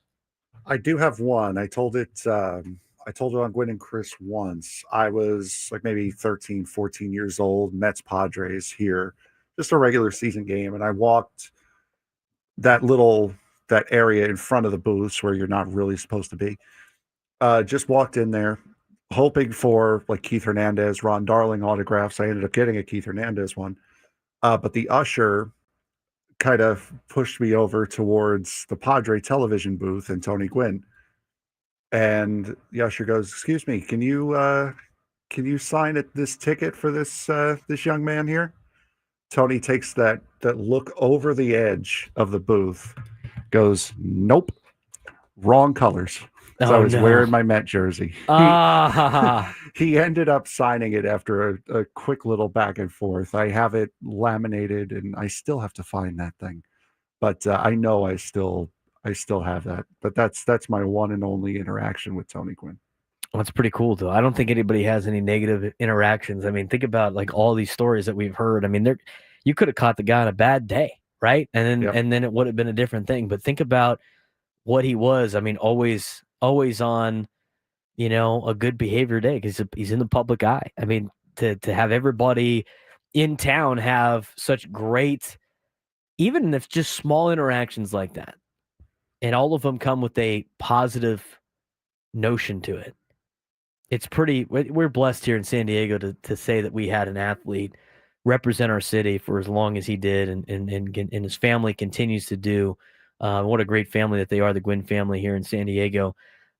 I do have one. I told it on Gwynn and Chris once. I was like maybe 13, 14 years old, Mets Padres here. Just a regular season game, and I walked that area in front of the booths where you're not really supposed to be. Just walked in there, hoping for like Keith Hernandez, Ron Darling autographs. I ended up getting a Keith Hernandez one, but the usher kind of pushed me over towards the Padre television booth and Tony Gwynn, and the usher goes, "Excuse me, can you sign this ticket for this young man here?" Tony takes that look over the edge of the booth, goes, "Nope, wrong colors." I was wearing my Met jersey. he ended up signing it after a quick little back and forth. I have it laminated, and I still have to find that thing. But I know I still have that. But that's my one and only interaction with Tony Gwynn. Well, that's pretty cool, though. I don't think anybody has any negative interactions. I mean, think about like all these stories that we've heard. I mean, you could have caught the guy on a bad day, right? And then it would have been a different thing. But think about what he was. I mean, always on, a good behavior day because he's in the public eye. I mean, to have everybody in town have such great, even if just small interactions like that, and all of them come with a positive notion to it. It's we're blessed here in San Diego to say that we had an athlete represent our city for as long as he did and his family continues to do. What a great family that they are, the Gwynn family here in San Diego.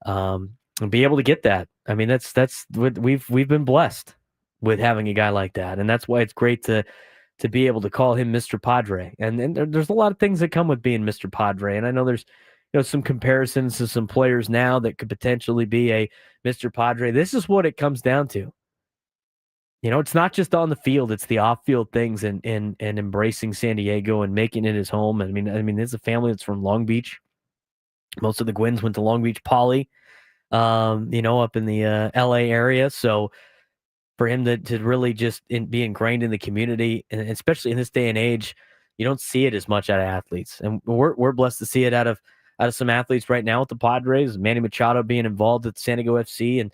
And be able to get that. I mean, that's what we've been blessed with having a guy like that. And that's why it's great to be able to call him Mr. Padre. And there's a lot of things that come with being Mr. Padre. And I know there's some comparisons to some players now that could potentially be a Mr. Padre. This is what it comes down to. It's not just on the field; it's the off-field things and embracing San Diego and making it his home. I mean, there's a family that's from Long Beach. Most of the Gwynns went to Long Beach Poly, up in the LA area. So for him to really just be ingrained in the community, and especially in this day and age, you don't see it as much out of athletes, and we're blessed to see it out of some athletes right now with the Padres. Manny Machado being involved at San Diego FC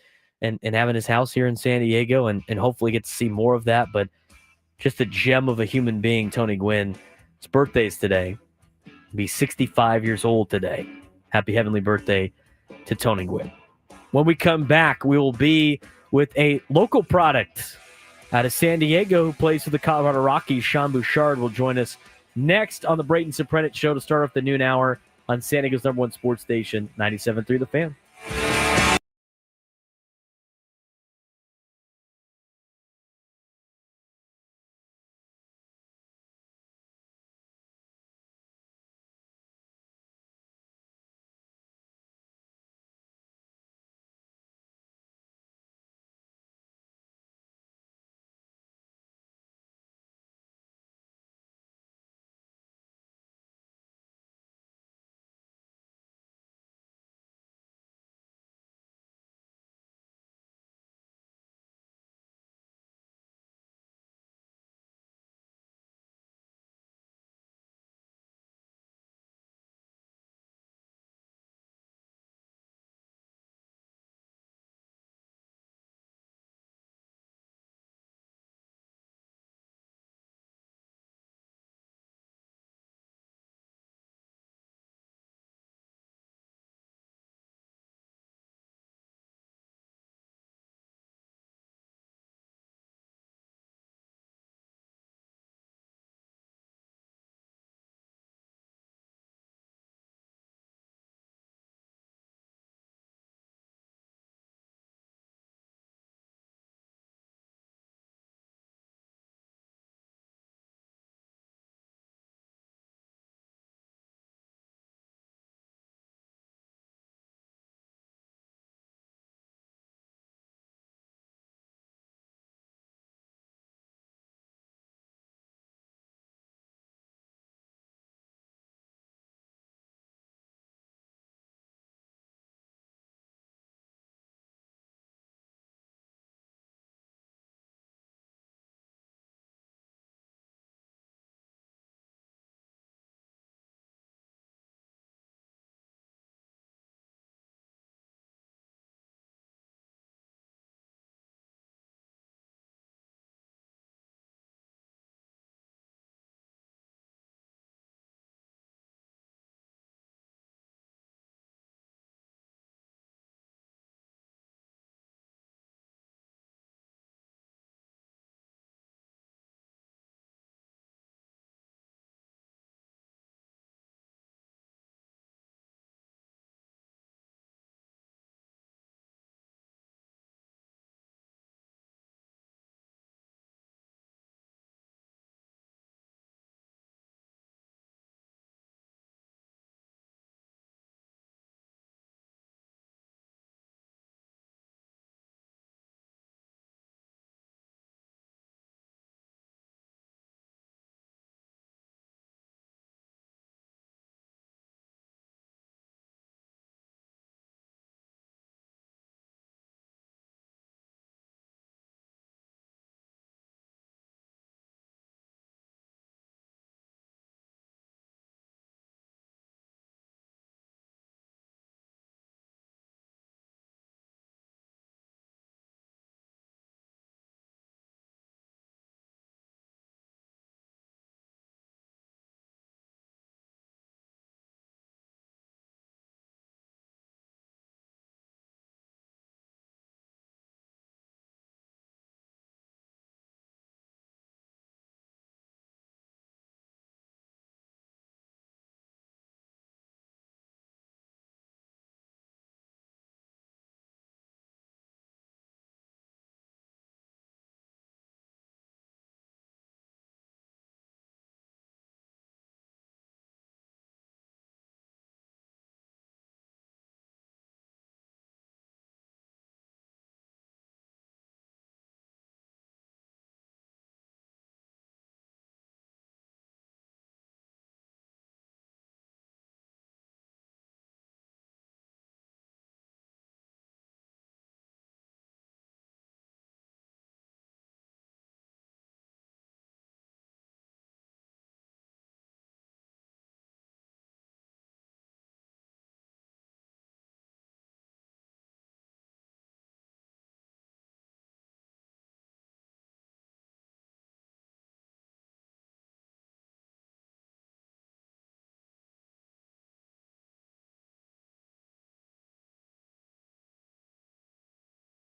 and having his house here in San Diego, and hopefully get to see more of that. But just a gem of a human being, Tony Gwynn. His birthday's today. He'll be 65 years old today. Happy heavenly birthday to Tony Gwynn. When we come back, we will be with a local product out of San Diego who plays for the Colorado Rockies. Sean Bouchard will join us next on the Braden Surprenant Show to start off the noon hour on San Diego's #1 sports station, 97.3 The Fan.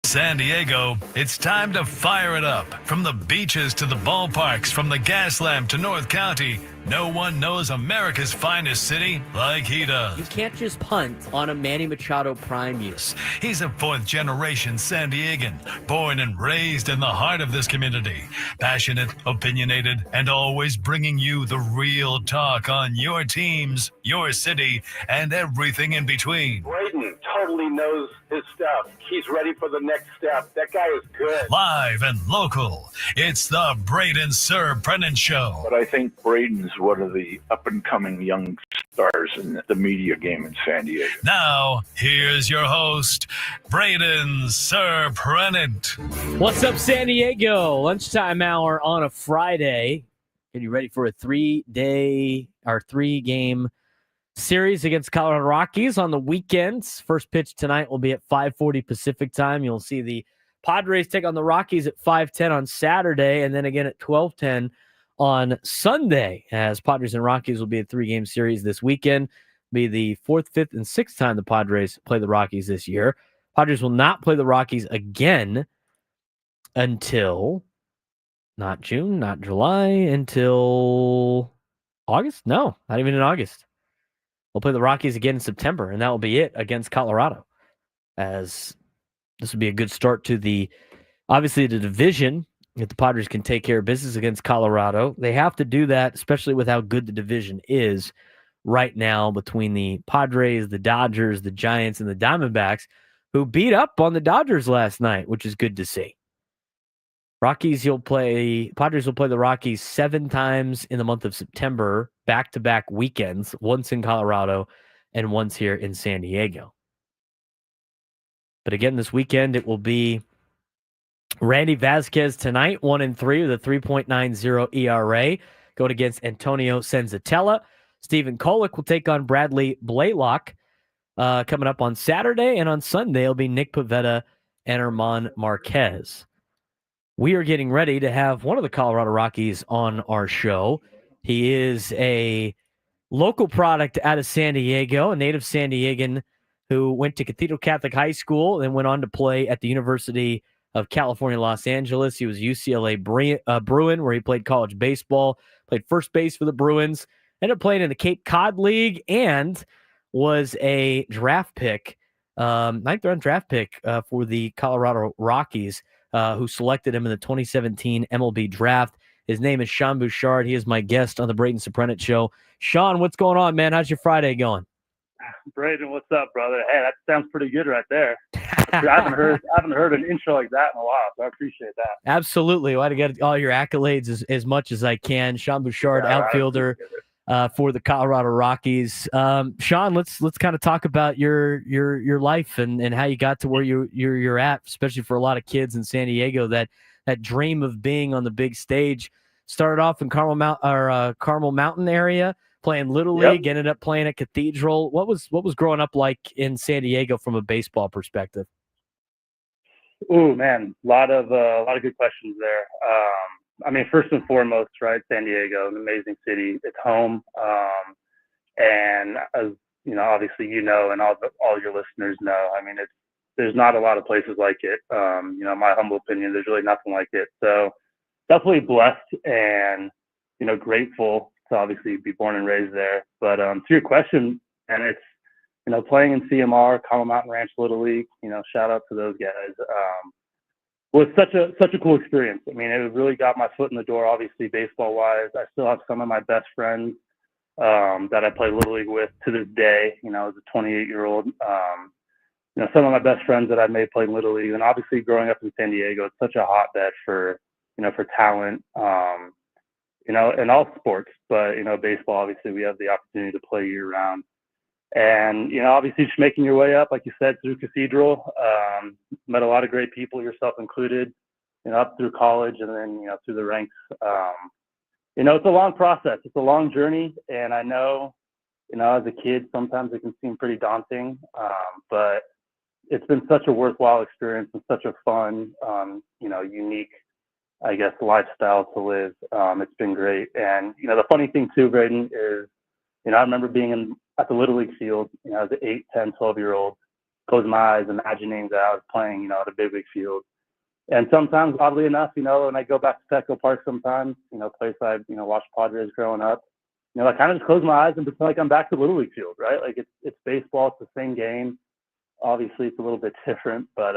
San Diego, it's time to fire it up. From the beaches to the ballparks, from the Gaslamp to North County, no one knows America's finest city like he does. You can't just punt on a Manny Machado prime year. He's a fourth-generation San Diegan, born and raised in the heart of this community. Passionate, opinionated, and always bringing you the real talk on your teams, your city, and everything in between. Braden totally knows his stuff. He's ready for the next step. That guy is good. Live and local, it's the Braden Surprenant Show. But I think Braden's one of the up-and-coming young stars in the media game in San Diego. Now, here's your host, Braden Surprenant. What's up, San Diego? Lunchtime hour on a Friday. Getting you ready for a three-game series against Colorado Rockies on the weekends. First pitch tonight will be at 5:40 Pacific time. You'll see the Padres take on the Rockies at 5:10 on Saturday, and then again at 12:10 on Sunday, as Padres and Rockies will be a three-game series this weekend. Be the fourth, fifth, and sixth time the Padres play the Rockies this year. Padres will not play the Rockies again until not June, not July, until August? No, not even in August. We'll play the Rockies again in September, and that will be it against Colorado, as this would be a good start to the division. If the Padres can take care of business against Colorado, they have to do that, especially with how good the division is right now between the Padres, the Dodgers, the Giants, and the Diamondbacks, who beat up on the Dodgers last night, which is good to see. Padres will play the Rockies 7 times in the month of September, back-to-back weekends, once in Colorado and once here in San Diego. But again, this weekend, it will be Randy Vasquez tonight, 1-3 with a 3.90 ERA, going against Antonio Senzatella. Stephen Kolek will take on Bradley Blaylock coming up on Saturday, and on Sunday it'll be Nick Pivetta and Herman Marquez. We are getting ready to have one of the Colorado Rockies on our show. He is a local product out of San Diego, a native San Diegan who went to Cathedral Catholic High School and went on to play at the University of California, Los Angeles. He was UCLA Bruin, where he played college baseball, played first base for the Bruins, ended up playing in the Cape Cod League, and was a draft pick, 9th-round draft pick for the Colorado Rockies, who selected him in the 2017 MLB draft. His name is Sean Bouchard. He is my guest on the Braden Surprenant Show. Sean, what's going on, man? How's your Friday going? Braden, what's up, brother? Hey, that sounds pretty good right there. I haven't heard an intro like that in a while, so I appreciate that. Absolutely. Well, I get all your accolades as much as I can. Sean Bouchard, outfielder for the Colorado Rockies. Sean, let's kind of talk about your life and how you got to where you're at, especially for a lot of kids in San Diego that dream of being on the big stage. Started off in Carmel Mountain area, playing Little League, ended up playing at Cathedral. What was growing up like in San Diego from a baseball perspective? Oh man, a lot of good questions there. I mean, first and foremost, right, San Diego, an amazing city. It's home, and as you know, obviously, and all your listeners know. I mean, there's not a lot of places like it. My humble opinion, there's really nothing like it. So definitely blessed and grateful to obviously be born and raised there. But to your question, and it's playing in CMR, Carmel Mountain Ranch Little League. Shout out to those guys. Was such a cool experience. I mean, it really got my foot in the door. Obviously, baseball wise, I still have some of my best friends that I play Little League with to this day. As a 28-year-old, some of my best friends that I've made playing Little League, and obviously growing up in San Diego, it's such a hotbed for talent. In all sports, but baseball, obviously, we have the opportunity to play year round. And, obviously just making your way up, like you said, through Cathedral, met a lot of great people, yourself included, up through college and then, through the ranks. It's a long process. It's a long journey. And I know, as a kid, sometimes it can seem pretty daunting, but it's been such a worthwhile experience and such a fun, unique, I guess, lifestyle to live. It's been great. And, the funny thing too, Braden, is, I remember being at the Little League field, as an 8, 10, 12-year-old, close my eyes, imagining that I was playing, at a big league field. And sometimes, oddly enough, when I go back to Petco Park sometimes, place I, watched Padres growing up, I kind of just close my eyes and pretend like I'm back to Little League field, right? Like it's baseball, it's the same game. Obviously, it's a little bit different, but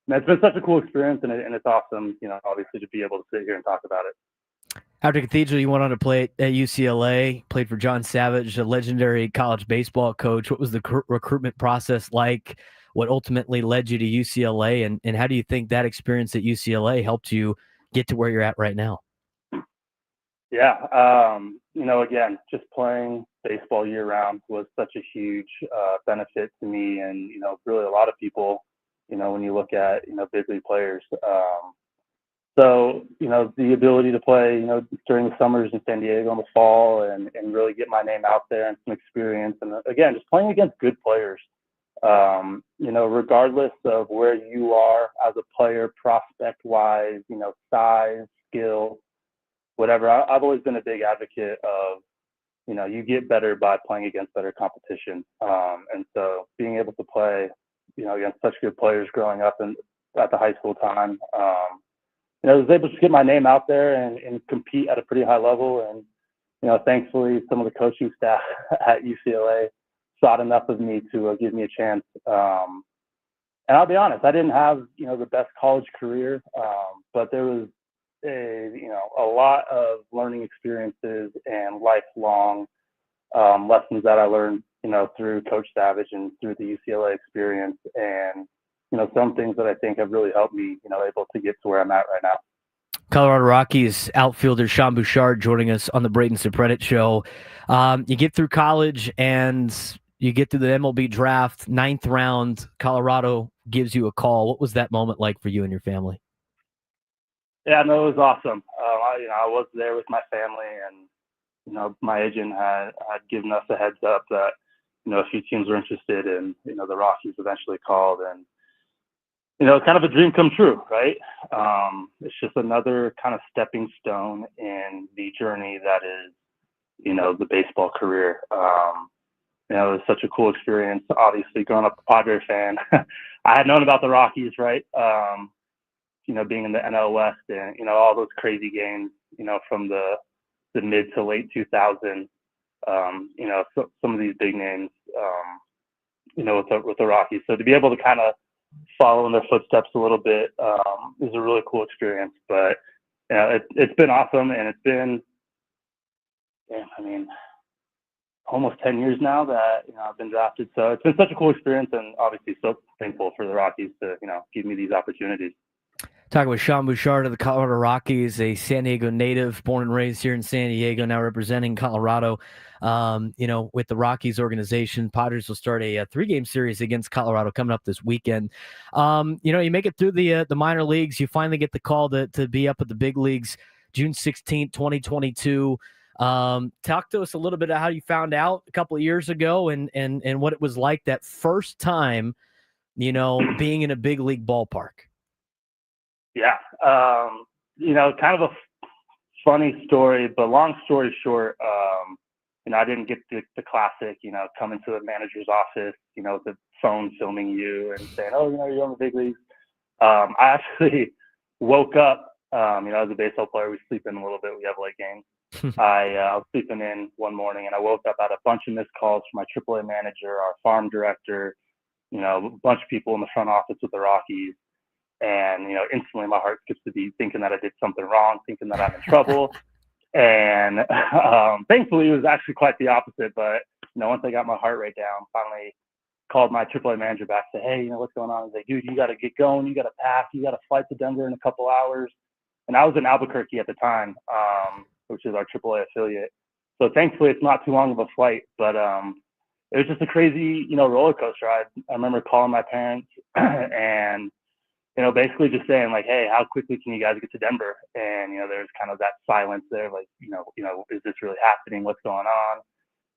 it's been such a cool experience, and it's awesome, obviously to be able to sit here and talk about it. After Cathedral, you went on to play at UCLA, played for John Savage, a legendary college baseball coach. What was the recruitment process like? What ultimately led you to UCLA, and how do you think that experience at UCLA helped you get to where you're at right now? Yeah, again, just playing baseball year-round was such a huge benefit to me and, really a lot of people, when you look at, big league players. So, the ability to play, during the summers in San Diego in the fall and really get my name out there and some experience. And, again, just playing against good players, regardless of where you are as a player, prospect-wise, size, skill, whatever. I've always been a big advocate of, you get better by playing against better competition. And so being able to play, against such good players growing up at the high school time, I was able to get my name out there and compete at a pretty high level. And, thankfully, some of the coaching staff at UCLA thought enough of me to give me a chance. And I'll be honest, I didn't have, the best college career, but there was a lot of learning experiences and lifelong lessons that I learned, through Coach Savage and through the UCLA experience. And, some things that I think have really helped me, able to get to where I'm at right now. Colorado Rockies outfielder Sean Bouchard joining us on the Braden Surprenant show. You get through college and you get through the MLB draft, 9th round. Colorado gives you a call. What was that moment like for you and your family? Yeah, no, it was awesome. I was there with my family, and my agent had given us a heads up that a few teams were interested, and the Rockies eventually called, and kind of a dream come true, right? It's just another kind of stepping stone in the journey that is the baseball career. It was such a cool experience. Obviously, growing up a Padres fan, I had known about the Rockies, right? Being in the NL West and, all those crazy games, from the mid to late 2000s, so, some of these big names, with the Rockies. So to be able to kind of follow in their footsteps a little bit is a really cool experience. But, it's been awesome, and it's been, almost 10 years now that, I've been drafted. So it's been such a cool experience, and obviously so thankful for the Rockies to, give me these opportunities. Talking with Sean Bouchard of the Colorado Rockies, a San Diego native, born and raised here in San Diego, now representing Colorado. With the Rockies organization, Padres will start a 3-game series against Colorado coming up this weekend. You make it through the minor leagues. You finally get the call to be up at the big leagues, June 16th, 2022. Talk to us a little bit about how you found out a couple of years ago and what it was like that first time, being in a big league ballpark. Yeah. Kind of a funny story, but long story short, I didn't get the classic, coming to the manager's office, with the phone filming you and saying, oh, you're on the big leagues. I actually woke up, as a baseball player, we sleep in a little bit. We have late games. I was sleeping in one morning, and I woke up at a bunch of missed calls from my AAA manager, our farm director, a bunch of people in the front office with the Rockies. And, instantly my heart skips a beat, thinking that I did something wrong, thinking that I'm in trouble. And thankfully, it was actually quite the opposite. But, once I got my heart rate down, finally called my AAA manager back, said, hey, what's going on? He's like, dude, you got to get going. You got to pack. You got to fly to Denver in a couple hours. And I was in Albuquerque at the time, which is our AAA affiliate. So thankfully, it's not too long of a flight. But it was just a crazy, roller coaster. I remember calling my parents and basically just saying like, hey, how quickly can you guys get to Denver? And, there's kind of that silence there, like, is this really happening? What's going on?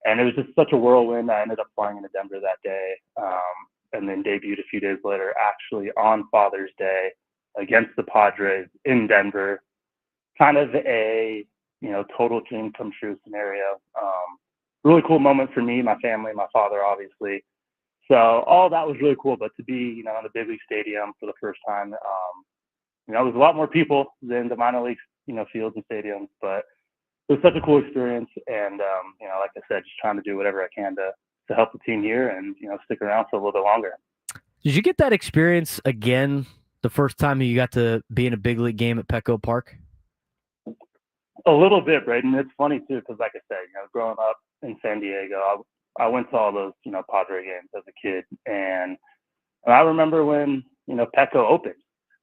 And it was just such a whirlwind. I ended up flying into Denver that day, and then debuted a few days later, actually on Father's Day against the Padres in Denver. Kind of a, total dream come true scenario. Really cool moment for me, my family, my father, obviously. So all that was really cool. But to be, in the big league stadium for the first time, it was a lot more people than the minor league, fields and stadiums. But it was such a cool experience. And, like I said, just trying to do whatever I can to help the team here and, stick around for a little bit longer. Did you get that experience again the first time you got to be in a big league game at Petco Park? A little bit, Braden. It's funny, too, because like I said, growing up in San Diego, I went to all those, Padre games as a kid. And I remember when, Petco opened,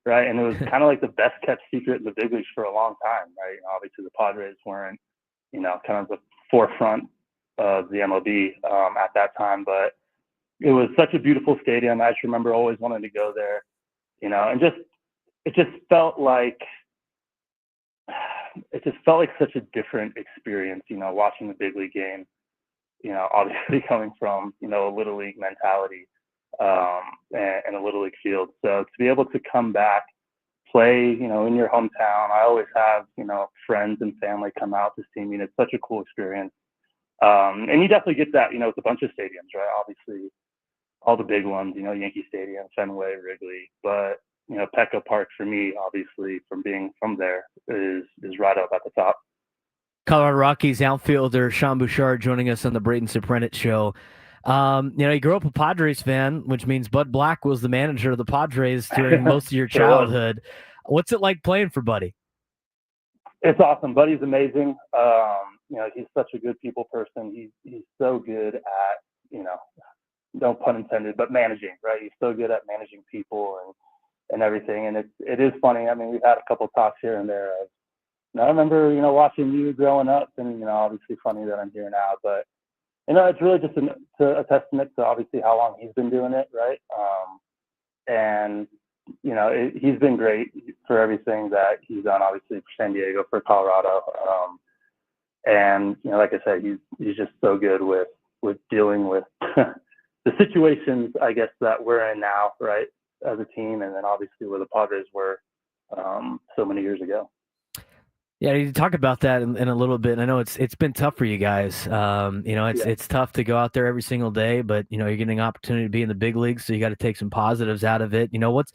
right? And it was kind of like the best kept secret in the big leagues for a long time, right? Obviously, the Padres weren't, kind of the forefront of the MLB at that time. But it was such a beautiful stadium. I just remember always wanting to go there, and it just felt like such a different experience, watching the big league game, obviously coming from, a little league mentality and a little league field. So to be able to come back, play, in your hometown, I always have, friends and family come out to see me, and it's such a cool experience. And you definitely get that, with a bunch of stadiums, right? Obviously, all the big ones, Yankee Stadium, Fenway, Wrigley, but Petco Park for me, obviously, from being from there, is right up at the top. Colorado Rockies outfielder Sean Bouchard joining us on the Braden Surprenant show. You grew up a Padres fan, which means Bud Black was the manager of the Padres during most of your childhood. What's it like playing for Buddy? It's awesome. Buddy's amazing. He's such a good people person. He's so good at, no pun intended, but managing, right? He's so good at managing people and everything. And it is funny. I mean, we've had a couple of talks here and there. I remember, watching you growing up, and, obviously funny that I'm here now, but, it's really just a testament to obviously how long he's been doing it, right? And, he's been great for everything that he's done, obviously, for San Diego, for Colorado. And, like I said, he's just so good with dealing with the situations, I guess, that we're in now, right, as a team, and then obviously where the Padres were so many years ago. Yeah, you talk about that in a little bit. And I know it's been tough for you guys. It's tough to go out there every single day, but you're getting an opportunity to be in the big leagues, so you got to take some positives out of it. What's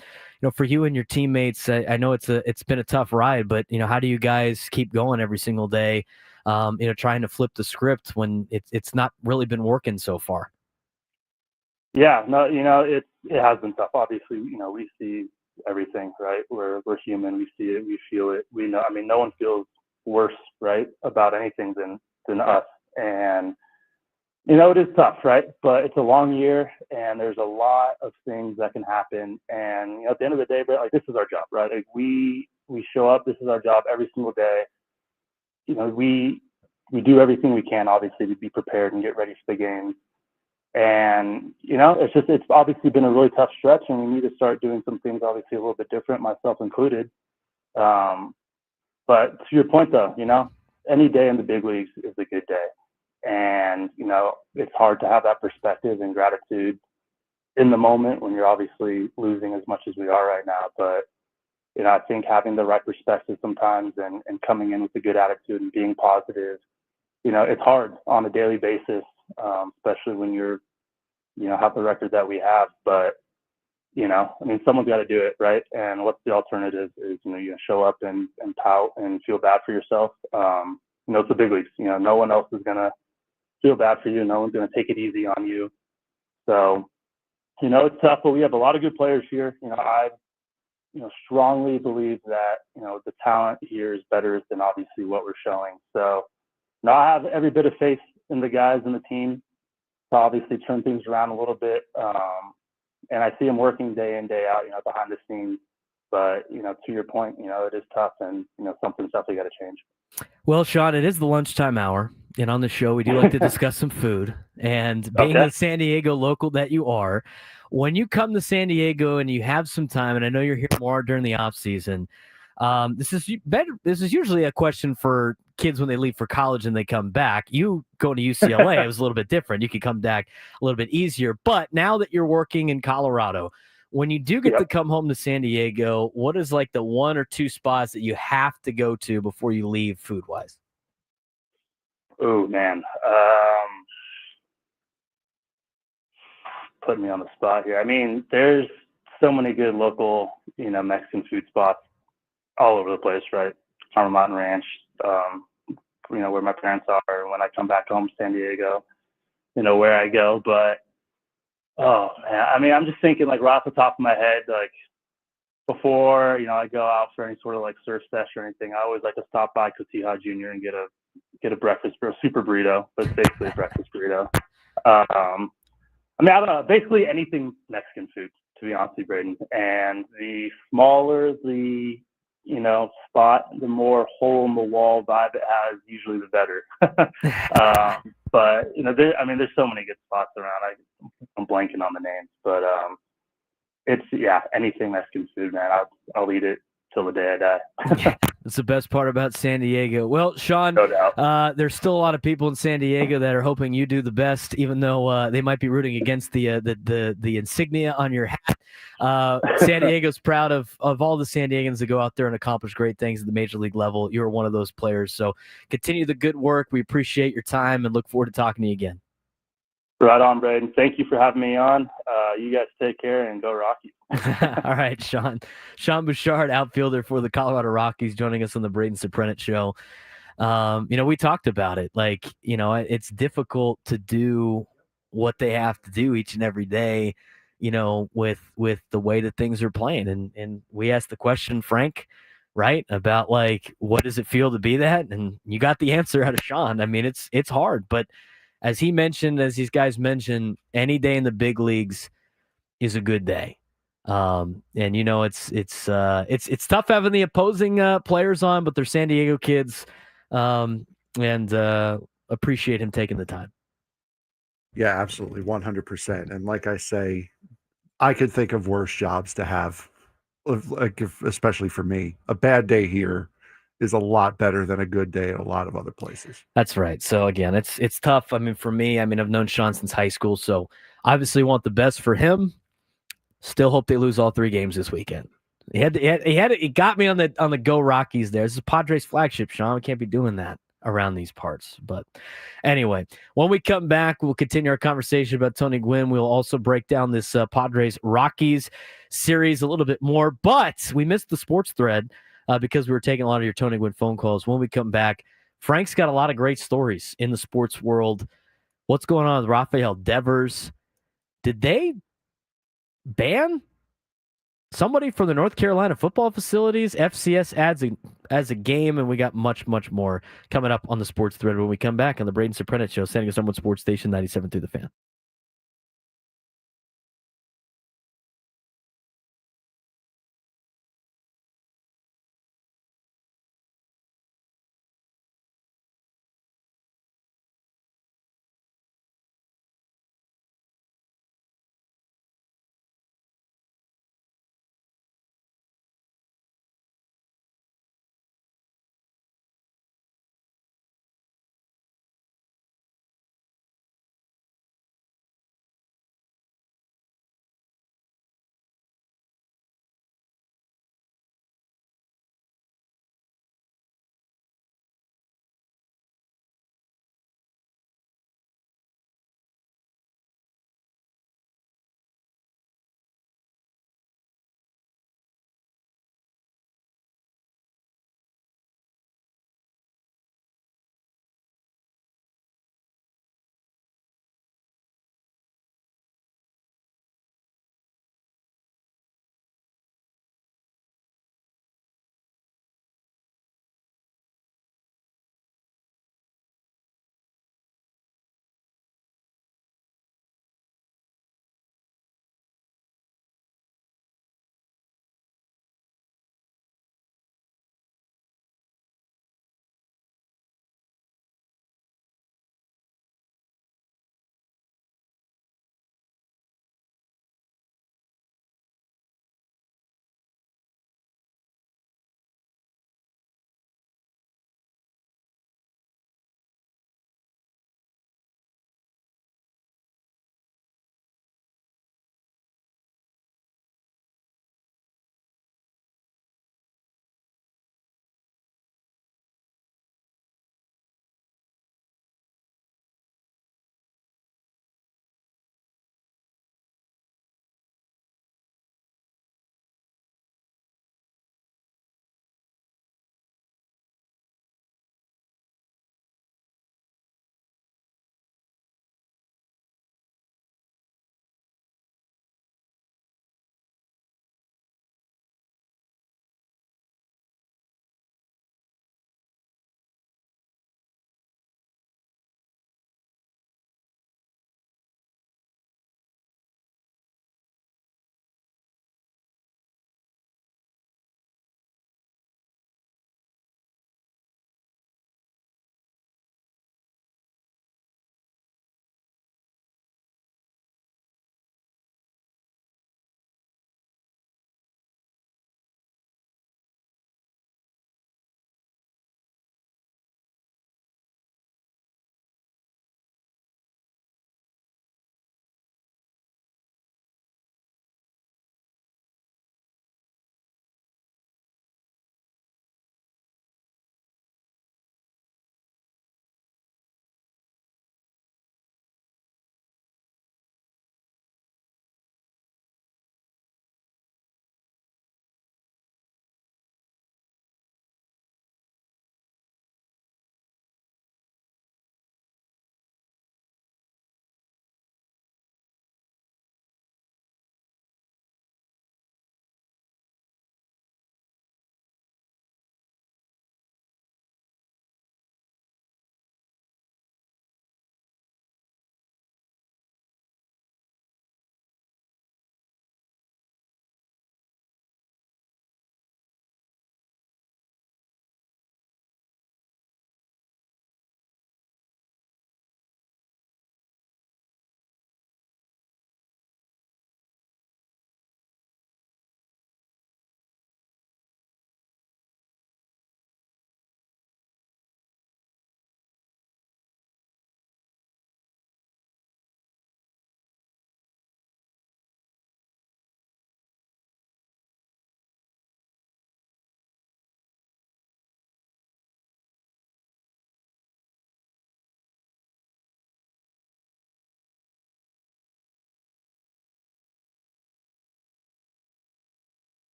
for you and your teammates. I know it's been a tough ride, but how do you guys keep going every single day? Trying to flip the script when it's not really been working so far. Yeah, no, it has been tough. Obviously, we see everything, right? We're human. We see it. We feel it. We know. I mean, no one feels worse, right, about anything than us. And it is tough, right? But it's a long year, and there's a lot of things that can happen. And at the end of the day, but this is our job, right? Like we show up. This is our job every single day. We do everything we can, obviously, to be prepared and get ready for the games. And, it's obviously been a really tough stretch, and we need to start doing some things, obviously, a little bit different, myself included. But to your point, though, any day in the big leagues is a good day. And, it's hard to have that perspective and gratitude in the moment when you're obviously losing as much as we are right now. But, I think having the right perspective sometimes and coming in with a good attitude and being positive, it's hard on a daily basis. Especially when you're, have the record that we have. But, someone's got to do it, right? And what's the alternative is, you show up and pout and feel bad for yourself. It's the big leagues. No one else is going to feel bad for you. No one's going to take it easy on you. So, it's tough, but we have a lot of good players here. I, strongly believe that, the talent here is better than obviously what we're showing. So, I have every bit of faith in the guys and the team to obviously turn things around a little bit. And I see them working day in, day out, behind the scenes. But, to your point, it is tough, and, something's definitely got to change. Well, Sean, it is the lunchtime hour. And on the show, we do like to discuss some food. And being a San Diego local that you are, when you come to San Diego and you have some time, and I know you're here more during the off season, this is usually a question for kids when they leave for college and they come back. You go to UCLA, it was a little bit different. You could come back a little bit easier. But now that you're working in Colorado, when you do get to come home to San Diego, what is like the one or two spots that you have to go to before you leave food-wise? Oh, man. putting me on the spot here. I mean, there's so many good local, Mexican food spots all over the place, right? Farmer Mountain Ranch, where my parents are. When I come back home to San Diego, where I go. But, oh, man, I mean, I'm just thinking, like, right off the top of my head, like, before, I go out for any sort of, like, surf sesh or anything, I always like to stop by Cotija Jr. and get a breakfast, or a super burrito, but it's basically a breakfast burrito. I mean, I don't know, basically anything Mexican food, to be honest with you, Braden. And the smaller the, spot, the more hole-in-the-wall vibe it has, usually the better. But, there's so many good spots around. I'm blanking on the names. But anything Mexican food, man. I'll eat it till the day I die. That's the best part about San Diego. Well, Sean, No doubt. There's still a lot of people in San Diego that are hoping you do the best, even though they might be rooting against the insignia on your hat. San Diego's proud of all the San Diegans that go out there and accomplish great things at the major league level. You're one of those players. So continue the good work. We appreciate your time and look forward to talking to you again. Right on, Braden. Thank you for having me on. You guys take care and go Rockies. All right, Sean. Sean Bouchard, outfielder for the Colorado Rockies, joining us on the Braden Surprenant show. We talked about it. Like, it's difficult to do what they have to do each and every day, with the way that things are playing. And we asked the question, Frank, right, about like, what does it feel to be that? And you got the answer out of Sean. I mean, it's hard, but as he mentioned, as these guys mentioned, any day in the big leagues is a good day. And it's tough having the opposing players on, but they're San Diego kids, and appreciate him taking the time. Yeah, absolutely, 100%. And like I say, I could think of worse jobs to have, especially for me. A bad day here is a lot better than a good day at a lot of other places. That's right. So again, it's tough. I mean, for me, I've known Sean since high school, so obviously want the best for him. Still hope they lose all 3 games this weekend. He got me on the Go Rockies there. This is Padres flagship, Sean. We can't be doing that around these parts. But anyway, when we come back, we'll continue our conversation about Tony Gwynn. We'll also break down this Padres-Rockies series a little bit more. But we missed the sports thread because we were taking a lot of your Tony Gwynn phone calls. When we come back, Frank's got a lot of great stories in the sports world. What's going on with Rafael Devers? Did they ban somebody from the North Carolina football facilities? FCS adds a game, and we got much, much more coming up on the sports thread when we come back on the Braden Surprenant Show, San Diego Sports Station 97 through the Fan.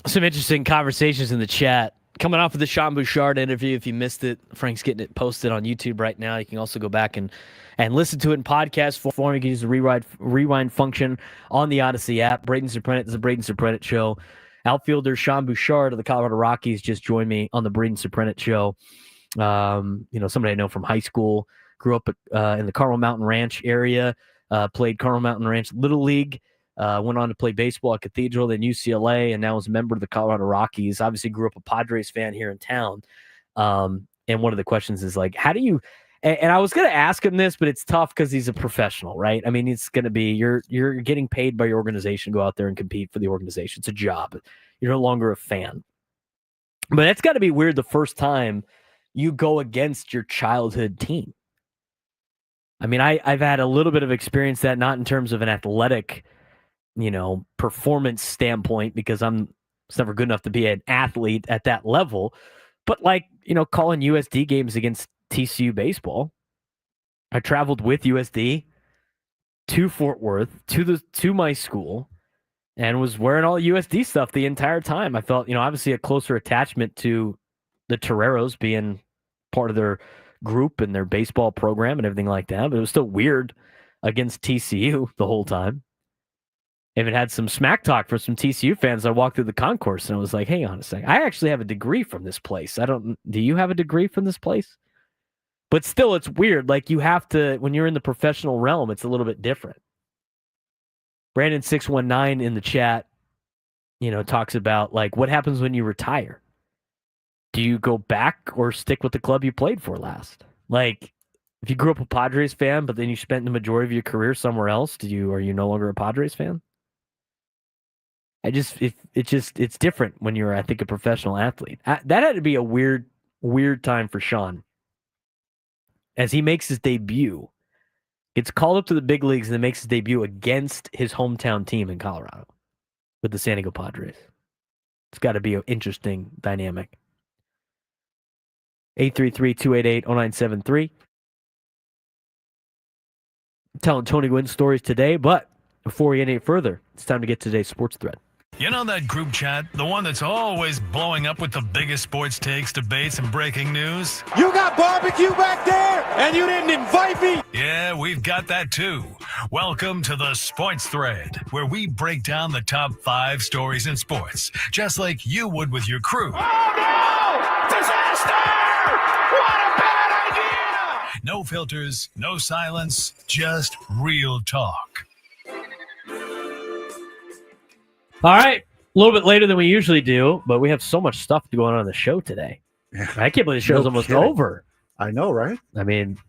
Some interesting conversations in the chat. Coming off of the Sean Bouchard interview, if you missed it, Frank's getting it posted on YouTube right now. You can also go back and listen to it in podcast form. You can use the rewind function on the Odyssey app. Braden Surprenant is the Braden Surprenant Show. Outfielder Sean Bouchard of the Colorado Rockies just joined me on the Braden Surprenant Show. Somebody I know from high school, grew up in the Carmel Mountain Ranch area, played Carmel Mountain Ranch Little League, went on to play baseball at Cathedral, then UCLA, and now is a member of the Colorado Rockies. Obviously grew up a Padres fan here in town. And one of the questions is like, how do you, and I was going to ask him this, but it's tough because he's a professional, right? I mean, it's going to be, you're getting paid by your organization to go out there and compete for the organization. It's a job. You're no longer a fan. But it's got to be weird the first time you go against your childhood team. I mean, I've had a little bit of experience that, not in terms of an athletic, performance standpoint, because it's never good enough to be an athlete at that level, but like, calling USD games against TCU baseball. I traveled with USD to Fort Worth, to my school, and was wearing all USD stuff the entire time. I felt, obviously a closer attachment to the Toreros being part of their group and their baseball program and everything like that, but it was still weird against TCU the whole time. Even had some smack talk for some TCU fans. I walked through the concourse and I was like, hang on a second. I actually have a degree from this place. Do you have a degree from this place? But still, it's weird. Like, you have to, when you're in the professional realm, it's a little bit different. Brandon 619 in the chat, talks about like, what happens when you retire? Do you go back or stick with the club you played for last? Like, if you grew up a Padres fan, but then you spent the majority of your career somewhere else, are you no longer a Padres fan? It's different when you're, I think, a professional athlete. That had to be a weird time for Sean. As he makes his debut, gets called up to the big leagues and then makes his debut against his hometown team in Colorado with the San Diego Padres. It's got to be an interesting dynamic. 833-288-0973. Telling Tony Gwynn stories today, but before we get any further, it's time to get to today's sports thread. You know that group chat? The one that's always blowing up with the biggest sports takes, debates, and breaking news? You got barbecue back there, and you didn't invite me? Yeah, we've got that too. Welcome to the Sports Thread, where we break down the top 5 stories in sports, just like you would with your crew. Oh, no! Disaster! What a bad idea! No filters, no silence, just real talk. All right, a little bit later than we usually do, but we have so much stuff going on the show today. I can't believe the show's almost over. I know, right? I mean,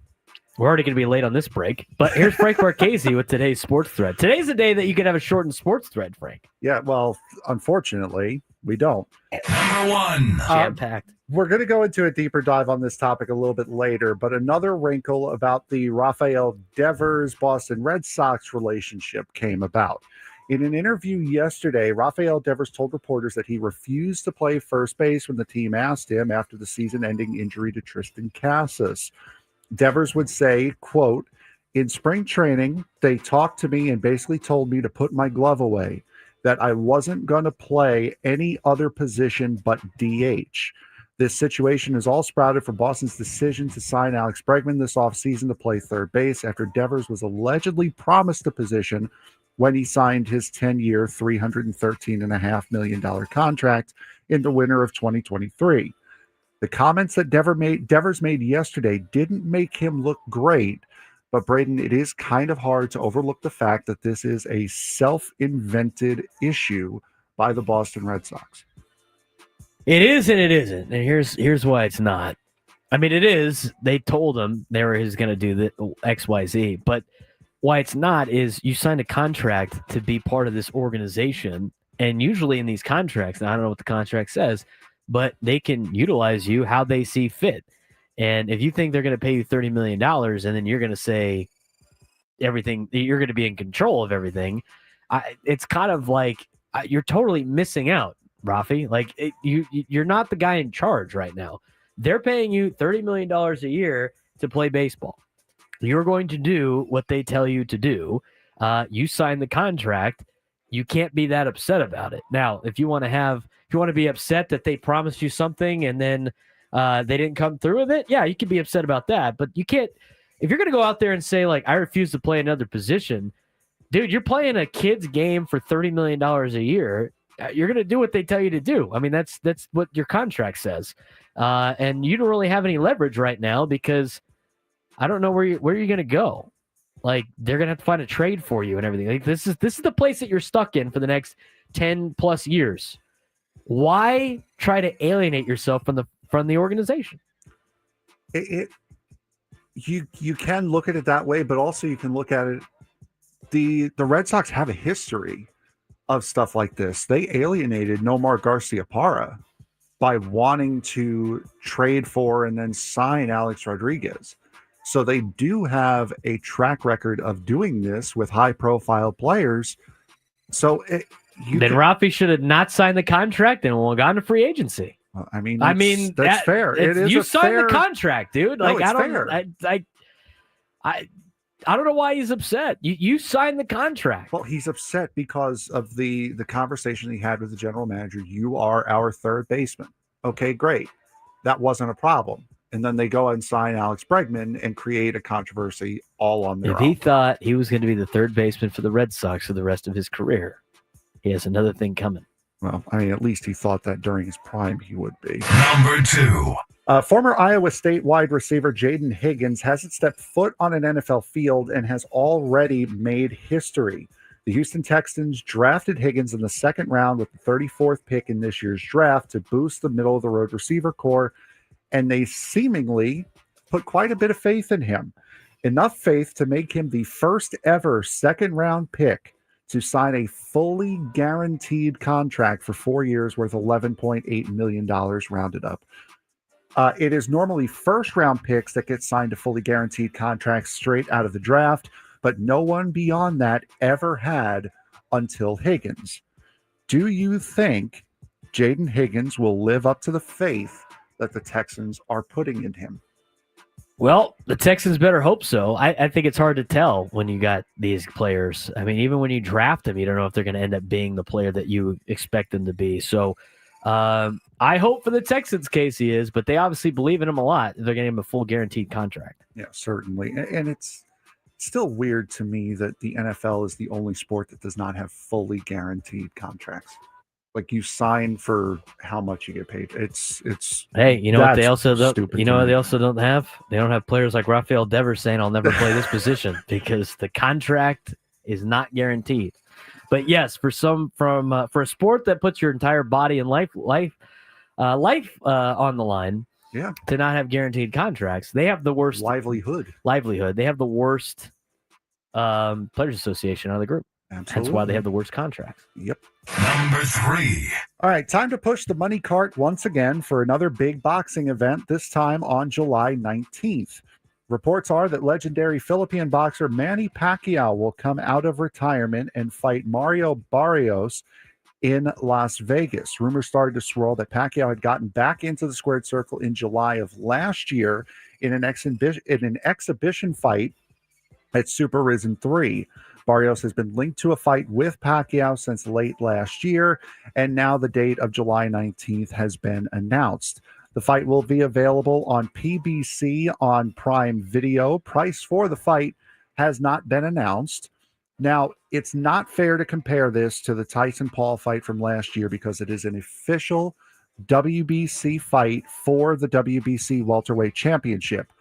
we're already going to be late on this break, but here's Frank Marchese with today's sports thread. Today's the day that you could have a shortened sports thread, Frank. Yeah, well, unfortunately, we don't. Number 1. Jam-packed. We're going to go into a deeper dive on this topic a little bit later, but another wrinkle about the Rafael Devers Boston Red Sox relationship came about. In an interview yesterday, Rafael Devers told reporters that he refused to play first base when the team asked him after the season-ending injury to Tristan Casas. Devers would say, quote, "In spring training, they talked to me and basically told me to put my glove away, that I wasn't going to play any other position but DH. This situation is all sprouted from Boston's decision to sign Alex Bregman this offseason to play third base after Devers was allegedly promised the position when he signed his 10-year, $313.5 million contract in the winter of 2023. The comments that Devers made yesterday didn't make him look great, but Braden, it is kind of hard to overlook the fact that this is a self-invented issue by the Boston Red Sox. It is and it isn't, and here's why it's not. I mean, it is. They told him they were going to do the X, Y, Z, but why it's not is you signed a contract to be part of this organization, and usually in these contracts, and I don't know what the contract says, but they can utilize you how they see fit. And if you think they're going to pay you $30 million and then you're going to say everything, you're going to be in control of everything, it's kind of like you're totally missing out, Rafi. Like, you're not the guy in charge right now. They're paying you $30 million a year to play baseball. You're going to do what they tell you to do. You signed the contract. You can't be that upset about it. Now, if you want to have If you want to be upset that they promised you something and then they didn't come through with it, yeah, you can be upset about that. But you can't, if you're going to go out there and say, like, I refuse to play another position, dude, you're playing a kid's game for $30 million a year. You're going to do what they tell you to do. I mean, that's what your contract says. And you don't really have any leverage right now because I don't know where you're going to go. Like, they're going to have to find a trade for you and everything. Like, this is the place that you're stuck in for the next 10 plus years. Why try to alienate yourself from the organization? You can look at it that way, but also you can look at it. The Red Sox have a history of stuff like this. They alienated Nomar Garciaparra by wanting to trade for and then sign Alex Rodriguez. So they do have a track record of doing this with high-profile players. So Rafi should have not signed the contract and will have gone to free agency. I mean, that's fair. You signed the contract, dude. No, Like, it's fair. I don't know why he's upset. You signed the contract. Well, he's upset because of the conversation he had with the general manager. You are our third baseman. Okay, great. That wasn't a problem. And then they go and sign Alex Bregman and create a controversy all on their own. If he thought he was going to be the third baseman for the Red Sox for the rest of his career, he has another thing coming. Well, I mean, at least he thought that during his prime he would be. Number 2. Former Iowa State wide receiver Jaden Higgins hasn't stepped foot on an NFL field and has already made history. The Houston Texans drafted Higgins in the second round with the 34th pick in this year's draft to boost the middle-of-the-road receiver core, and they seemingly put quite a bit of faith in him. Enough faith to make him the first ever second-round pick to sign a fully guaranteed contract for 4 years worth $11.8 million rounded up. It is normally first-round picks that get signed to fully guaranteed contracts straight out of the draft, but no one beyond that ever had until Higgins. Do you think Jaden Higgins will live up to the faith that the Texans are putting in him? Well, the Texans better hope so. I think it's hard to tell when you got these players. I mean, even when you draft them, you don't know if they're going to end up being the player that you expect them to be. So I hope for the Texans' case he is, but they obviously believe in him a lot. They're getting him a full guaranteed contract. Yeah, certainly. And it's still weird to me that the NFL is the only sport that does not have fully guaranteed contracts. Like, you sign for how much you get paid. It's hey, you know what they also don't, stupid you to know what me. they also don't have? They don't have players like Rafael Devers saying I'll never play this position because the contract is not guaranteed. But yes, for a sport that puts your entire body and life on the line, yeah, to not have guaranteed contracts, they have the worst livelihood. They have the worst players association out of the group. Absolutely. That's why they have the worst contracts. Yep. Number 3. All right, time to push the money cart once again for another big boxing event, this time on July 19th. Reports are that legendary Philippine boxer Manny Pacquiao will come out of retirement and fight Mario Barrios in Las Vegas. Rumors started to swirl that Pacquiao had gotten back into the squared circle in July of last year in an exhibition fight at Super Risen 3. Barrios has been linked to a fight with Pacquiao since late last year, and now the date of July 19th has been announced. The fight will be available on PBC on Prime Video. Price for the fight has not been announced. Now, it's not fair to compare this to the Tyson-Paul fight from last year because it is an official WBC fight for the WBC Welterweight Championship.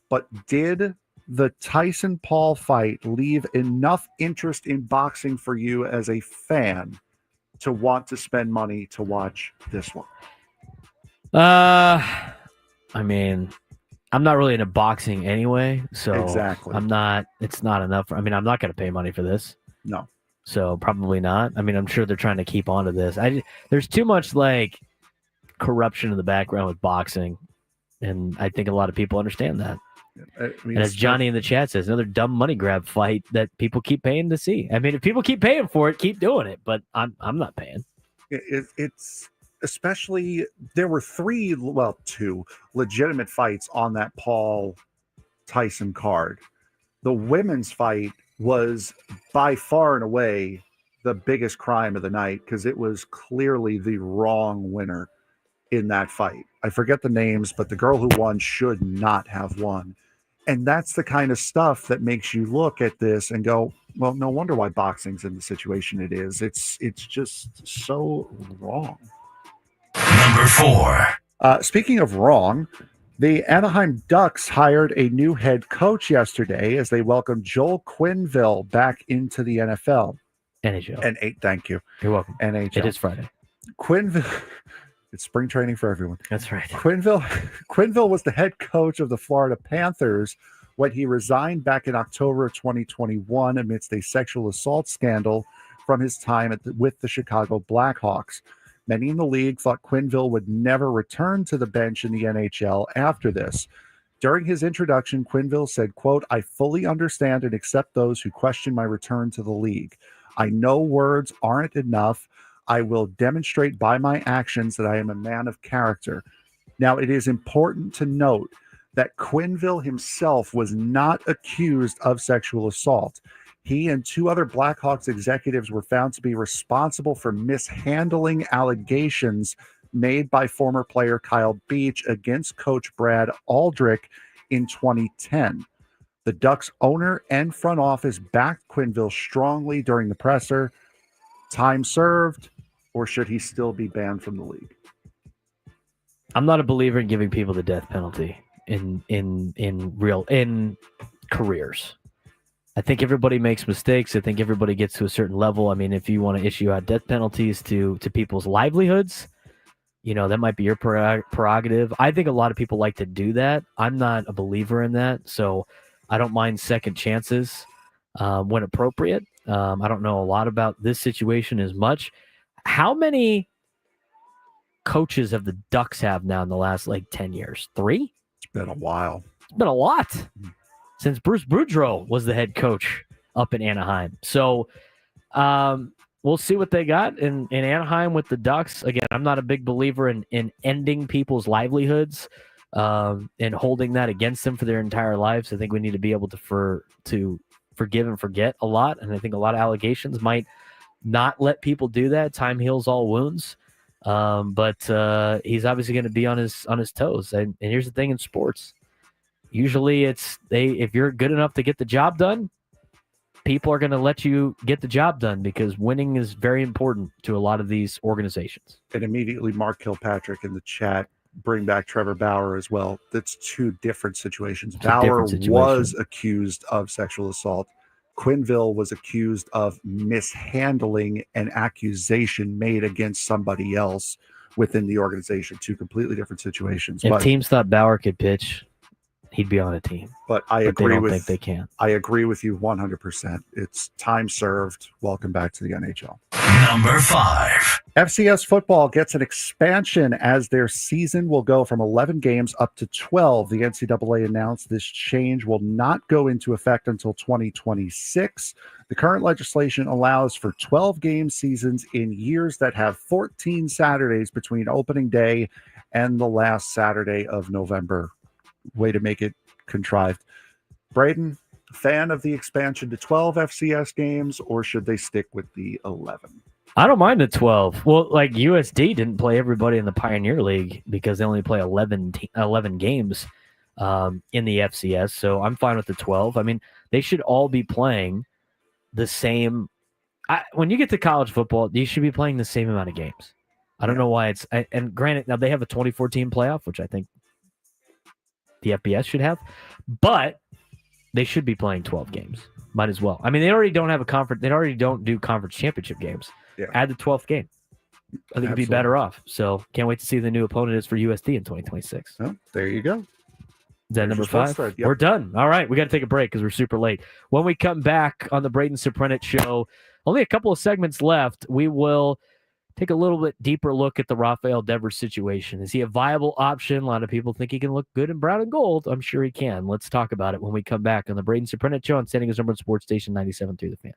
But did the Tyson-Paul fight leave enough interest in boxing for you as a fan to want to spend money to watch this one? I mean, I'm not really into boxing anyway, so exactly. It's not enough. I mean, I'm not going to pay money for this. No. So probably not. I mean, I'm sure they're trying to keep on to this. There's too much like corruption in the background with boxing, and I think a lot of people understand that. I mean, and as Johnny in the chat says, another dumb money grab fight that people keep paying to see. I mean, if people keep paying for it, keep doing it. But I'm not paying. It's especially there were two legitimate fights on that Paul Tyson card. The women's fight was by far and away the biggest crime of the night because it was clearly the wrong winner in that fight. I forget the names, but the girl who won should not have won. And that's the kind of stuff that makes you look at this and go, well, no wonder why boxing's in the situation it is. It's just so wrong. Number 4. Speaking of wrong, the Anaheim Ducks hired a new head coach yesterday as they welcomed Joel Quenneville back into the NFL. NHL. Thank you. You're welcome. NHL. It is Friday. Quenneville. It's spring training for everyone. That's right. Quenneville was the head coach of the Florida Panthers when he resigned back in October of 2021 amidst a sexual assault scandal from his time with the Chicago Blackhawks. Many in the league thought Quenneville would never return to the bench in the NHL after this. During his introduction, Quenneville said, quote, "I fully understand and accept those who question my return to the league. I know words aren't enough. I will demonstrate by my actions that I am a man of character." Now, it is important to note that Quenneville himself was not accused of sexual assault. He and 2 other Blackhawks executives were found to be responsible for mishandling allegations made by former player Kyle Beach against coach Brad Aldrich in 2010. The Ducks owner and front office backed Quenneville strongly during the presser. Time served, or should he still be banned from the league? I'm not a believer in giving people the death penalty in careers. I think everybody makes mistakes. I think everybody gets to a certain level. I mean, if you want to issue out death penalties to people's livelihoods, that might be your prerogative. I think a lot of people like to do that. I'm not a believer in that, so I don't mind second chances when appropriate. I don't know a lot about this situation as much. How many coaches have the Ducks have now in the last 10 years? 3? It's been a while. It's been a lot since Bruce Boudreau was the head coach up in Anaheim. So we'll see what they got in Anaheim with the Ducks. Again, I'm not a big believer in ending people's livelihoods and holding that against them for their entire lives. I think we need to be able to forgive and forget a lot. And I think a lot of allegations might not let people do that. Time heals all wounds. But he's obviously going to be on his toes. And here's the thing in sports. Usually if you're good enough to get the job done, people are going to let you get the job done because winning is very important to a lot of these organizations. And immediately Mark Kilpatrick in the chat, bring back Trevor Bauer as well. That's 2 different situations. Bauer was accused of sexual assault. Quenneville was accused of mishandling an accusation made against somebody else within the organization. 2 completely different situations. If teams thought Bauer could pitch, he'd be on a team. But they don't think they can. I agree with you 100%. It's time served. Welcome back to the NHL. Number 5. FCS football gets an expansion as their season will go from 11 games up to 12. The NCAA announced this change will not go into effect until 2026. The current legislation allows for 12-game seasons in years that have 14 Saturdays between opening day and the last Saturday of November. Way to make it contrived. Braden, fan of the expansion to 12 FCS games, or should they stick with the 11? I don't mind the 12. Well, USD didn't play everybody in the Pioneer League because they only play 11 games in the FCS, so I'm fine with the 12. I mean, they should all be playing the same. When you get to college football, you should be playing the same amount of games. I don't know why and granted, now they have a 24-team playoff, which I think the FBS should have, but they should be playing 12 games. Might as well. I mean, they already don't have a conference. They already don't do conference championship games. Yeah. Add the 12th game. I think it'd be better off. So can't wait to see who the new opponent is for USD in 2026. Oh, there you go. Is that number 5? Yep. We're done. All right. We got to take a break because we're super late. When we come back on the Braden Surprenant show, only a couple of segments left. We will take a little bit deeper look at the Rafael Devers situation. Is he a viable option? A lot of people think he can look good in brown and gold. I'm sure he can. Let's talk about it when we come back on the Braden Surprenant show on San Diego's #1 sports station 97.3 The Fan.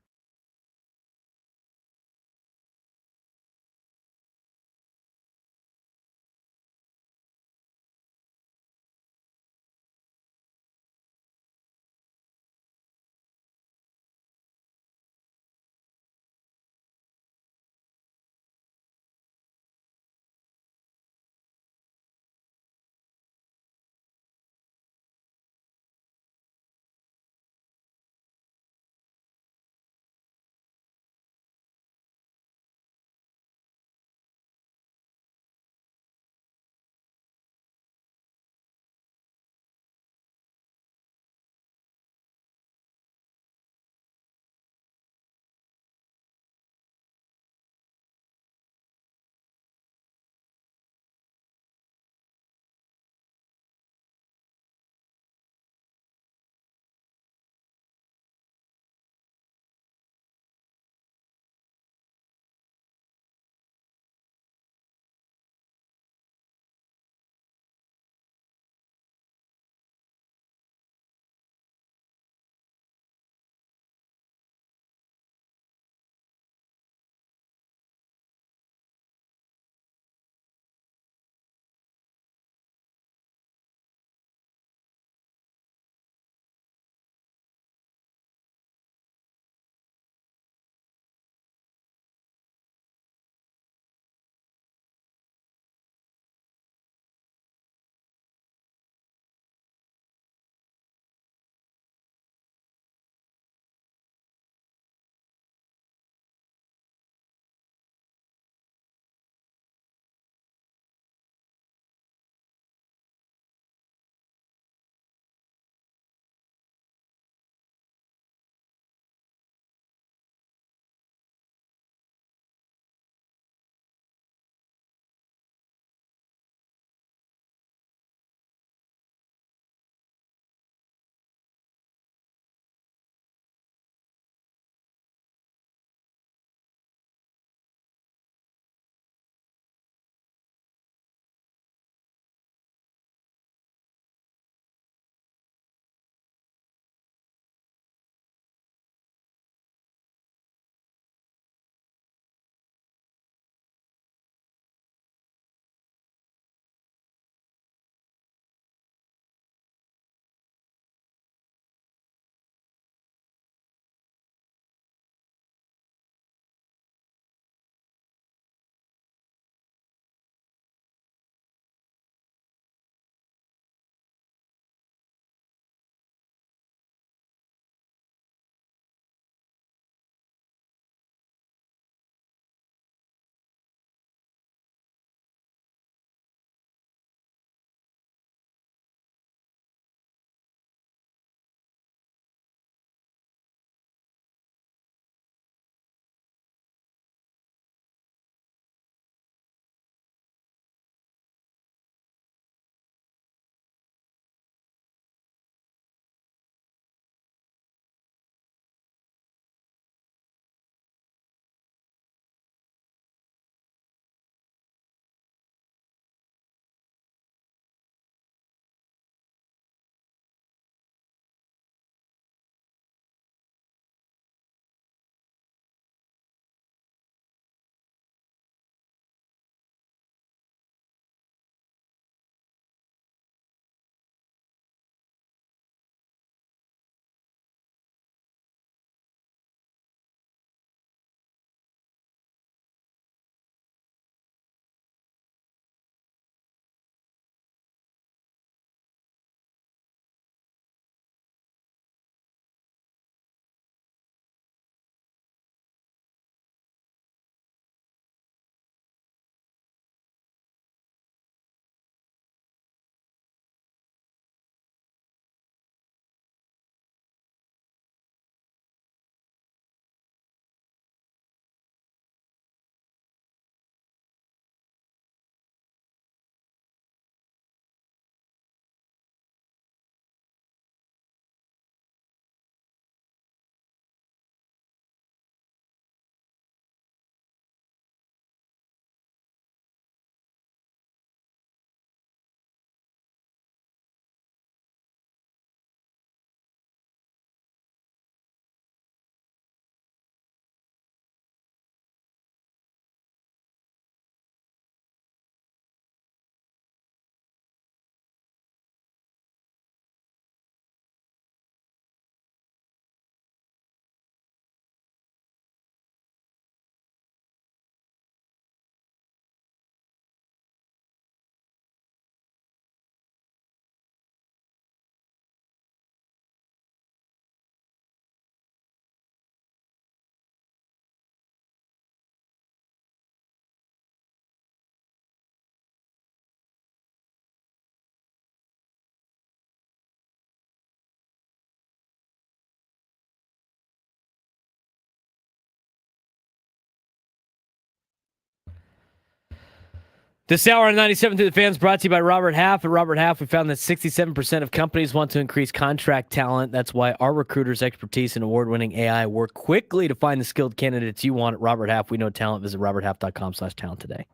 This hour on 97 through the Fans brought to you by Robert Half. At Robert Half, we found that 67% of companies want to increase contract talent. That's why our recruiters' expertise and award-winning AI work quickly to find the skilled candidates you want at Robert Half. We know talent. Visit roberthalf.com/talent today.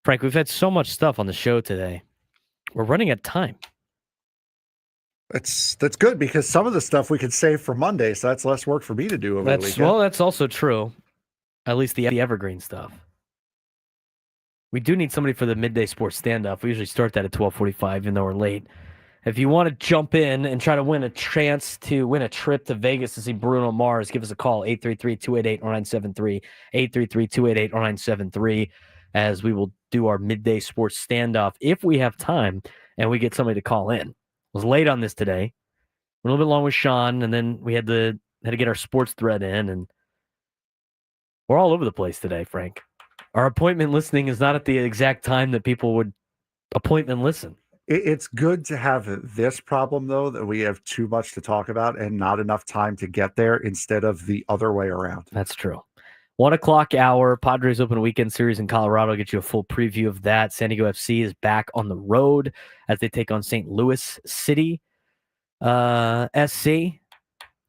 Frank, we've had so much stuff on the show today. We're running out of time. That's good because some of the stuff we could save for Monday, so that's less work for me to do over the weekend. Well, that's also true. At least the evergreen stuff. We do need somebody for the midday sports standoff. We usually start that at 12:45, even though we're late. If you want to jump in and try to win a chance to win a trip to Vegas to see Bruno Mars, give us a call, 833-288-0973, 833-288-0973, as we will do our midday sports standoff if we have time and we get somebody to call in. I was late on this today. A little bit long with Sean, and then we had to get our sports thread in, and we're all over the place today, Frank. Our appointment listening is not at the exact time that people would appointment listen. It's good to have this problem, though, that we have too much to talk about and not enough time to get there instead of the other way around. That's true. 1 o'clock hour, Padres Open Weekend Series in Colorado. I'll get you a full preview of that. San Diego FC is back on the road as they take on St. Louis City SC.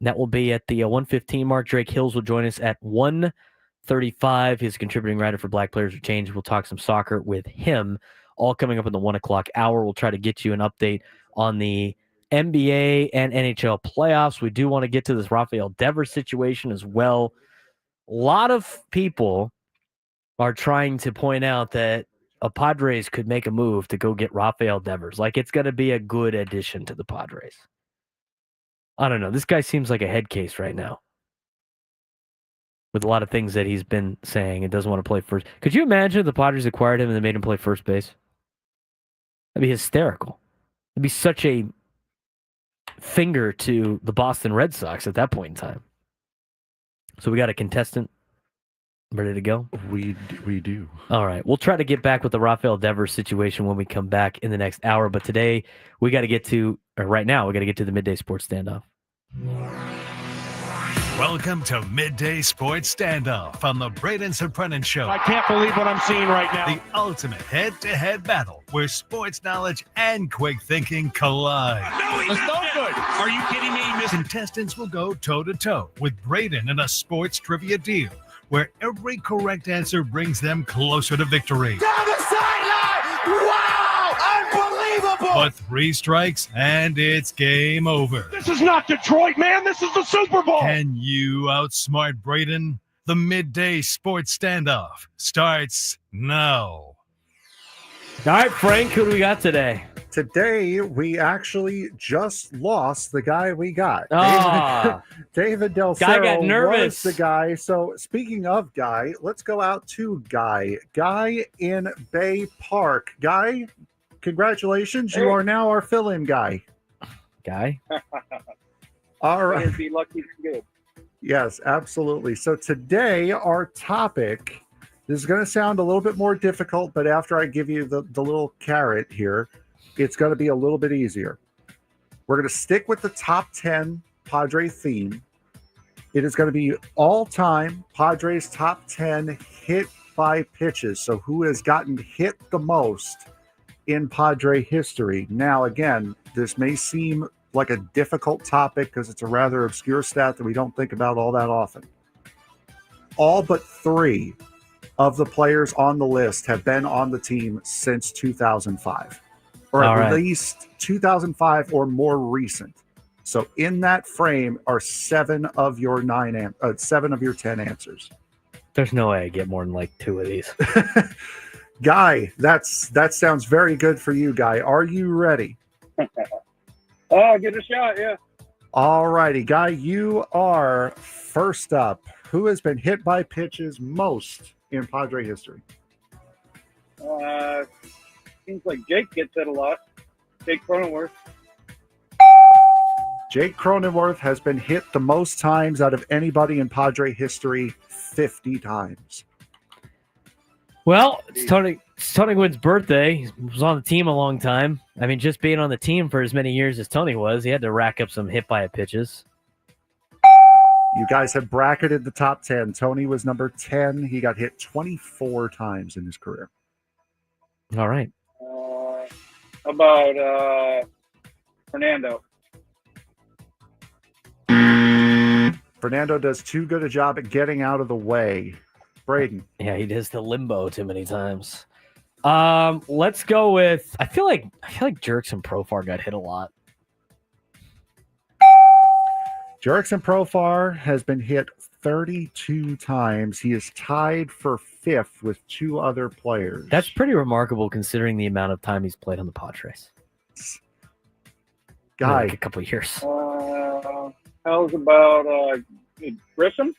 That will be at the 1:15 mark. Drake Hills will join us at 1:35. He's a contributing writer for Black Players Who Change. We'll talk some soccer with him. All coming up in the 1 o'clock hour. We'll try to get you an update on the NBA and NHL playoffs. We do want to get to this Rafael Devers situation as well. A lot of people are trying to point out that a Padres could make a move to go get Rafael Devers. Like it's going to be a good addition to the Padres. I don't know. This guy seems like a head case right now with a lot of things that he's been saying and doesn't want to play first. Could you imagine if the Padres acquired him and they made him play first base? That'd be hysterical. It'd be such a finger to the Boston Red Sox at that point in time. So we got a contestant ready to go? We do. All right. We'll try to get back with the Rafael Devers situation when we come back in the next hour. But today, we got to get to, or right now, we got to get to the Midday Sports Standoff. Welcome to Midday Sports Standoff on the Braden Surprenant Show. I can't believe what I'm seeing right now. The ultimate head-to-head battle where sports knowledge and quick thinking collide. No, he's no good. Are you kidding me? Contestants will go toe-to-toe with Braden in a sports trivia deal where every correct answer brings them closer to victory. Down the sideline! Wow! Unbelievable! But 3 strikes and it's game over. This is not Detroit, man. This is the Super Bowl. Can you outsmart Braden? The Midday Sports Standoff starts now. All right, Frank, who do we got today? Today, we actually just lost the guy we got. David Del Guy got nervous. was the guy. So speaking of Guy, let's go out to Guy. Guy in Bay Park. Guy, congratulations. You are now our fill-in guy. Guy? All right. Be lucky to good. Yes, absolutely. So today, our topic, this is going to sound a little bit more difficult, but after I give you the little carrot here, it's going to be a little bit easier. We're going to stick with the top 10 Padre theme. It is going to be all-time Padres top 10 hit by pitches. So who has gotten hit the most in Padre history? Now, again, this may seem like a difficult topic because it's a rather obscure stat that we don't think about all that often. All but 3 of the players on the list have been on the team since 2005. Or at least 2005 or more recent. So in that frame are 7 of your 7 of your 10 answers. There's no way I get more than like 2 of these. Guy, that sounds very good for you, Guy. Are you ready? Oh, give it a shot, yeah. All righty, Guy, you are first up. Who has been hit by pitches most in Padre history? Seems like Jake gets it a lot. Jake Cronenworth. Jake Cronenworth has been hit the most times out of anybody in Padre history, 50 times. Well, it's Tony Gwynn's birthday. He was on the team a long time. I mean, just being on the team for as many years as Tony was, he had to rack up some hit by pitches. You guys have bracketed the top 10. Tony was number 10. He got hit 24 times in his career. All right. How about Fernando? Fernando does too good a job at getting out of the way. Braden. Yeah, he does the limbo too many times. Let's go with. I feel like Jerks Profar got hit a lot. Jerickson Profar has been hit 32 times. He is tied for 5th with 2 other players. That's pretty remarkable considering the amount of time he's played on the Padres. Guy. Like a couple of years. How's about Grisham?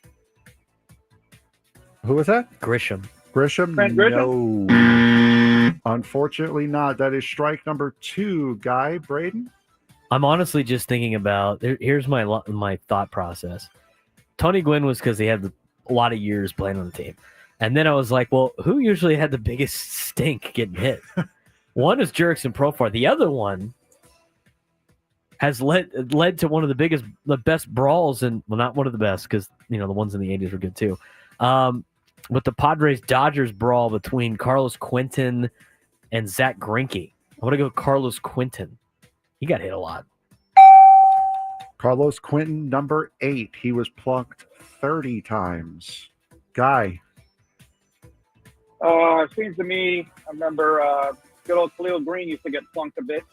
Who was that? Grisham. Grisham? Trent Grisham? No. Unfortunately not. That is strike number 2, Guy. Braden? I'm honestly just thinking about. Here's my thought process. Tony Gwynn was because he had a lot of years playing on the team, and then I was like, well, who usually had the biggest stink getting hit? One is Jerickson Profar. The other one has led to one of the best brawls, and well, not one of the best because the ones in the 80s were good too. But the Padres-Dodgers brawl between Carlos Quentin and Zach Greinke. I want to go Carlos Quentin. He got hit a lot. Carlos Quentin, number 8. He was plunked 30 times. Guy. It seems to me, I remember good old Khalil Green used to get plunked a bit.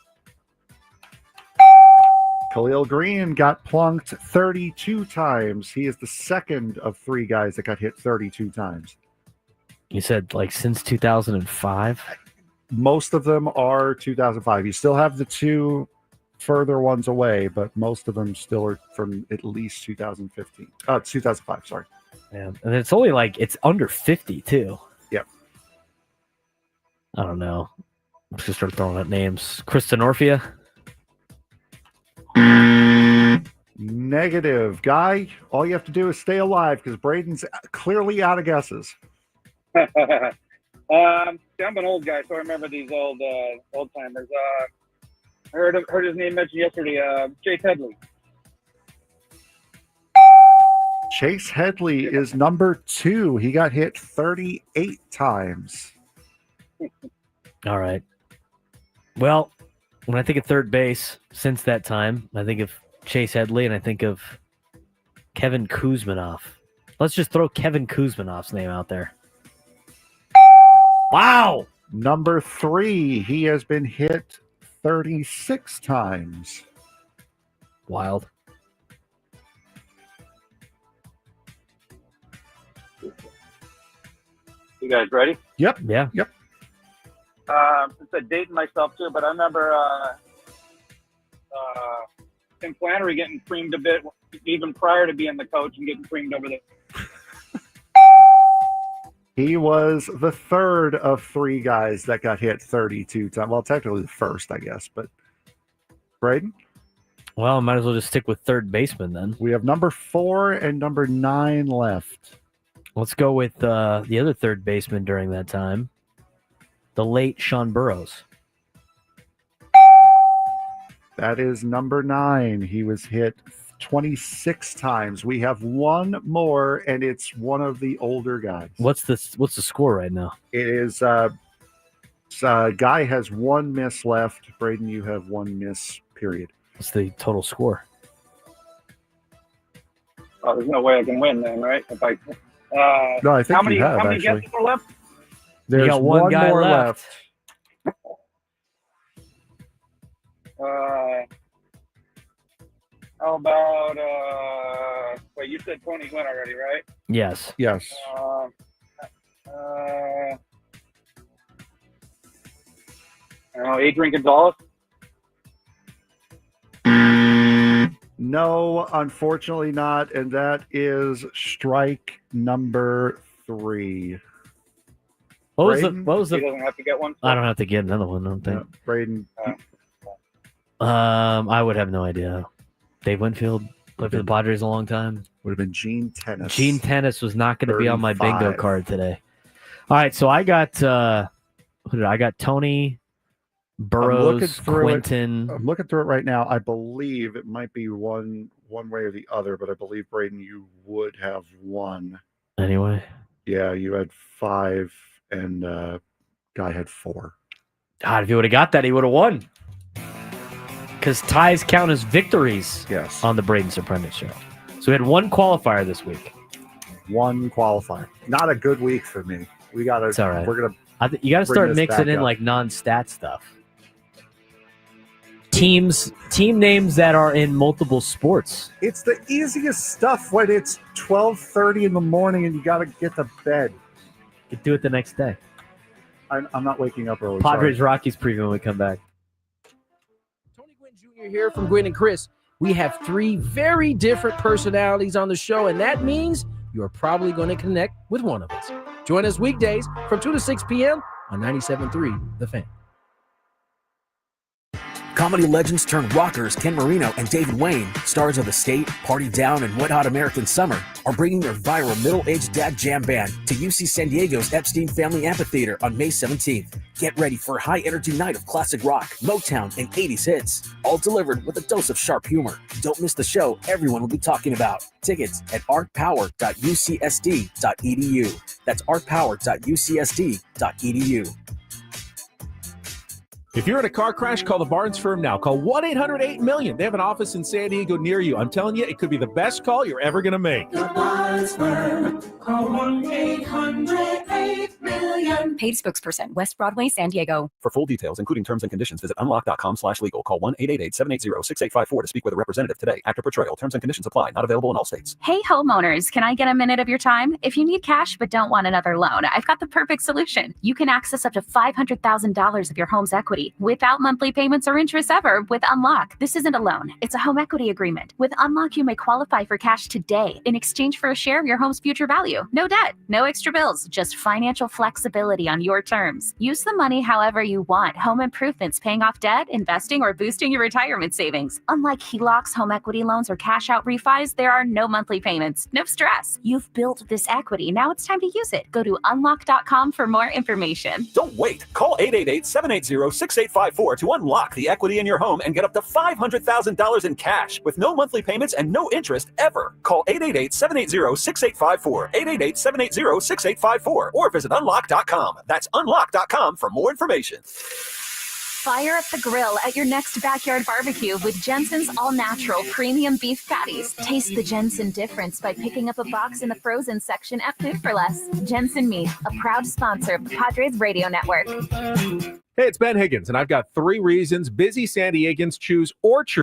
Khalil Green got plunked 32 times. He is the second of 3 guys that got hit 32 times. You said like since 2005? Most of them are 2005. You still have the 2 further ones away, but most of them still are from at least 2005, sorry. Yeah, and it's only it's under 50 too. Yep. I don't know. I'm just start throwing out names. Chris Tenorfia? Negative. Guy, all you have to do is stay alive because Braden's clearly out of guesses. I'm an old guy, so I remember these old timers. I heard his name mentioned yesterday. Chase Headley. Chase Headley is number 2. He got hit 38 times. All right. Well, when I think of third base since that time, I think of Chase Headley and I think of Kevin Kuzminoff. Let's just throw Kevin Kuzminoff's name out there. Wow. Number 3. He has been hit 36 times. Wild. You guys ready? Yep. Yeah. Yep. It's a dating myself too, but I remember Tim Flannery getting creamed a bit even prior to being the coach and getting creamed over there. He was the third of 3 guys that got hit 32 times. Well, technically the first, I guess, but Braden? Well, I might as well just stick with third baseman then. We have number 4 and number 9 left. Let's go with the other third baseman during that time, the late Sean Burroughs. That is number 9. He was hit 26 times. We have one more, and it's one of the older guys. What's the score right now? It is Guy has 1 miss left. Braden, you have 1 miss, period. What's the total score? Oh, there's no way I can win then, right? If I No, I think how many you have, how many actually. guesses are left? There's got one guy more left. How about wait, you said Tony Gwynn already, right? Yes. Yes. I don't know, Adrian Gonzalez. No, unfortunately not, and that is strike number 3. What was Braden? He doesn't have to get one. I don't have to get another one, I don't think. Braden. I would have no idea. Dave Winfield played for the Padres a long time. Would have been Gene Tennis. Gene Tennis was not going to be on my bingo 35. card today. All right, so I got who did I got? Tony, Burroughs, Quentin. I'm looking through it right now. I believe it might be one way or the other, but I believe, Braden, you would have 1. Anyway. Yeah, you had 5, and Guy had 4. God, if he would have got that, he would have won. Because ties count as victories on the Braden Surprenant show. So we had one qualifier this week. One qualifier. Not a good week for me. We got to. It's all right. We're gonna. You got to start mixing in like non-stat stuff. Team names that are in multiple sports. It's the easiest stuff when it's 12:30 in the morning and you got to get to bed. You do it the next day. I'm not waking up early. Padres-Rockies preview when we come back. Jr. here from Gwynn and Chris. We have 3 very different personalities on the show, and that means you're probably going to connect with one of us. Join us weekdays from 2 to 6 p.m. on 97.3 The Fan. Comedy legends turned rockers Ken Marino and David Wayne, stars of The State, Party Down, and Wet Hot American Summer, are bringing their viral middle-aged dad jam band to UC San Diego's Epstein Family Amphitheater on May 17th. Get ready for a high-energy night of classic rock, Motown, and 80s hits, all delivered with a dose of sharp humor. Don't miss the show everyone will be talking about. Tickets at artpower.ucsd.edu. That's artpower.ucsd.edu. If you're in a car crash, call the Barnes firm now. Call 1-800-8-MILLION. They have an office in San Diego near you. I'm telling you, it could be the best call you're ever going to make. The Barnes firm. Call 1-800-8-MILLION. Paid spokesperson, West Broadway, San Diego. For full details, including terms and conditions, visit unlock.com/legal. Call 1-888-780-6854 to speak with a representative today. After portrayal, terms and conditions apply. Not available in all states. Hey, homeowners, can I get a minute of your time? If you need cash but don't want another loan, I've got the perfect solution. You can access up to $500,000 of your home's equity without monthly payments or interest ever with Unlock. This isn't a loan. It's a home equity agreement. With Unlock, you may qualify for cash today in exchange for a share of your home's future value. No debt, no extra bills, just financial flexibility on your terms. Use the money however you want. Home improvements, paying off debt, investing, or boosting your retirement savings. Unlike HELOCs, home equity loans, or cash out refis, there are no monthly payments. No stress. You've built this equity. Now it's time to use it. Go to unlock.com for more information. Don't wait. Call 888-780-6854 to unlock the equity in your home and get up to $500,000 in cash with no monthly payments and no interest ever. Call 888-780-6854, 888-780-6854, or visit unlock.com. That's unlock.com for more information. Fire up the grill at your next backyard barbecue with Jensen's all-natural premium beef patties. Taste the Jensen difference by picking up a box in the frozen section at Food for Less. Jensen Meat, a proud sponsor of the Padres Radio Network. Hey, it's Ben Higgins, and I've got 3 reasons busy San Diegans choose Orchard.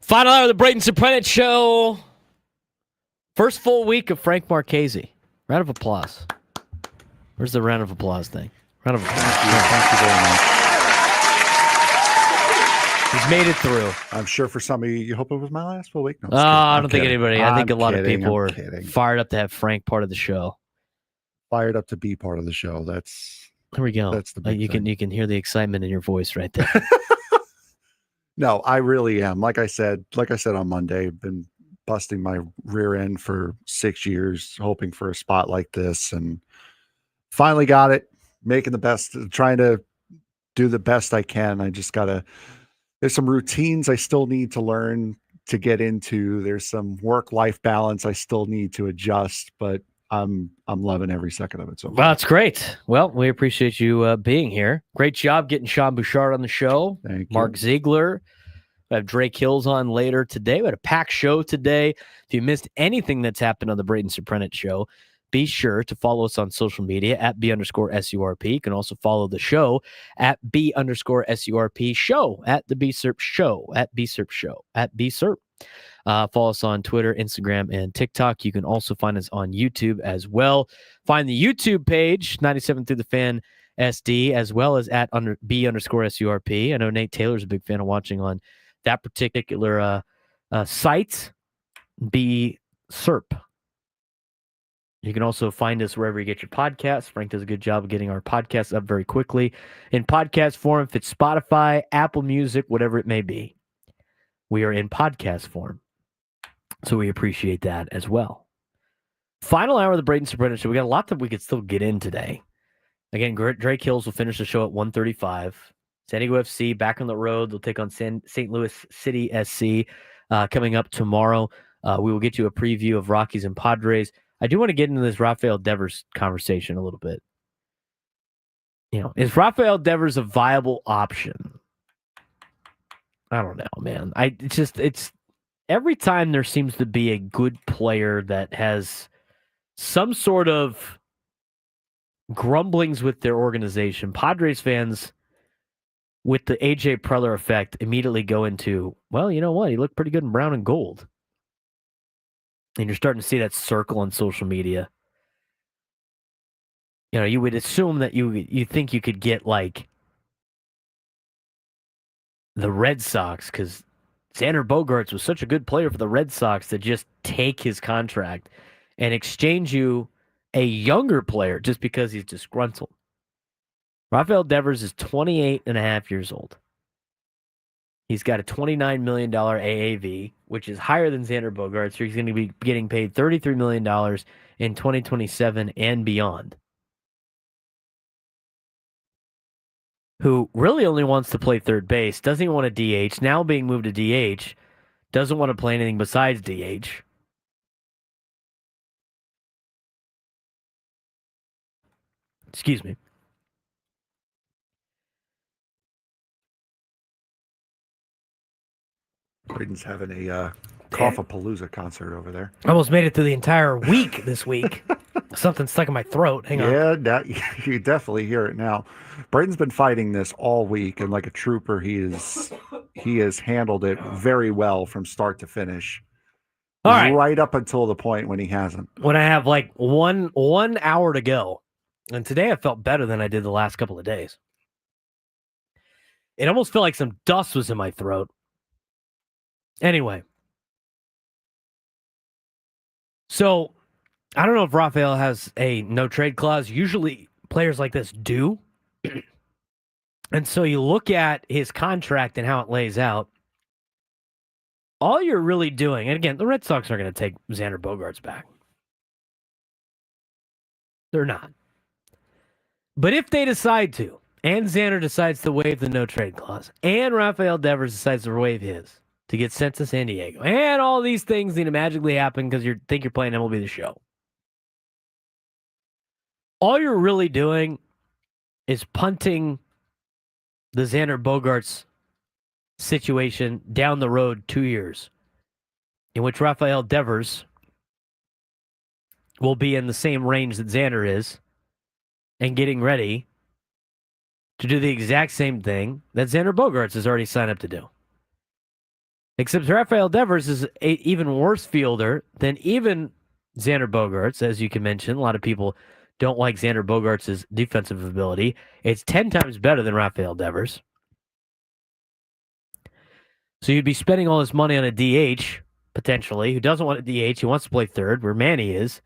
Final hour of the Braden Surprenant Show. First full week of Frank Marchese. Round of applause. Where's the round of applause thing? Round of applause. Thank you very much. He's made it through. I'm sure for some of you hope it was my last full week. No, I don't think anybody. I think a lot of people were kidding. fired up to have Frank part of the show. Fired up to be part of the show. Here we go. That's the big thing. You can hear the excitement in your voice right there. No, I really am. Like I said on Monday, I've been busting my rear end for 6 years, hoping for a spot like this, and finally got it. Making the best, trying to do the best I can. I just gotta. There's some routines I still need to learn to get into. There's some work-life balance I still need to adjust, but I'm loving every second of it. So well, that's great. Well, we appreciate you being here. Great job getting Sean Bouchard on the show. Thank you. Mark Ziegler. We have Drake Hills on later today. We had a packed show today. If you missed anything that's happened on the Braden Surprenant Show, be sure to follow us on social media at @B_SURP. You can also follow the show at @B_SURP show, at the BSURP show, at BSURP show, at BSURP. Follow us on Twitter, Instagram, and TikTok. You can also find us on YouTube as well. Find the YouTube page, 97 Through the Fan SD, as well as at B_SURP. I know Nate Taylor's a big fan of watching on that particular site, BSURP. You can also find us wherever you get your podcasts. Frank does a good job of getting our podcasts up very quickly in podcast form. If it's Spotify, Apple Music, whatever it may be, we are in podcast form. So we appreciate that as well. Final hour of the Braden Surprenant Show. We got a lot that we could still get in today. Again, Drake Hills will finish the show at 1:35. San Diego FC back on the road. They'll take on St. Louis City SC coming up tomorrow. We will get you a preview of Rockies and Padres. I do want to get into this Rafael Devers conversation a little bit. Is Rafael Devers a viable option? I don't know, man. It's every time there seems to be a good player that has some sort of grumblings with their organization, Padres fans with the AJ Preller effect immediately go into, well, you know what? He looked pretty good in brown and gold. And you're starting to see that circle on social media. You would assume that you think you could get like the Red Sox, because Xander Bogaerts was such a good player for the Red Sox to just take his contract and exchange you a younger player just because he's disgruntled. Rafael Devers is 28 and a half years old. He's got a $29 million AAV, which is higher than Xander Bogaerts. So he's going to be getting paid $33 million in 2027 and beyond. Who really only wants to play third base, doesn't even want to DH, now being moved to DH, doesn't want to play anything besides DH. Excuse me. Braden's having a Cough-a-Palooza concert over there. I almost made it through the entire week this week. Something stuck in my throat. Hang on. Yeah, you definitely hear it now. Braden's been fighting this all week, and like a trooper, he has handled it very well from start to finish. All right. Right up until the point when he hasn't. When I have like one hour to go, and today I felt better than I did the last couple of days. It almost felt like some dust was in my throat. Anyway. So, I don't know if Rafael has a no-trade clause. Usually, players like this do. And so you look at his contract and how it lays out. All you're really doing, and again, the Red Sox are going to take Xander Bogaerts back. They're not. But if they decide to, and Xander decides to waive the no-trade clause, and Rafael Devers decides to waive his, to get sent to San Diego, and all these things need to magically happen because you think you're playing MLB The Show. All you're really doing is punting the Xander Bogaerts situation down the road 2 years, in which Rafael Devers will be in the same range that Xander is and getting ready to do the exact same thing that Xander Bogaerts has already signed up to do. Except Rafael Devers is an even worse fielder than even Xander Bogaerts, as you can mention. A lot of people don't like Xander Bogaerts' defensive ability. It's 10 times better than Rafael Devers. So you'd be spending all this money on a DH, potentially, who doesn't want a DH. He wants to play third, where Manny is.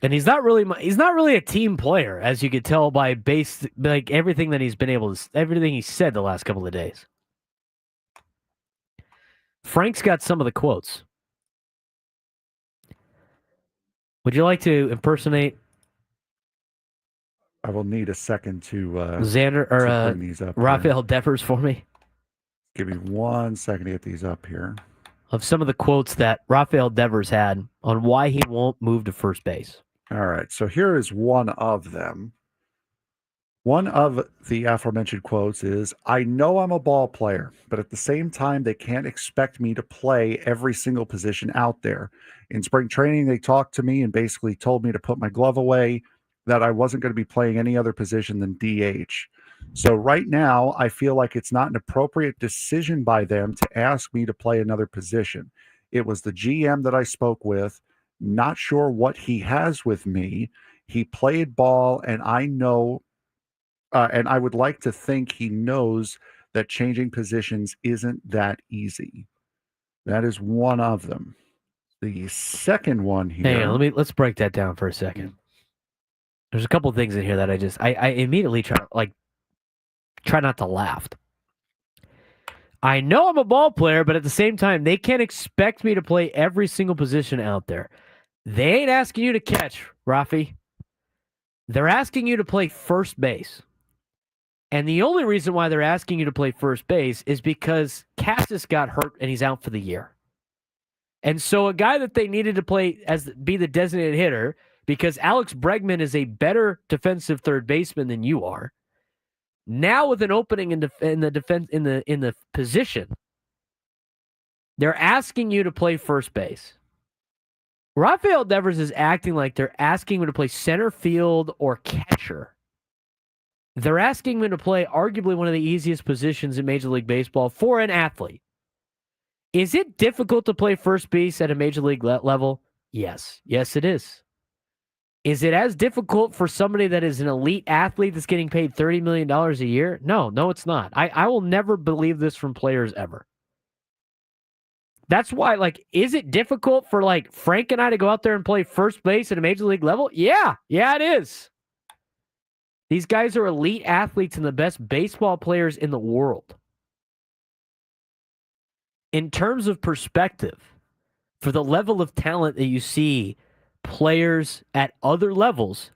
And he's not really a team player, as you could tell by everything that everything he's said the last couple of days. Frank's got some of the quotes. Would you like to impersonate I will need a second to Xander or to bring these up Rafael Devers for me? Give me 1 second to get these up here. Of some of the quotes that Rafael Devers had on why he won't move to first base. All right, so here is one of them. One of the aforementioned quotes is, "I know I'm a ball player, but at the same time, they can't expect me to play every single position out there. In spring training, they talked to me and basically told me to put my glove away, that I wasn't going to be playing any other position than DH. So right now, I feel like it's not an appropriate decision by them to ask me to play another position. It was the GM that I spoke with, not sure what he has with me. He played ball, and I know, and I would like to think he knows that changing positions isn't that easy." That is one of them. The second one here. Hang on, let's break that down for a second. There's a couple things in here that I immediately try not to laugh. I know I'm a ball player, but at the same time, they can't expect me to play every single position out there. They ain't asking you to catch, Rafi. They're asking you to play first base. And the only reason why they're asking you to play first base is because Cassis got hurt and he's out for the year. And so a guy that they needed to be the designated hitter, because Alex Bregman is a better defensive third baseman than you are, now with an opening in the position, they're asking you to play first base. Rafael Devers is acting like they're asking him to play center field or catcher. They're asking him to play arguably one of the easiest positions in Major League Baseball for an athlete. Is it difficult to play first base at a Major League level? Yes. Yes, it is. Is it as difficult for somebody that is an elite athlete that's getting paid $30 million a year? No, it's not. I will never believe this from players ever. That's why, is it difficult for, Frank and I to go out there and play first base at a Major League level? Yeah, it is. These guys are elite athletes and the best baseball players in the world. In terms of perspective, for the level of talent that you see players at other levels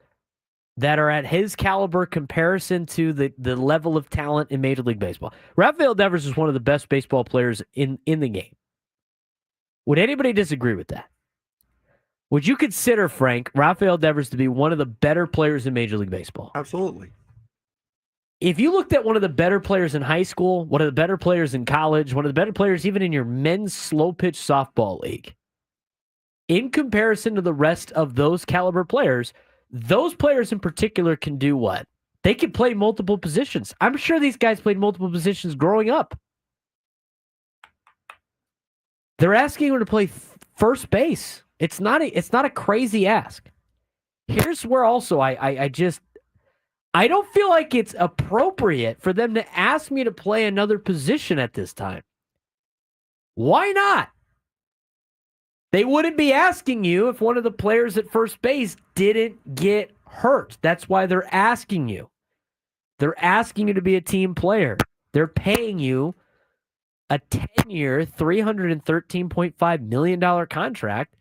that are at his caliber comparison to the level of talent in Major League Baseball. Rafael Devers is one of the best baseball players in the game. Would anybody disagree with that? Would you consider, Frank, Rafael Devers to be one of the better players in Major League Baseball? Absolutely. If you looked at one of the better players in high school, one of the better players in college, one of the better players even in your men's slow pitch softball league, in comparison to the rest of those caliber players, those players in particular can do what? They can play multiple positions. I'm sure these guys played multiple positions growing up. They're asking him to play first base. It's not a crazy ask. Here's where also I don't feel like it's appropriate for them to ask me to play another position at this time. Why not? They wouldn't be asking you if one of the players at first base didn't get hurt. That's why they're asking you. They're asking you to be a team player. They're paying you a 10-year, $313.5 million contract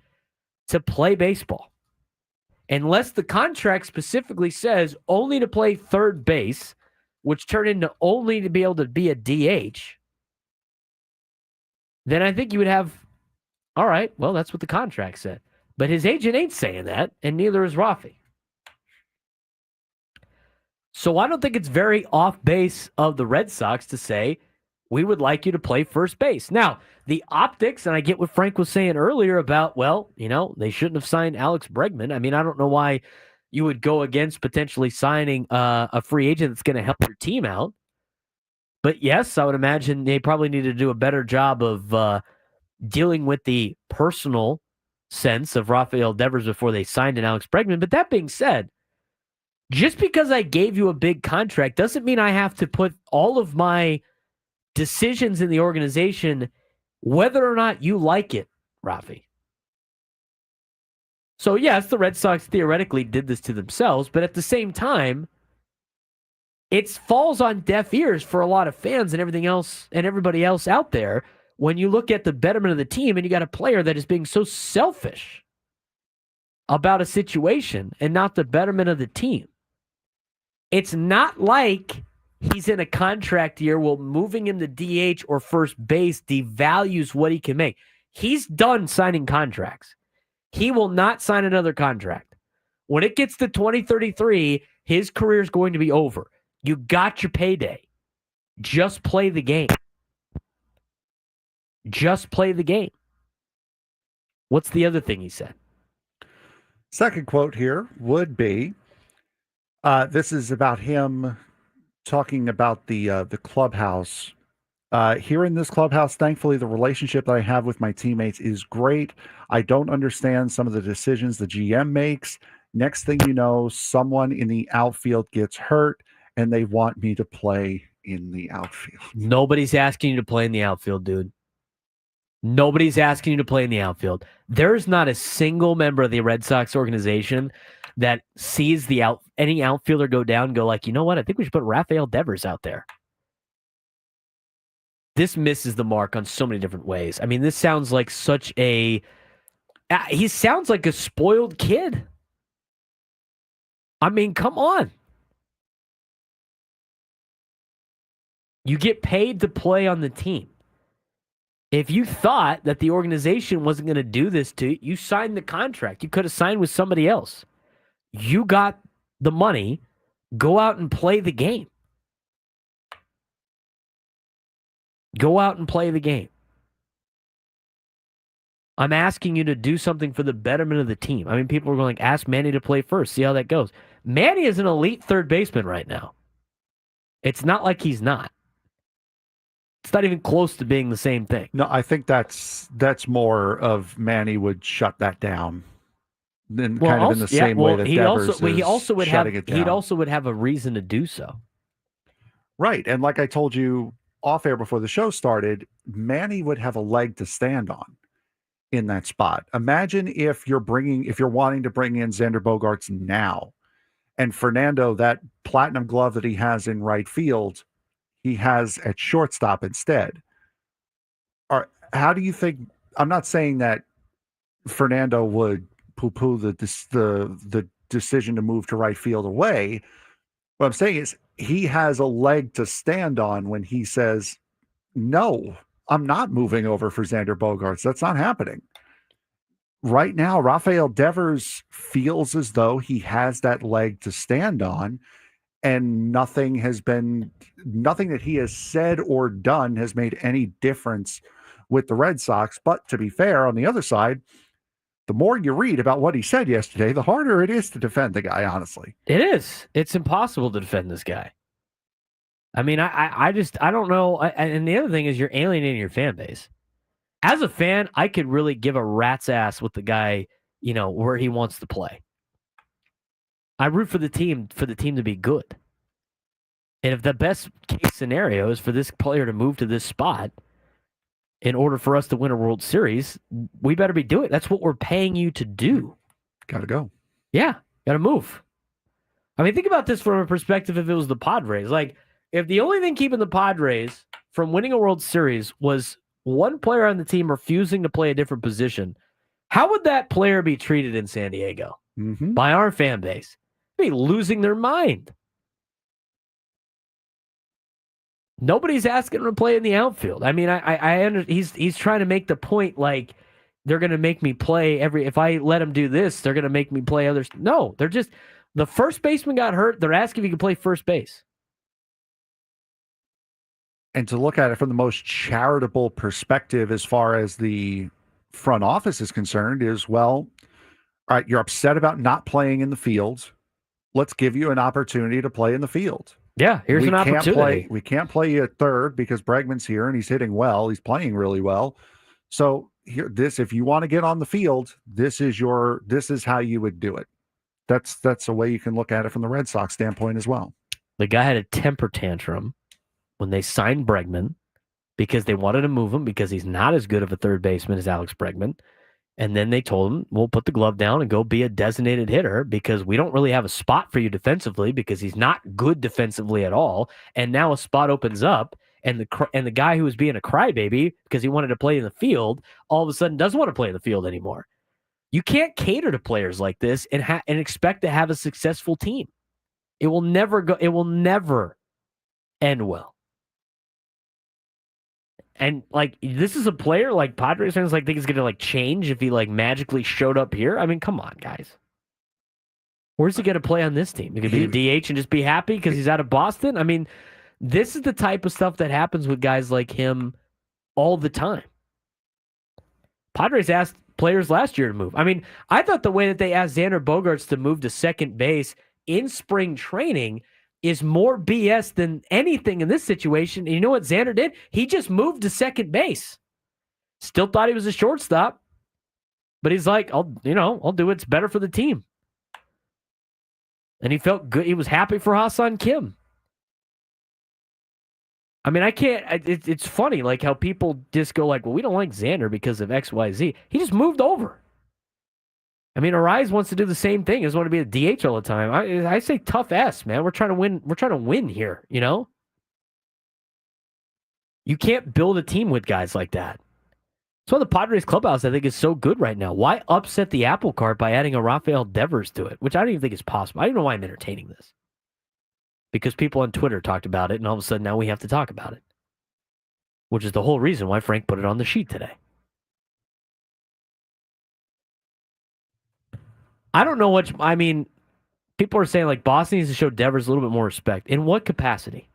to play baseball. Unless the contract specifically says only to play third base, which turned into only to be able to be a DH, then I think you would have, all right, well, that's what the contract said. But his agent ain't saying that, and neither is Rafi. So I don't think it's very off base of the Red Sox to say, we would like you to play first base. Now, the optics, and I get what Frank was saying earlier about, well, they shouldn't have signed Alex Bregman. I mean, I don't know why you would go against potentially signing a free agent that's going to help your team out. But yes, I would imagine they probably need to do a better job of dealing with the personal sense of Rafael Devers before they signed an Alex Bregman. But that being said, just because I gave you a big contract doesn't mean I have to put all of my decisions in the organization, whether or not you like it, Rafi. So yes, the Red Sox theoretically did this to themselves, but at the same time, it falls on deaf ears for a lot of fans and everything else and everybody else out there when you look at the betterment of the team and you got a player that is being so selfish about a situation and not the betterment of the team. It's not like he's in a contract year where moving him to DH or first base devalues what he can make. He's done signing contracts. He will not sign another contract. When it gets to 2033, his career is going to be over. You got your payday. Just play the game. Just play the game. What's the other thing he said? Second quote here would be, this is about him talking about the clubhouse. Here in this clubhouse, thankfully, the relationship that I have with my teammates is great. I don't understand some of the decisions the GM makes. Next thing you know, someone in the outfield gets hurt, and they want me to play in the outfield. Nobody's asking you to play in the outfield, dude. Nobody's asking you to play in the outfield. There's not a single member of the Red Sox organization that sees any outfielder go down and go like, you know what? I think we should put Rafael Devers out there. This misses the mark on so many different ways. I mean, this sounds like he sounds like a spoiled kid. I mean, come on. You get paid to play on the team. If you thought that the organization wasn't going to do this to you, you signed the contract. You could have signed with somebody else. You got the money. Go out and play the game. Go out and play the game. I'm asking you to do something for the betterment of the team. I mean, people are going, ask Manny to play first. See how that goes. Manny is an elite third baseman right now. It's not like he's not. It's not even close to being the same thing. No, I think that's more of Manny would shut that down. In the same way that Devers is shutting it down. He'd also would have a reason to do so. Right. And like I told you off air before the show started, Manny would have a leg to stand on in that spot. Imagine if you're wanting to bring in Xander Bogaerts now, and Fernando, that platinum glove that he has in right field, he has at shortstop instead. How do you think? I'm not saying that Fernando would poo-poo the decision to move to right field away. What I'm saying is he has a leg to stand on when he says, no, I'm not moving over for Xander Bogaerts. That's not happening. Right now, Rafael Devers feels as though he has that leg to stand on, and nothing that he has said or done has made any difference with the Red Sox. But to be fair, on the other side, the more you read about what he said yesterday, the harder it is to defend the guy, honestly. It is. It's impossible to defend this guy. I mean, I don't know. And the other thing is you're alienating your fan base. As a fan, I could really give a rat's ass with the guy, where he wants to play. I root for the team to be good. And if the best case scenario is for this player to move to this spot in order for us to win a World Series, we better be doing it. That's what we're paying you to do. Got to go. Yeah, got to move. I mean, think about this from a perspective if it was the Padres. Like, if the only thing keeping the Padres from winning a World Series was one player on the team refusing to play a different position, how would that player be treated in San Diego by our fan base? They'd be losing their mind. Nobody's asking him to play in the outfield. I mean, he's trying to make the point like they're going to make me play if I let him do this, they're going to make me play others. No, they're just, the first baseman got hurt. They're asking if he can play first base. And to look at it from the most charitable perspective as far as the front office is concerned is, well, all right, you're upset about not playing in the field. Let's give you an opportunity to play in the field. Yeah, here's an opportunity. We can't play you at third because Bregman's here and he's hitting well. He's playing really well. So if you want to get on the field, this is how you would do it. That's a way you can look at it from the Red Sox standpoint as well. The guy had a temper tantrum when they signed Bregman because they wanted to move him because he's not as good of a third baseman as Alex Bregman. And then they told him, we'll put the glove down and go be a designated hitter because we don't really have a spot for you defensively because he's not good defensively at all. And now a spot opens up and the guy who was being a crybaby because he wanted to play in the field all of a sudden doesn't want to play in the field anymore. You can't cater to players like this and expect to have a successful team. It will never end well. And this is a player Padres fans think he's gonna change if he magically showed up here. I mean, come on, guys. Where's he gonna play on this team? He could be a DH and just be happy because he's out of Boston. I mean, this is the type of stuff that happens with guys like him all the time. Padres asked players last year to move. I mean, I thought the way that they asked Xander Bogaerts to move to second base in spring training is more BS than anything in this situation. And you know what Xander did? He just moved to second base. Still thought he was a shortstop, but he's like, I'll do what's better for the team. And he felt good. He was happy for Ha-Seong Kim. I mean, I can't. It's funny, how people just go well, we don't like Xander because of X, Y, Z. He just moved over. I mean, Arise wants to do the same thing. He doesn't want to be a DH all the time. I say tough S, man. We're trying to win. We're trying to win here, You can't build a team with guys like that. That's why the Padres clubhouse, I think, is so good right now. Why upset the apple cart by adding a Rafael Devers to it, which I don't even think is possible. I don't know why I'm entertaining this. Because people on Twitter talked about it, and all of a sudden now we have to talk about it. Which is the whole reason why Frank put it on the sheet today. I don't know what... I mean, people are saying, Boston needs to show Devers a little bit more respect. In what capacity?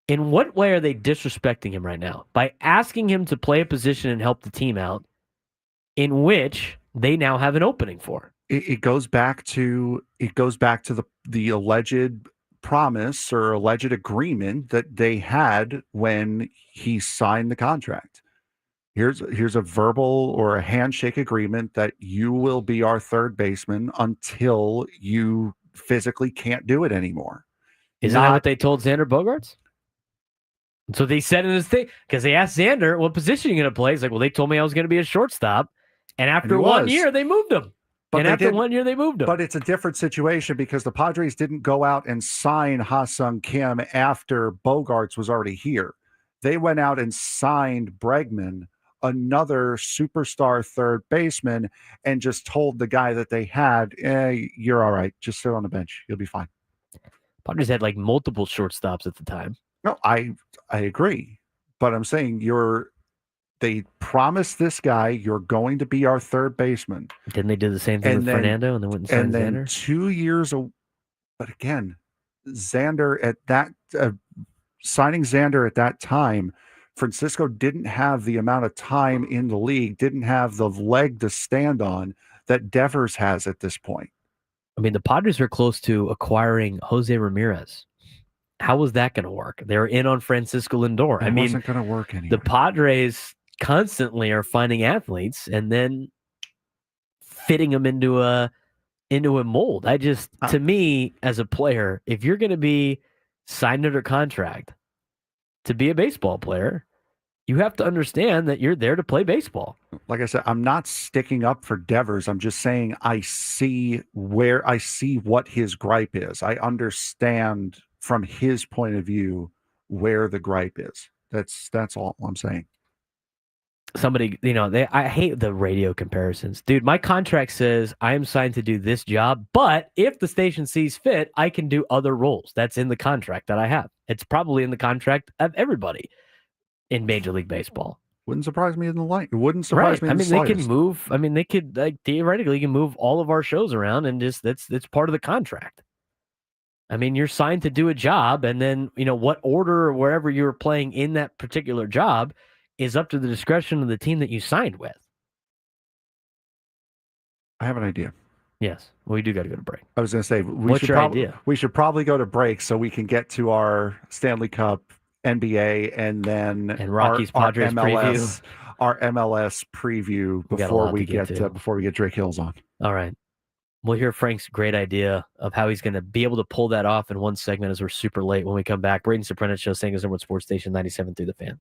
In what way are they disrespecting him right now? By asking him to play a position and help the team out in which they now have an opening for. It goes back to the alleged promise or alleged agreement that they had when he signed the contract. Here's a verbal or a handshake agreement that you will be our third baseman until you physically can't do it anymore. Isn't that what they told Xander Bogaerts? So they said in this thing, because they asked Xander, what position are you going to play? He's like, well, they told me I was going to be a shortstop. And after 1 year, they moved him. But after 1 year, they moved him. But it's a different situation because the Padres didn't go out and sign Ha-Seong Kim after Bogaerts was already here. They went out and signed Bregman, another superstar third baseman, and just told the guy that they had, you're all right. Just sit on the bench. You'll be fine. Padres had multiple shortstops at the time. No, I agree. But I'm saying they promised this guy, you're going to be our third baseman. Didn't they do the same thing with Fernando and they wouldn't sign Xander? And then 2 years, but again, Xander at that, signing Xander at that time, Francisco didn't have the amount of time in the league, didn't have the leg to stand on that Devers has at this point. I mean, the Padres are close to acquiring Jose Ramirez. How was that going to work? They're in on Francisco Lindor. It wasn't going to work anymore. The Padres constantly are finding athletes and then fitting them into a mold. To me, as a player, if you're going to be signed under contract to be a baseball player, you have to understand that you're there to play baseball. Like I said, I'm not sticking up for Devers. I'm just saying I see what his gripe is. I understand from his point of view where the gripe is. That's all I'm saying. Somebody, I hate the radio comparisons. Dude, my contract says I am signed to do this job, but if the station sees fit, I can do other roles. That's in the contract that I have. It's probably in the contract of everybody in Major League Baseball. Wouldn't surprise me in the light. It wouldn't surprise me in the slightest. They can move. I mean, they could theoretically can move all of our shows around and just that's part of the contract. I mean, you're signed to do a job, and then what order or wherever you're playing in that particular job is up to the discretion of the team that you signed with. I have an idea. Yes, we do got to go to break. I was going to say What's your idea? We should probably go to break so we can get to our Stanley Cup, NBA, and then Rockies Padres preview. Our MLS preview before we get Drake Hills on. All right. We'll hear Frank's great idea of how he's going to be able to pull that off in one segment as we're super late when we come back. Braden Surprenant Show, San Diego's #1 sports station, 97 through the Fan.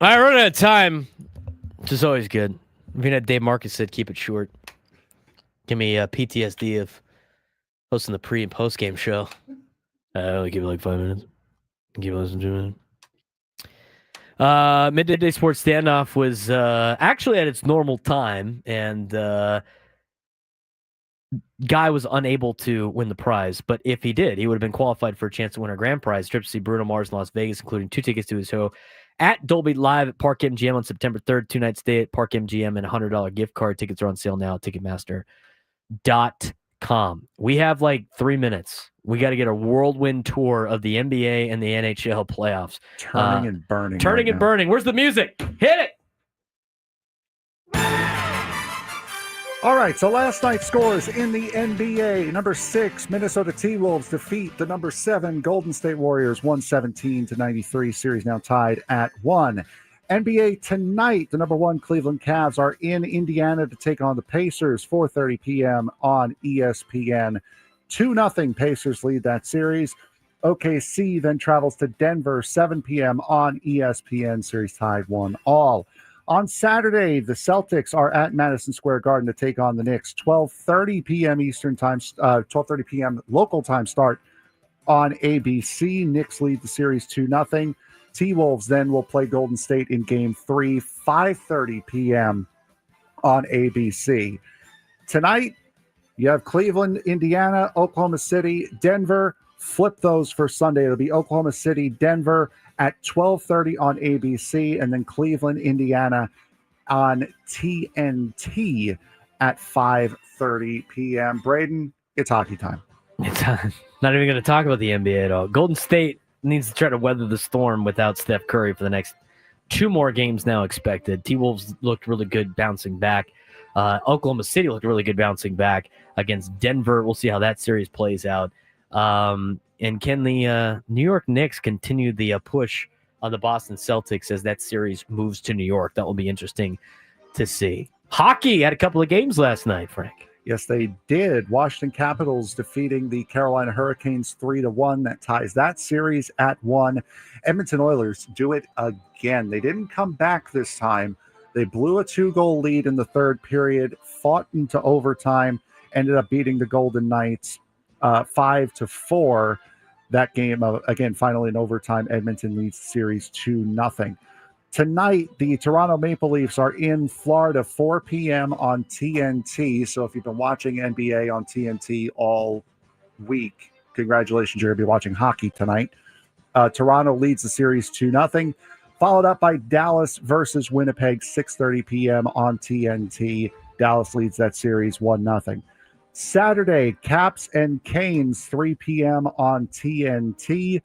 I run out of time, which is always good. Even Dave Marcus said, keep it short. Give me PTSD of hosting the pre and post game show. I only give it like 5 minutes. Give it less than 2 minutes. Midday Sports Standoff was actually at its normal time, and Guy was unable to win the prize. But if he did, he would have been qualified for a chance to win our grand prize. Trip to see Bruno Mars in Las Vegas, including 2 tickets to his show at Dolby Live at Park MGM on September 3rd. 2-night stay at Park MGM and a $100 gift card. Tickets are on sale now at Ticketmaster.com. We have like 3 minutes. We got to get a whirlwind tour of the NBA and the NHL playoffs. Turning and burning. Turning and burning. Where's the music? Hit it. All right, so last night's scores in the NBA. Number 6, Minnesota T-Wolves defeat the number 7 Golden State Warriors 117-93. Series now tied at 1. NBA tonight, the number 1 Cleveland Cavs are in Indiana to take on the Pacers, 4:30 p.m. on ESPN. 2-0 Pacers lead that series. OKC then travels to Denver, 7 p.m. on ESPN. Series tied 1-1. On Saturday, the Celtics are at Madison Square Garden to take on the Knicks. 12:30 p.m. Eastern time, 12:30 p.m. local time start on ABC. Knicks lead the series 2-0. T-Wolves then will play Golden State in Game 3, 5:30 p.m. on ABC. Tonight, you have Cleveland, Indiana, Oklahoma City, Denver. Flip those for Sunday. It'll be Oklahoma City, Denver at 12:30 on ABC, and then Cleveland, Indiana on TNT at 5:30 p.m. Braden, it's hockey time. It's not even going to talk about the NBA at all. Golden State needs to try to weather the storm without Steph Curry for the next 2 more games now expected. T-Wolves looked really good bouncing back. Oklahoma City looked really good bouncing back against Denver. We'll see how that series plays out. And can the New York Knicks continue the push on the Boston Celtics as that series moves to New York? That will be interesting to see. Hockey had a couple of games last night, Frank. Yes, they did. Washington Capitals defeating the Carolina Hurricanes 3-1. That ties that series at 1. Edmonton Oilers do it again. They didn't come back this time. They blew a 2-goal lead in the third period, fought into overtime, ended up beating the Golden Knights 5-4. That game, again, finally in overtime, Edmonton leads the series 2-0. Tonight, the Toronto Maple Leafs are in Florida, 4 p.m. on TNT. So if you've been watching NBA on TNT all week, congratulations, you're going to be watching hockey tonight. Toronto leads the series 2-0, followed up by Dallas versus Winnipeg, 6:30 p.m. on TNT. Dallas leads that series 1-0. Saturday, Caps and Canes, 3 p.m. on TNT.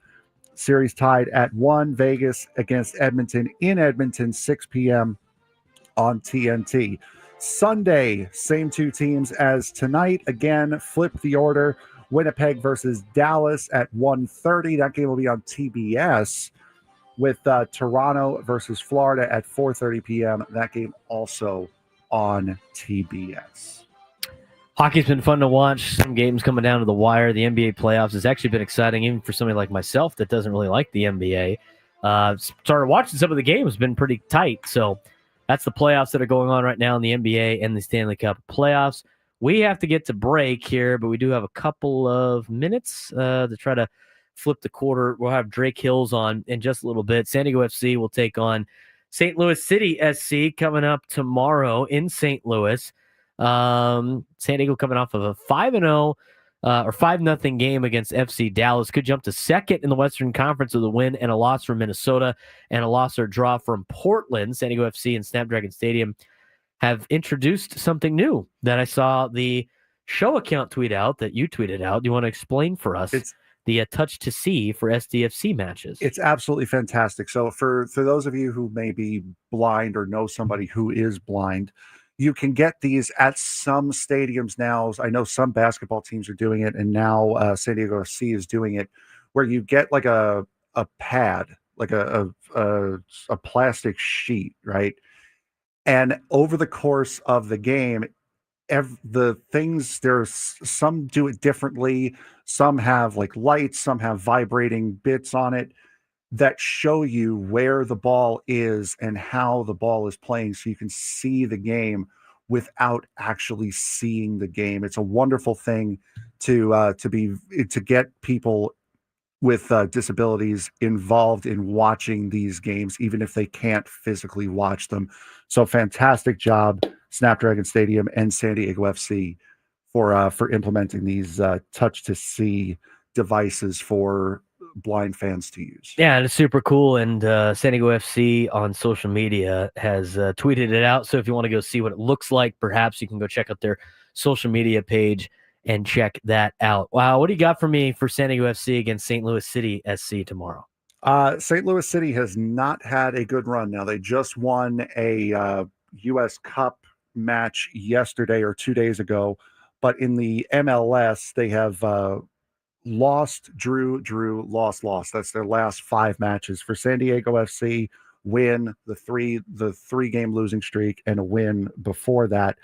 Series tied at 1. Vegas against Edmonton in Edmonton, 6 p.m. on TNT. Sunday, same 2 teams as tonight. Again, flip the order. Winnipeg versus Dallas at 1:30. That game will be on TBS with Toronto versus Florida at 4:30 p.m. That game also on TBS. Hockey's been fun to watch. Some games coming down to the wire. The NBA playoffs has actually been exciting, even for somebody like myself that doesn't really like the NBA. Started watching some of the games, been pretty tight. So that's the playoffs that are going on right now in the NBA and the Stanley Cup playoffs. We have to get to break here, but we do have a couple of minutes to try to flip the quarter. We'll have Drake Hills on in just a little bit. San Diego FC will take on St. Louis City SC coming up tomorrow in St. Louis. San Diego coming off of a 5-0 or 5-0 game against FC Dallas. Could jump to second in the Western Conference with a win and a loss from Minnesota and a loss or draw from Portland. San Diego FC and Snapdragon Stadium have introduced something new that I saw the show account tweet out that you tweeted out. Do you want to explain for us? It's the touch to see for SDFC matches. It's absolutely fantastic. So for those of you who may be blind or know somebody who is blind, you can get these at some stadiums now. I know some basketball teams are doing it, and now San Diego FC is doing it, where you get like a pad, like a plastic sheet, right? And over the course of the game, the things, there's some do it differently. Some have like lights, some have vibrating bits on it. that show you where the ball is and how the ball is playing so you can see the game without actually seeing the game. It's a wonderful thing to get people with disabilities involved in watching these games, even if they can't physically watch them. So fantastic job, Snapdragon Stadium and San Diego FC for implementing these touch to see devices for blind fans to use. Yeah, and it's super cool. And San Diego FC on social media has tweeted it out. So if you want to go see what it looks like, perhaps you can go check out their social media page and check that out. Wow, what do you got for me for San Diego FC against St. Louis City SC tomorrow? St. Louis City has not had a good run. Now, they just won a U.S. Cup match yesterday or 2 days ago, but in the MLS, they have lost, drew, lost. That's their last 5 matches. For San Diego FC, win, the three-game losing streak, and a win before that.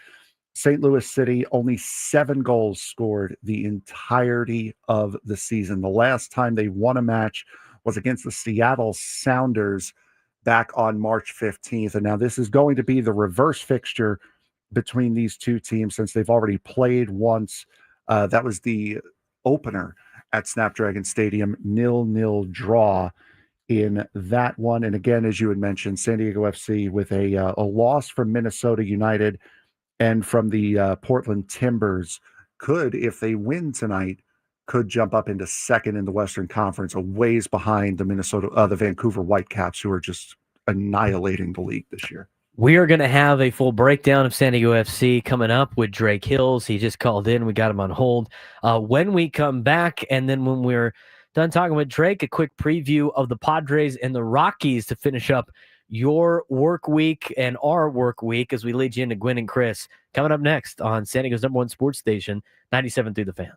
St. Louis City, only 7 goals scored the entirety of the season. The last time they won a match was against the Seattle Sounders back on March 15th. And now this is going to be the reverse fixture between these two teams since they've already played once. That was the opener at Snapdragon Stadium, 0-0 draw in that one. And again, as you had mentioned, San Diego FC with a loss from Minnesota United and from the Portland Timbers could, if they win tonight, could jump up into second in the Western Conference, a ways behind the Vancouver Whitecaps, who are just annihilating the league this year. We are going to have a full breakdown of San Diego FC coming up with Drake Hills. He just called in. We got him on hold. When we come back, and then when we're done talking with Drake, a quick preview of the Padres and the Rockies to finish up your work week and our work week as we lead you into Gwynn and Chris. Coming up next on San Diego's #1 sports station, 97.3 The Fan.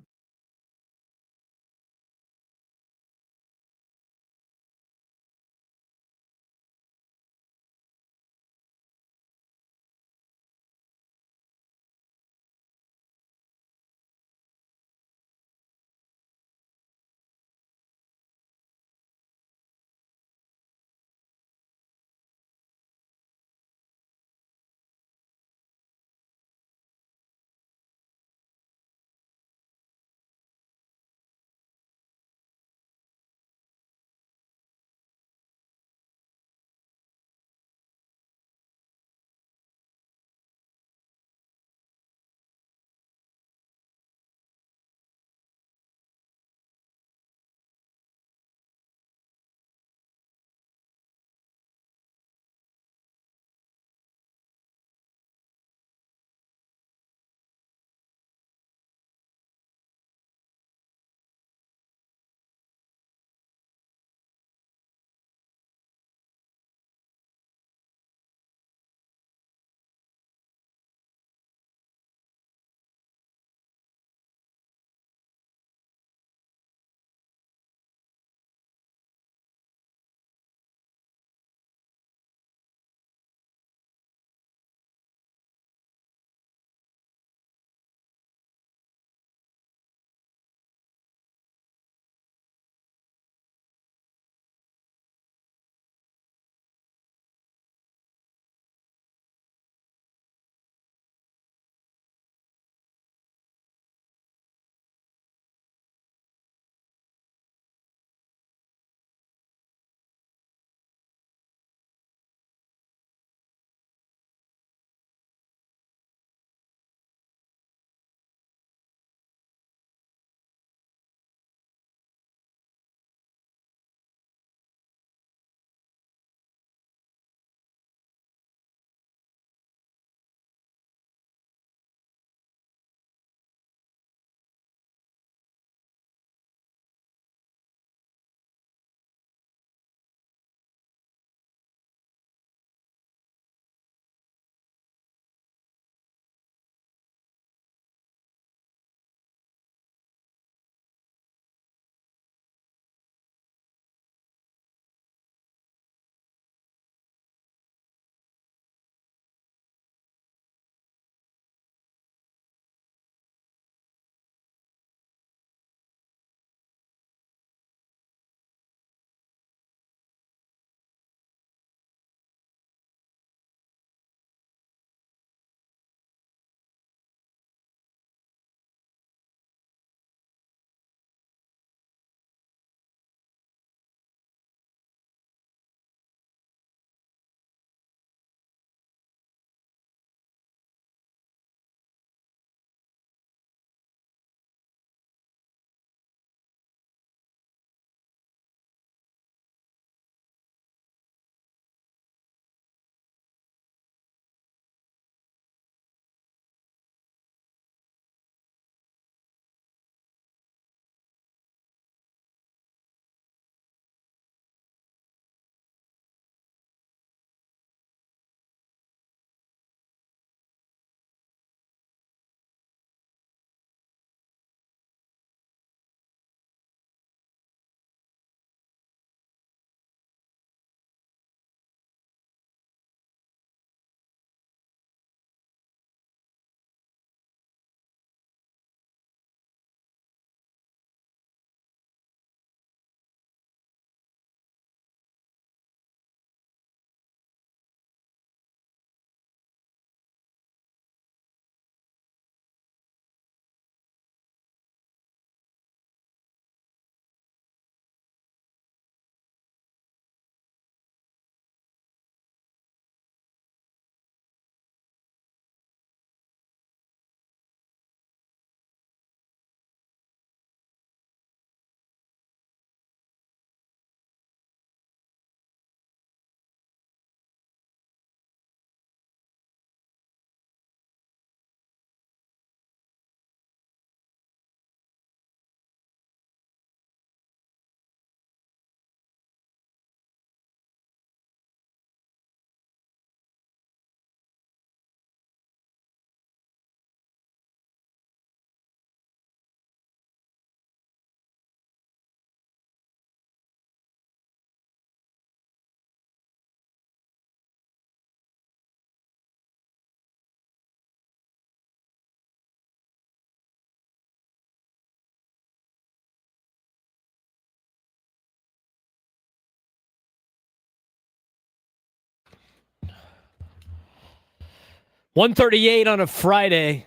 1:38 on a Friday.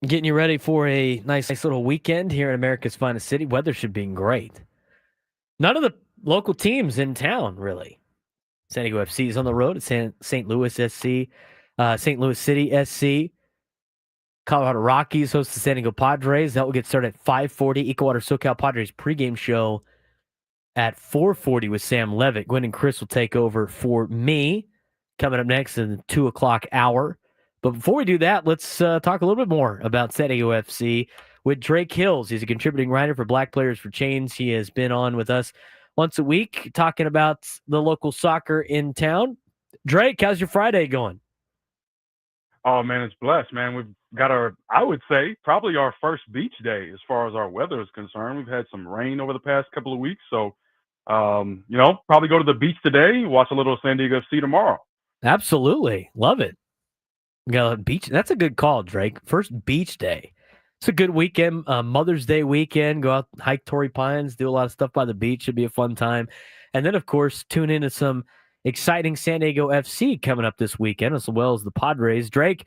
Getting you ready for a nice little weekend here in America's finest city. Weather should be great. None of the local teams in town, really. San Diego FC is on the road at St. Louis SC, St. Louis City SC. Colorado Rockies host the San Diego Padres. That will get started at 5:40. Ecowater SoCal Padres pregame show at 4:40 with Sam Levitt. Gwynn and Chris will take over for me coming up next in the 2 o'clock hour. But before we do that, let's talk a little bit more about San Diego FC with Drake Hills. He's a contributing writer for Black Players for Change. He has been on with us once a week talking about the local soccer in town. Drake, how's your Friday going? Oh, man, it's blessed, man. We've got I would say, probably our first beach day as far as our weather is concerned. We've had some rain over the past couple of weeks. So, probably go to the beach today, watch a little San Diego FC tomorrow. Absolutely. Love it. Got a beach. That's a good call, Drake. First beach day. It's a good weekend, Mother's Day weekend. Go out, hike Torrey Pines, do a lot of stuff by the beach. Should be a fun time. And then, of course, tune into some exciting San Diego FC coming up this weekend, as well as the Padres. Drake,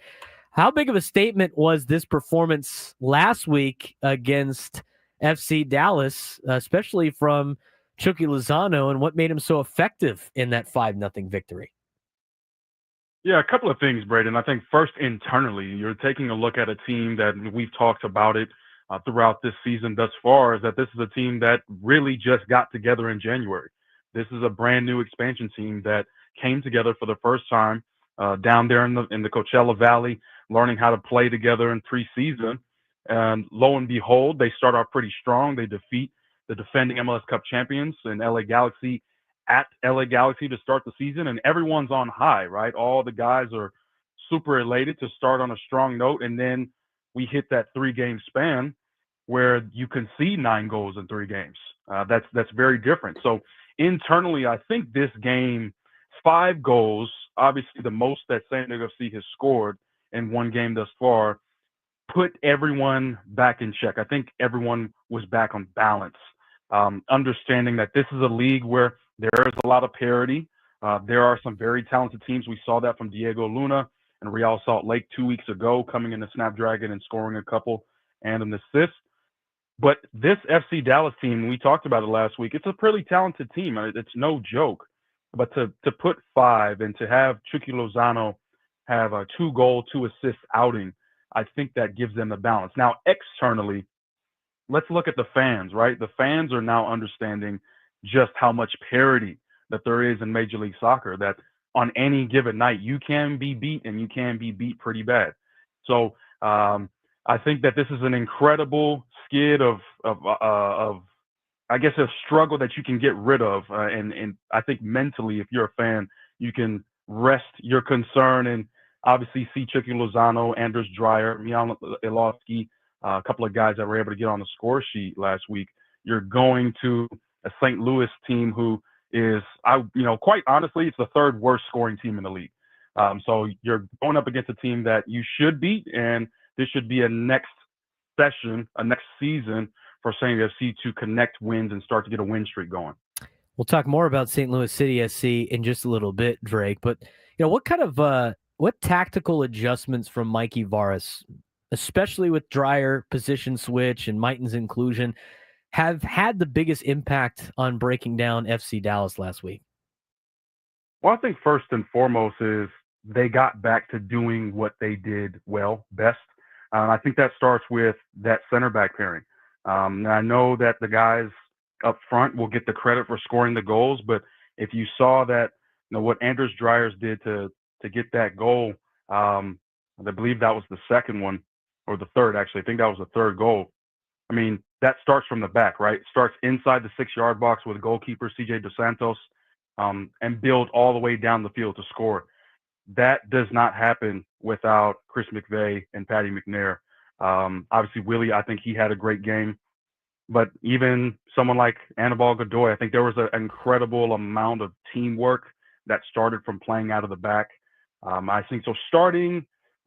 how big of a statement was this performance last week against FC Dallas, especially from Chucky Lozano, and what made him so effective in that 5-0 victory? Yeah, a couple of things, Braden. I think first, internally, you're taking a look at a team that we've talked about it throughout this season thus far, is that this is a team that really just got together in January. This is a brand new expansion team that came together for the first time down there in the Coachella Valley, learning how to play together in preseason. And lo and behold, they start off pretty strong. They defeat the defending MLS Cup champions in LA Galaxy at LA Galaxy to start the season, and everyone's on high, right? All the guys are super elated to start on a strong note, and then we hit that 3-game span where you concede 9 goals in 3 games. That's very different. So internally, I think this game, 5 goals, obviously the most that San Diego FC has scored in one game thus far, put everyone back in check. I think everyone was back on balance, understanding that this is a league where there is a lot of parity. There are some very talented teams. We saw that from Diego Luna and Real Salt Lake 2 weeks ago, coming into Snapdragon and scoring a couple and an assist. But this FC Dallas team, we talked about it last week, it's a pretty talented team. It's no joke. But to put 5 and to have Chucky Lozano have a 2-goal, 2-assist outing, I think that gives them the balance. Now, externally, let's look at the fans, right? The fans are now understanding just how much parity that there is in Major League Soccer, that on any given night you can be beat, and you can be beat pretty bad. So I think that this is an incredible skid of I guess a struggle that you can get rid of, and I think mentally, if you're a fan, you can rest your concern and obviously see Chucky Lozano, Anders Dreyer, Milan Ilofsky, a couple of guys that were able to get on the score sheet last week. You're going to a St. Louis team who is, quite honestly, it's the 3rd worst scoring team in the league. So you're going up against a team that you should beat, and this should be a next season for San Diego FC to connect wins and start to get a win streak going. We'll talk more about St. Louis City SC in just a little bit, Drake. But what kind of what tactical adjustments from Mikey Varas, especially with Dreyer position switch and Mighton's inclusion, have had the biggest impact on breaking down FC Dallas last week? Well, I think first and foremost is they got back to doing what they did best. I think that starts with that center back pairing. I know that the guys up front will get the credit for scoring the goals, but if you saw that, what Anders Dreyers did to get that goal, I believe that was the second one, or the third, actually. I think that was the 3rd goal. I mean, that starts from the back, right? It starts inside the 6-yard box with goalkeeper CJ Dos Santos, and build all the way down the field to score. That does not happen without Chris McVeigh and Patty McNair. Obviously, Willie, I think he had a great game. But even someone like Anibal Godoy, I think there was an incredible amount of teamwork that started from playing out of the back. I think so.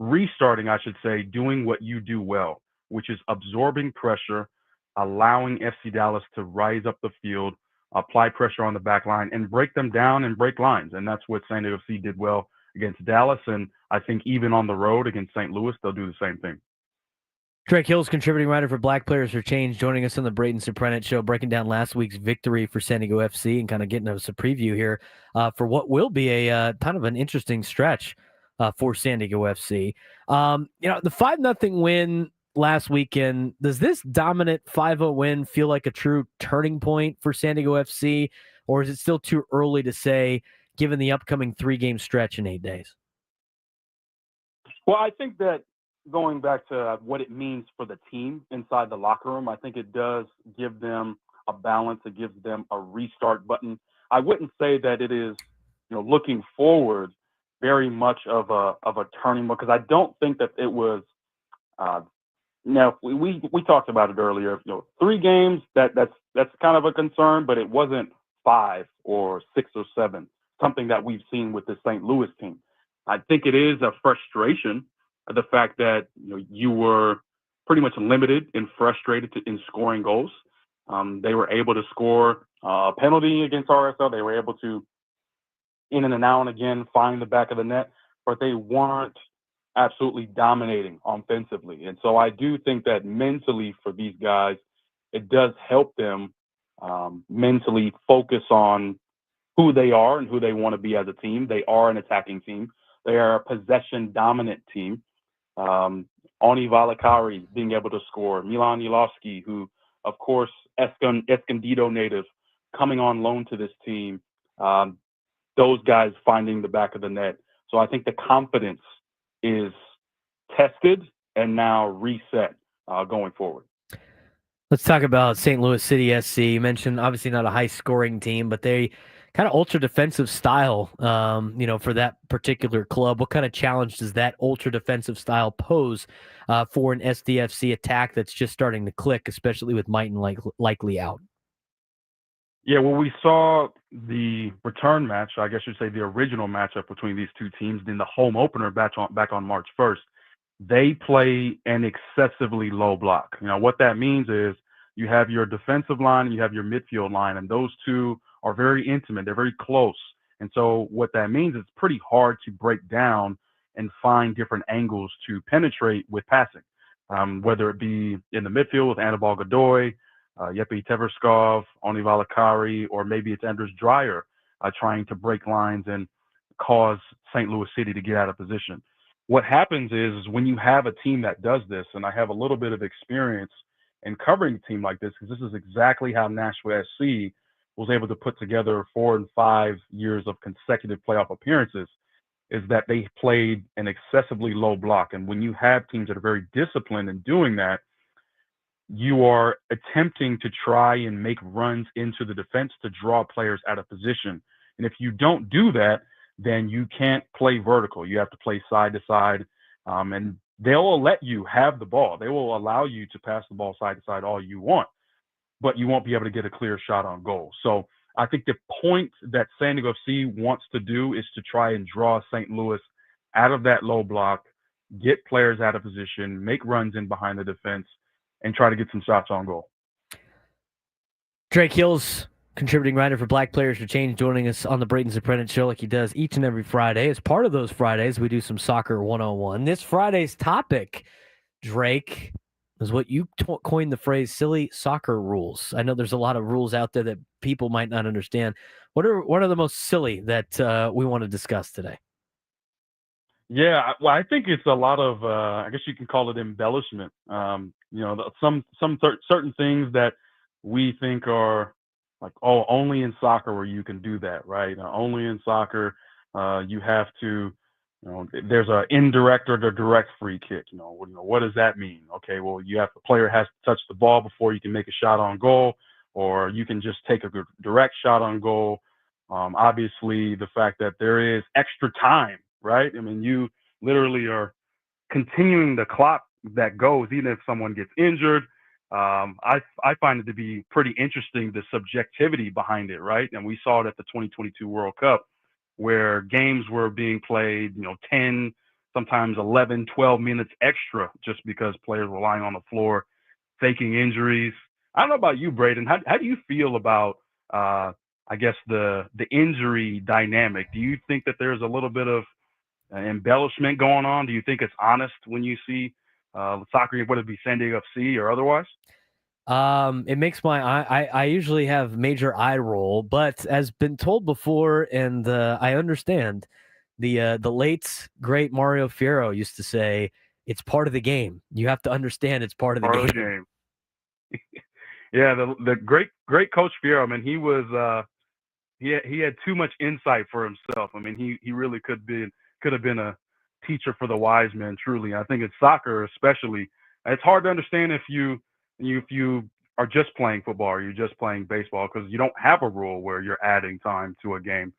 Restarting, I should say, doing what you do well, which is absorbing pressure, allowing FC Dallas to rise up the field, apply pressure on the back line, and break them down and break lines. And that's what San Diego FC did well against Dallas, and I think even on the road against St. Louis, they'll do the same thing. Drake Hill's contributing writer for Black Players for Change, joining us on the Braden Surprenant Show, breaking down last week's victory for San Diego FC and kind of getting us a preview here for what will be a kind of an interesting stretch for San Diego FC. The 5-0 win last weekend, does this dominant 5-0 win feel like a true turning point for San Diego FC, or is it still too early to say given the upcoming 3-game stretch in 8 days? Well, I think that going back to what it means for the team inside the locker room, I think it does give them a balance. It gives them a restart button. I wouldn't say that it is, looking forward very much of a turning point, because I don't think that it was. We talked about it earlier. 3 games that's kind of a concern, but it wasn't 5 or 6 or 7, something that we've seen with the St. Louis team. I think it is a frustration. The fact that you were pretty much limited and frustrated in scoring goals. They were able to score a penalty against RSL. They were able to, in and now and again, find the back of the net, but they weren't absolutely dominating offensively. And so I do think that mentally for these guys, it does help them mentally focus on who they are and who they want to be as a team. They are an attacking team. They are a possession-dominant team. Oni Valakari being able to score, Milan Ulovsky, who, of course, Escondido native, coming on loan to this team, those guys finding the back of the net. So I think the confidence is tested and now reset going forward. Let's talk about St. Louis City SC. You mentioned obviously not a high-scoring team, but they kind of ultra-defensive style, for that particular club. What kind of challenge does that ultra-defensive style pose for an SDFC attack that's just starting to click, especially with Mighton likely out? Yeah, well, we saw the return match, I guess you'd say the original matchup between these two teams, then the home opener back on March 1st. They play an excessively low block. What that means is you have your defensive line and you have your midfield line, and those two are very intimate. They're very close. And so what that means is it's pretty hard to break down and find different angles to penetrate with passing, whether it be in the midfield with Anibal Godoy, Yepi Teverskov, Oni Valakari, or maybe it's Anders Dreyer trying to break lines and cause St. Louis City to get out of position. What happens is when you have a team that does this, and I have a little bit of experience in covering a team like this, because this is exactly how Nashville SC was able to put together 4 and 5 years of consecutive playoff appearances, is that they played an excessively low block. And when you have teams that are very disciplined in doing that, you are attempting to try and make runs into the defense to draw players out of position. And if you don't do that, then you can't play vertical. You have to play side to side, and they'll let you have the ball. They will allow you to pass the ball side to side all you want, but you won't be able to get a clear shot on goal. So I think the point that San Diego FC wants to do is to try and draw St. Louis out of that low block, get players out of position, make runs in behind the defense, and try to get some shots on goal. Drake Hill's contributing writer for Black Players for Change, joining us on the Braden Surprenant Show like he does each and every Friday. As part of those Fridays, we do some Soccer 101. This Friday's topic, Drake, is what you coined the phrase silly soccer rules. I know there's a lot of rules out there that people might not understand. What are the most silly that we want to discuss today? Yeah, well, I think it's a lot of, I guess you can call it embellishment. Some certain things that we think are like, oh, only in soccer where you can do that, right? Only in soccer, you have to, there's an indirect or the direct free kick. What does that mean? Okay, well, the player has to touch the ball before you can make a shot on goal, or you can just take a direct shot on goal. Obviously, the fact that there is extra time, right? I mean, you literally are continuing the clock that goes, even if someone gets injured. I find it to be pretty interesting, the subjectivity behind it, right? And we saw it at the 2022 World Cup, where games were being played, 10, sometimes 11, 12 minutes extra just because players were lying on the floor, faking injuries. I don't know about you, Braden. How do you feel about, I guess, the injury dynamic? Do you think that there's a little bit of embellishment going on? Do you think it's honest when you see soccer, whether it be San Diego FC or otherwise? It makes my I usually have major eye roll, but as been told before, and I understand, the late great Mario Fierro used to say, it's part of the game. You have to understand it's part of the game. Yeah, the great Coach Fierro, I mean, he was he had too much insight for himself. I mean, he really could have been a teacher for the wise men, truly. I think in soccer especially, it's hard to understand if you are just playing football or you're just playing baseball, because you don't have a rule where you're adding time to a game.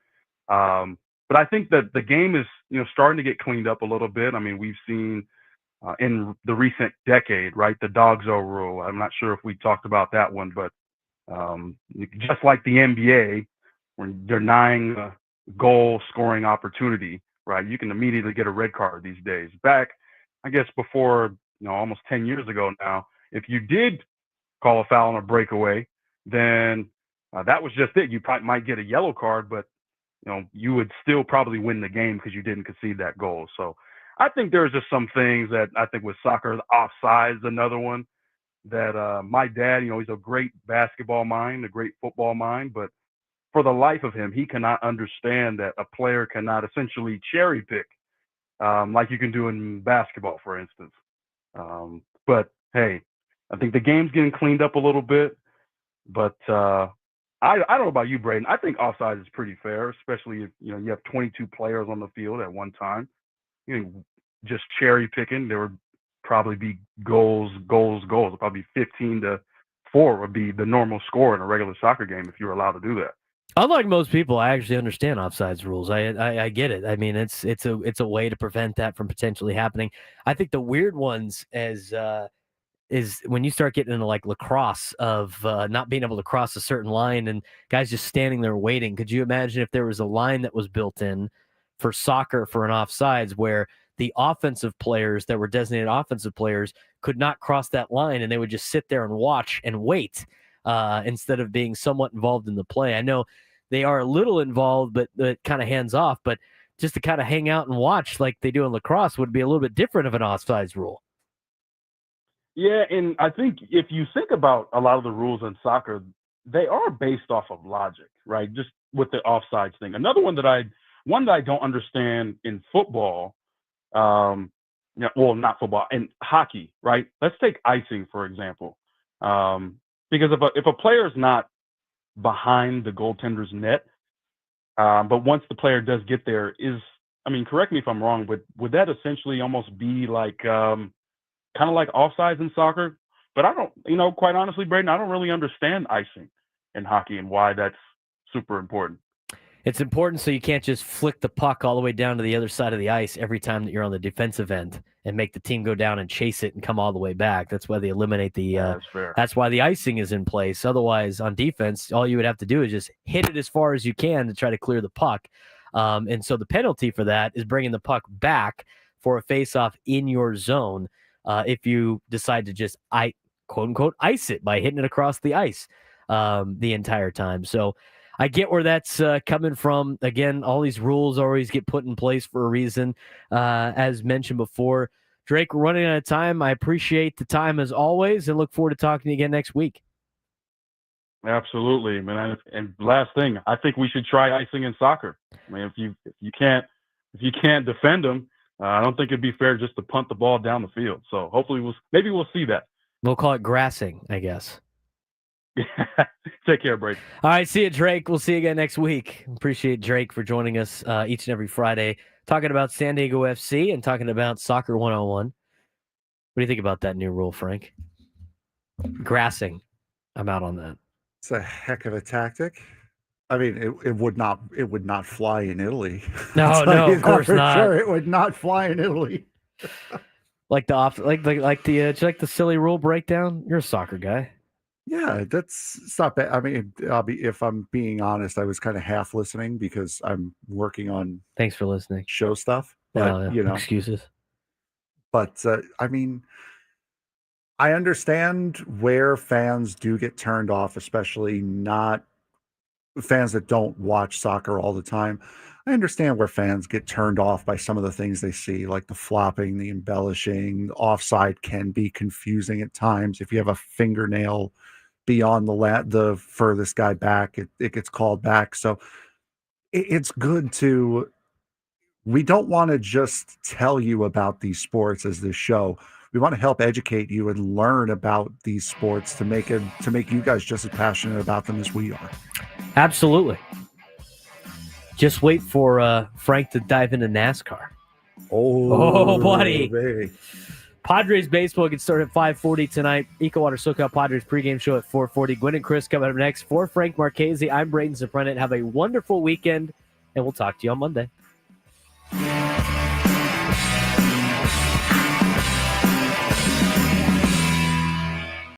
But I think that the game is, starting to get cleaned up a little bit. I mean, we've seen in the recent decade, right, the Dogzo rule. I'm not sure if we talked about that one, but just like the NBA, when denying a goal scoring opportunity, right, you can immediately get a red card these days. Back, I guess, before, almost 10 years ago now, if you did call a foul on a breakaway, then that was just it. You probably might get a yellow card, but you would still probably win the game because you didn't concede that goal. So I think there's just some things that I think with soccer, offsides, another one that my dad, he's a great basketball mind, a great football mind, but for the life of him, he cannot understand that a player cannot essentially cherry pick like you can do in basketball, for instance. But hey, I think the game's getting cleaned up a little bit, but I don't know about you, Braden. I think offside is pretty fair, especially if you have 22 players on the field at one time. Just cherry picking, there would probably be goals. Probably 15-4 would be the normal score in a regular soccer game if you were allowed to do that. Unlike most people, I actually understand offsides rules. I get it. I mean, it's a way to prevent that from potentially happening. I think the weird ones is when you start getting into like lacrosse of not being able to cross a certain line and guys just standing there waiting. Could you imagine if there was a line that was built in for soccer for an offsides where the offensive players that were designated offensive players could not cross that line and they would just sit there and watch and wait instead of being somewhat involved in the play? I know they are a little involved, but kind of hands off, but just to kind of hang out and watch like they do in lacrosse would be a little bit different of an offsides rule. Yeah, and I think if you think about a lot of the rules in soccer, they are based off of logic, right? Just with the offsides thing. Another one that I don't understand in football, well, not football, in hockey, right? Let's take icing, for example. Because if a player is not behind the goaltender's net, but once the player does get there, correct me if I'm wrong, but would that essentially almost be like kind of like offsides in soccer? But I don't, quite honestly, Braden, I don't really understand icing in hockey and why that's super important. It's important so you can't just flick the puck all the way down to the other side of the ice every time that you're on the defensive end and make the team go down and chase it and come all the way back. That's why they eliminate the that's fair. That's why the icing is in place. Otherwise, on defense, all you would have to do is just hit it as far as you can to try to clear the puck. And so the penalty for that is bringing the puck back for a face-off in your zone if you decide to just quote-unquote ice it by hitting it across the ice the entire time. So I get where that's coming from. Again, all these rules always get put in place for a reason. As mentioned before, Drake, we're running out of time. I appreciate the time as always and look forward to talking to you again next week. Absolutely, man. And last thing, I think we should try icing in soccer. I mean, if you can't defend them, I don't think it'd be fair just to punt the ball down the field. So hopefully maybe we'll see that. We'll call it grassing, I guess. Take care, Brady. All right, see you, Drake. We'll see you again next week. Appreciate Drake for joining us each and every Friday, talking about San Diego FC and talking about Soccer 101. What do you think about that new rule, Frank? Grassing. I'm out on that. It's a heck of a tactic. I mean, it would not fly in Italy. No, of course not. Sure, it would not fly in Italy. like the silly rule breakdown. You're a soccer guy. Yeah, it's not bad. I mean, if I'm being honest, I was kind of half listening because I'm working on. Thanks for listening. Show stuff, but excuses. But I mean, I understand where fans do get turned off, especially not fans that don't watch soccer all the time. I understand where fans get turned off by some of the things they see, like the flopping, the embellishing. The offside can be confusing at times. If you have a fingernail beyond the furthest guy back, it gets called back. So it's good to. We don't want to just tell you about these sports as this show. We want to help educate you and learn about these sports to make you guys just as passionate about them as we are. Absolutely. Just wait for Frank to dive into NASCAR. Oh, buddy. Baby. Padres baseball gets started at 5:40 tonight. EcoWater SoCal Padres pregame show at 4:40. Gwynn and Chris coming up next. For Frank Marchese, I'm Braden Surprenant. Have a wonderful weekend, and we'll talk to you on Monday.